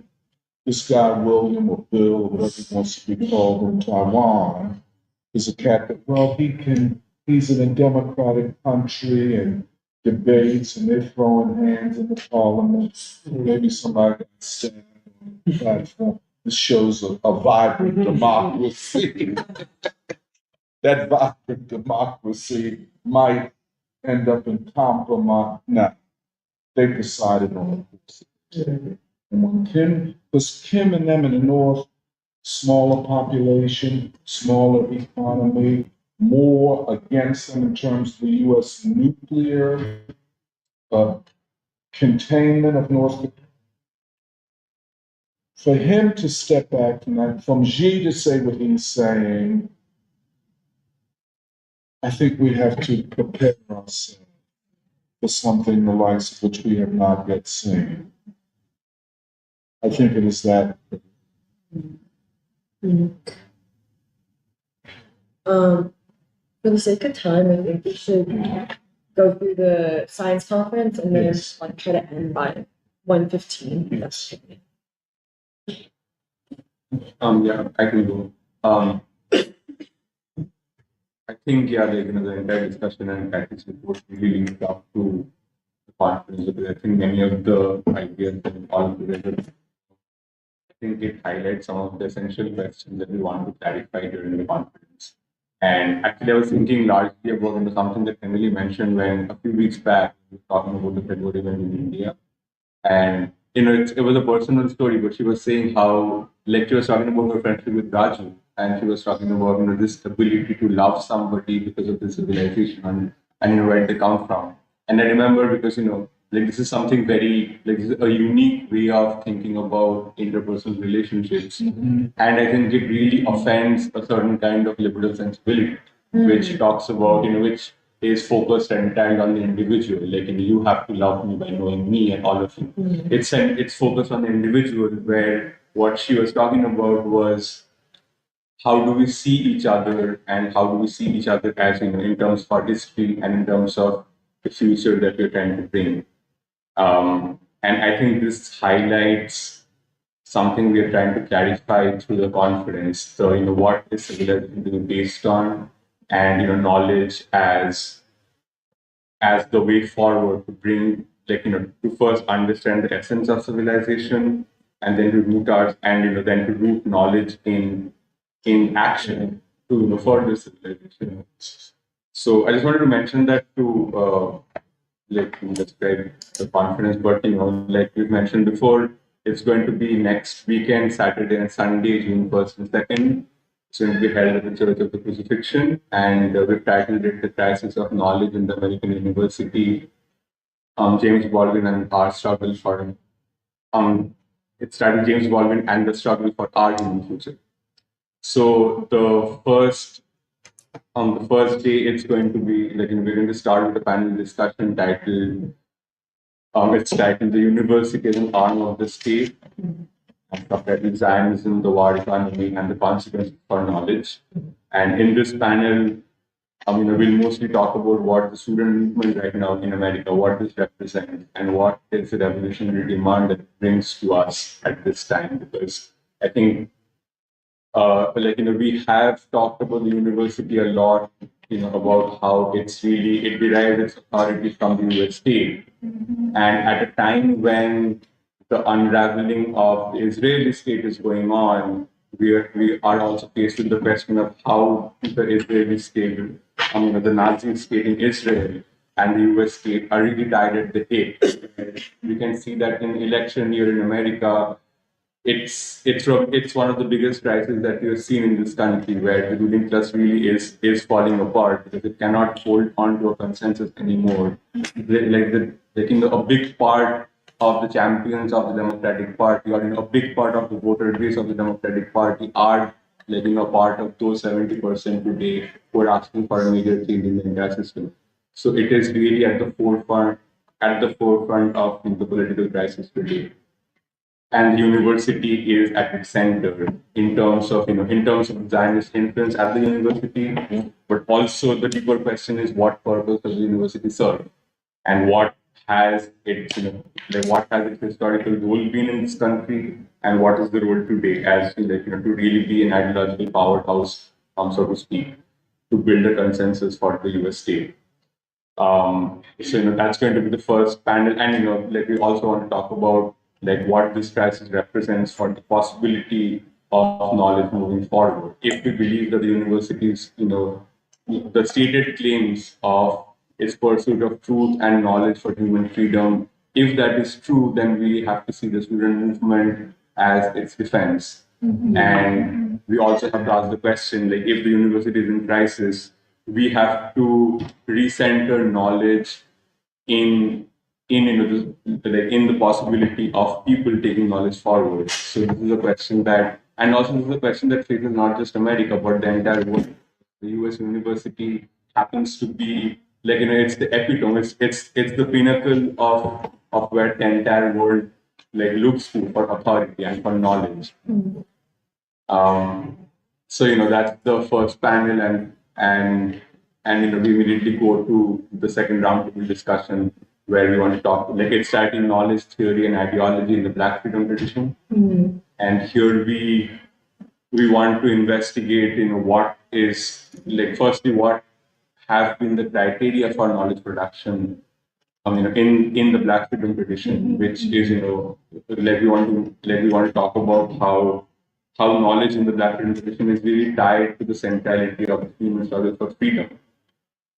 Speaker 2: this guy William or Bill or whatever he wants to be called in Taiwan is a Catholic. Well, he's in a democratic country and debates and they're throwing hands in the parliament. Maybe somebody can stand on the platform. This shows a vibrant democracy. That vibrant democracy might end up in compromise. No, they've decided on it. And when Kim and them in the North, smaller population, smaller economy, more against them in terms of the U.S. nuclear containment of North Korea. For him to step back from that, from Xi to say what he's saying, I think we have to prepare ourselves for something the likes of which we have not yet seen. I think it is that.
Speaker 1: For the sake of time, I think we should go through the science conference and then
Speaker 2: Yes.
Speaker 1: like try to end by 1:15.
Speaker 2: Yes.
Speaker 10: Yeah, I can go. I think, yeah, the entire discussion and practice report really linked up to the conference because I think many of the ideas that all together, I think it highlights some of the essential questions that we want to clarify during the conference. And actually, I was thinking largely about something that Emily mentioned when a few weeks back we were talking about the February event in India. And it was a personal story, but she was saying how, like, she was talking about her friendship with Raju, and she was talking about this ability to love somebody because of the civilization and where they come from. And I remember because like this is something very like this is a unique way of thinking about interpersonal relationships, and I think it really offends a certain kind of liberal sensibility, which talks about which is focused entirely on the individual. Like, you have to love me by knowing me and all of you. It's focused on the individual, where what she was talking about was how do we see each other and how do we see each other as in terms of our history and in terms of the future that we're trying to bring. And I think this highlights something we are trying to clarify through the conference. So, what is civilization based on, and knowledge as the way forward to bring, to first understand the essence of civilization, and then to root out, and then to root knowledge in action to further civilization. So I just wanted to mention that to describe the conference, but like we've mentioned before, it's going to be next weekend, Saturday and Sunday, June 1st and 2nd. It's going to be held at the Church of the Crucifixion, and we've titled it The Crisis of Knowledge in the American University, James Baldwin and Our Struggle for it's titled James Baldwin and the Struggle for Our Human Future. So on the first day, it's going to be we're going to start with a panel discussion titled it's titled The University as an Arm of the State, and subtitled Zionism, the War Economy, and the Consequences for Knowledge. And in this panel, we'll mostly talk about what the student movement right now in America, what this represents, and what is the revolutionary demand that it brings to us at this time. Because I think, we have talked about the university a lot, about how it derives its authority from the US state. And at a time when the unraveling of the Israeli state is going on, we are also faced with the question of how the Israeli state, the Nazi state in Israel and the US state are really tied at the hip. We can see that in election year in America, it's one of the biggest crises that we have seen in this country, where the ruling class really is falling apart because it cannot hold on to a consensus anymore. A big part of the champions of the Democratic Party, or a big part of the voter base of the Democratic Party, are part of those 70% today who are asking for a major change in the entire system. So it is really at the forefront of the political crisis today. And the university is at its center in terms of Zionist influence at the university, but also the deeper question is, what purpose does the university serve, and what has its historical role been in this country, and what is the role today as to really be an ideological powerhouse, so to speak, to build a consensus for the US state. So that's going to be the first panel, and we also want to talk about what this crisis represents for the possibility of knowledge moving forward. If we believe that the universities, the stated claims of its pursuit of truth and knowledge for human freedom, if that is true, then we have to see the student movement as its defense. And we also have to ask the question, if the university is in crisis, we have to recenter knowledge in the possibility of people taking knowledge forward. So this is a question that, and also this is a question that faces not just America but the entire world. The US university happens to be it's the epitome, it's the pinnacle of where the entire world looks to for authority and for knowledge. So that's the first panel, and we immediately go to the second roundtable discussion, where we want to talk it's titled Knowledge, Theory, and Ideology in the Black Freedom Tradition. And here we want to investigate what is firstly, what have been the criteria for knowledge production in the Black Freedom Tradition, which is we want to talk about how knowledge in the Black Freedom Tradition is really tied to the centrality of the human struggle for freedom.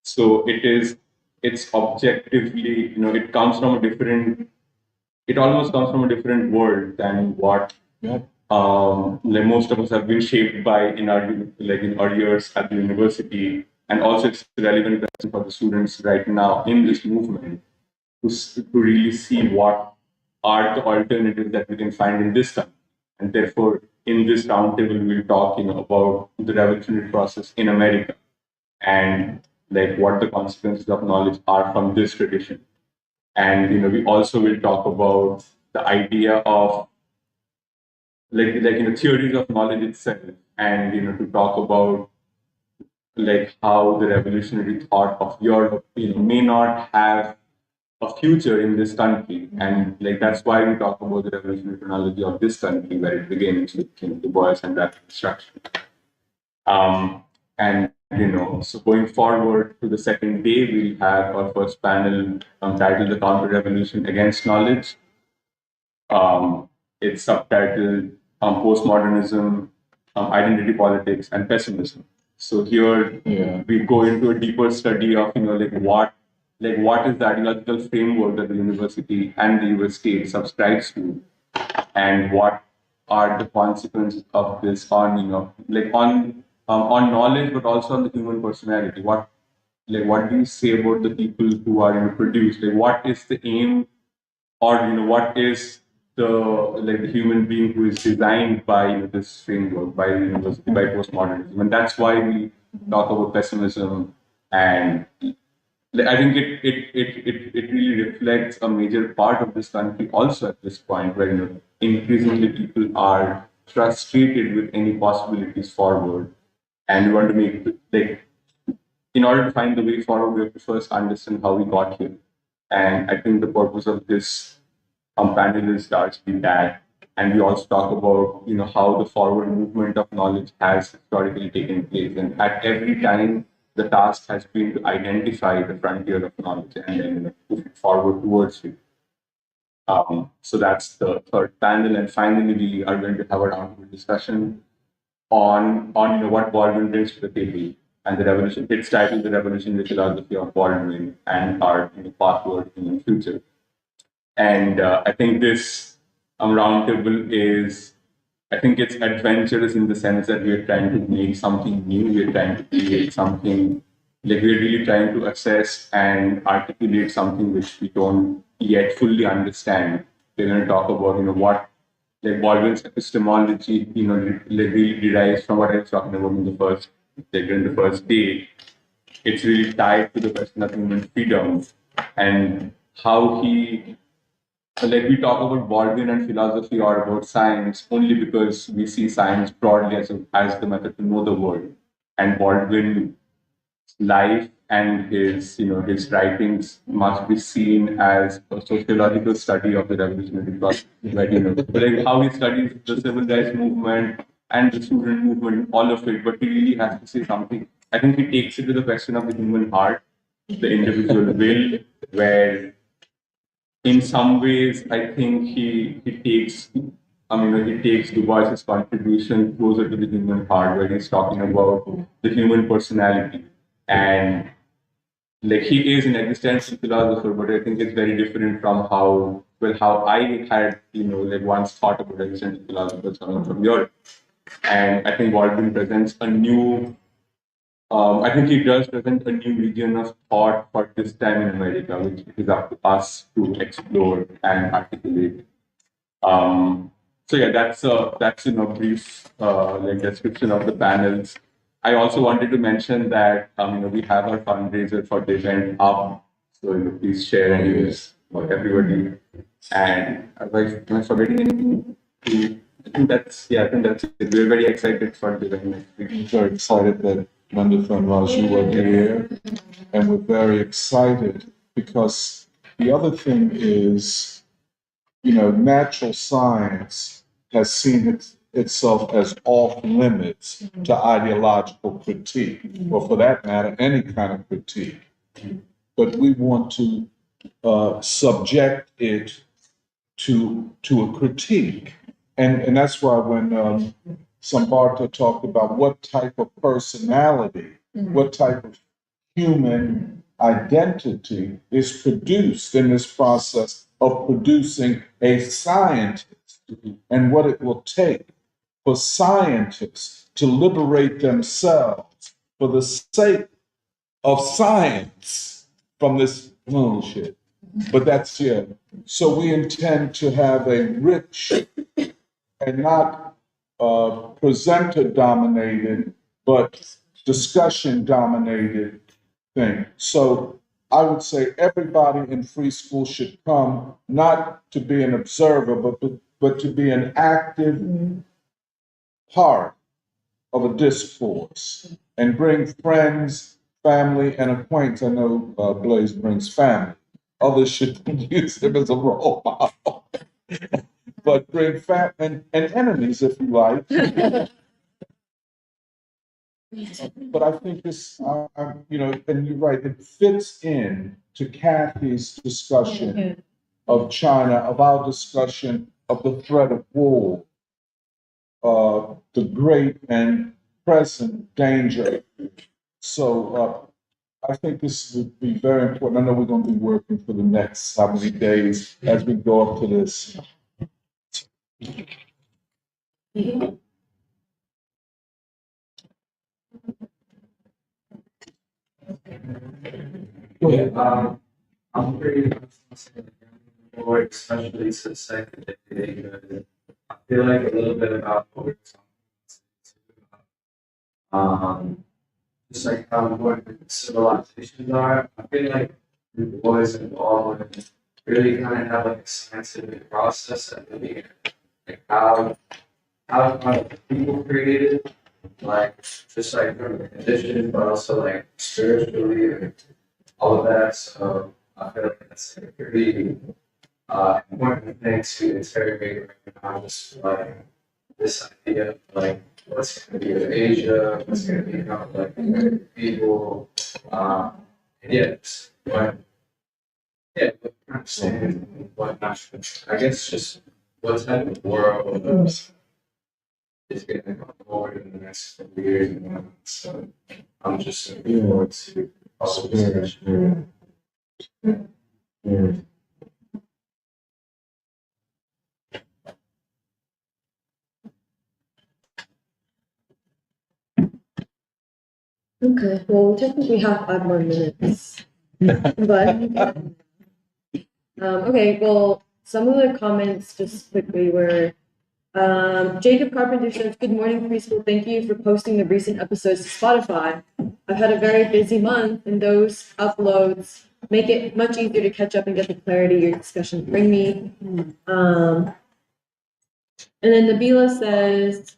Speaker 10: So it's objectively, it almost comes from a different world than what most of us have been shaped by in our years at the university, and also it's a relevant question for the students right now in this movement to really see what are the alternatives that we can find in this time. And therefore, in this roundtable, we'll talk about the revolutionary process in America, and what the consequences of knowledge are from this tradition. And we also will talk about the idea of theories of knowledge itself, and to talk about how the revolutionary thought of Europe may not have a future in this country, and like that's why we talk about the revolutionary chronology of this country, where it begins with Du Bois and that construction. And so going forward to the second day, we'll have our first panel titled "The Counter-Revolution Against Knowledge." It's subtitled "Postmodernism, Identity Politics, and Pessimism." So here we go into a deeper study of what is the ideological framework that the university and the US state subscribes to, and what are the consequences of this on on knowledge, but also on the human personality. What do you say about the people who are produced? Like, what is the aim, or what is the human being who is designed by this framework, by the university, by postmodernism? And that's why we talk about pessimism. And I think it really reflects a major part of this country also at this point, where increasingly people are frustrated with any possibilities forward, and we want to make in order to find the way forward, we have to first understand how we got here. And I think the purpose of this panel is largely that. And we also talk about how the forward movement of knowledge has historically taken place, and at every time the task has been to identify the frontier of knowledge and then push it forward towards it. So that's the third panel, and finally we are going to have a roundtable discussion on what Baldwin brings to the table and the revolution. It's titled "The Revolutionary Philosophy of Baldwin and Our Pathward in the Future." And I think this roundtable is, I think it's adventurous in the sense that we're trying to make something new. We're trying to create something, we're really trying to assess and articulate something which we don't yet fully understand. We're going to talk about, what Baldwin's epistemology, really derives from what I was talking about in the first day. It's really tied to the question of human freedom and how he. We talk about Baldwin and philosophy or about science only because we see science broadly as the method to know the world. And Baldwin's life and his writings must be seen as a sociological study of the revolutionary process. How he studies the civil rights movement and the student movement, all of it, but he really has to say something. I think he takes it to the question of the human heart, the individual will, where in some ways, I think he takes Du Bois's contribution closer to the human heart, where he's talking about the human personality. And he is an existential philosopher, but I think it's very different from how I had once thought about existential philosophers coming from Europe. And I think Baldwin presents a new. I think he does present a new region of thought for this time in America, which is up to us to explore and articulate. So yeah, that's brief description of the panels. I also wanted to mention that we have our fundraiser for the event up, so please share and use for everybody. And am I forgetting anything? I think that's it. We're very excited for the event next week.
Speaker 2: I'm very excited that Manditha and Raju were here, and we're very excited because the other thing is, natural science has seen itself as off limits to ideological critique, or for that matter, any kind of critique. But we want to subject it to a critique. And that's why when Sambarta talked about what type of personality, what type of human identity is produced in this process of producing a scientist, and what it will take for scientists to liberate themselves for the sake of science from this bullshit. But that's it. So we intend to have a rich and not presenter dominated, but discussion dominated thing. So I would say everybody in free school should come, not to be an observer, but to be an active part of a discourse and bring friends, family, and acquaintance. I know Blaze brings family, Others should use him as a role model. But bring and enemies if you like. But I think this, and you're right, it fits in to Kathie's discussion of China, of our discussion of the threat of war, the great and present danger. So I think this would be very important. I know we're going to be working for the next how many days as we go up to this.
Speaker 9: Yeah, I'm pretty forward, especially to the second day. I feel like a little bit about what we're talking about. Just like how important civilizations are. I feel like the boys involved in really kind of have like a scientific process at the beginning, like how are people created, like just like from the condition, but also like spiritually and all of that. So I feel like that's like a pretty important thing to interrogate right now. Just like this idea of like what's going to be with Asia, what's going to be about like people, and yeah, but yeah, understand what I guess just what type of world is going to come forward in the next couple of years. So I'm just looking forward to all this discussion.
Speaker 1: Okay, well, technically we have 5 more minutes. But okay, well, some of the comments just quickly were Jacob Carpenter says, "Good morning, preschool. Thank you for posting the recent episodes to Spotify. I've had a very busy month, and those uploads make it much easier to catch up and get the clarity your discussions bring me." And then Nabila says,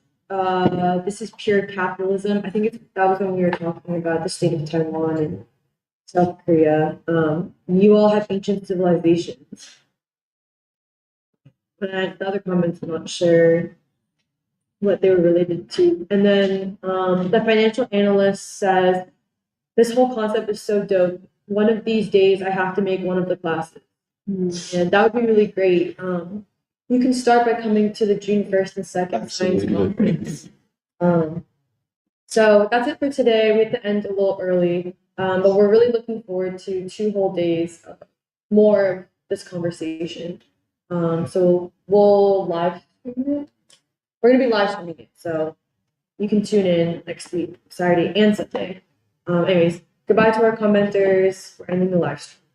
Speaker 1: "This is pure capitalism." I think that was when we were talking about the state of Taiwan and South Korea. You all have ancient civilizations. But the other comments, I'm not sure what they were related to. And then the financial analyst says, "This whole concept is so dope. One of these days, I have to make one of the classes." And that would be really great. You can start by coming to the June 1st and 2nd Science Conference. So that's it for today. We have to end a little early, but we're really looking forward to 2 whole days of more of this conversation. So we'll live stream it. We're gonna be live streaming it, so you can tune in next week, Saturday and Sunday. Anyways, goodbye to our commenters. We're ending the live stream.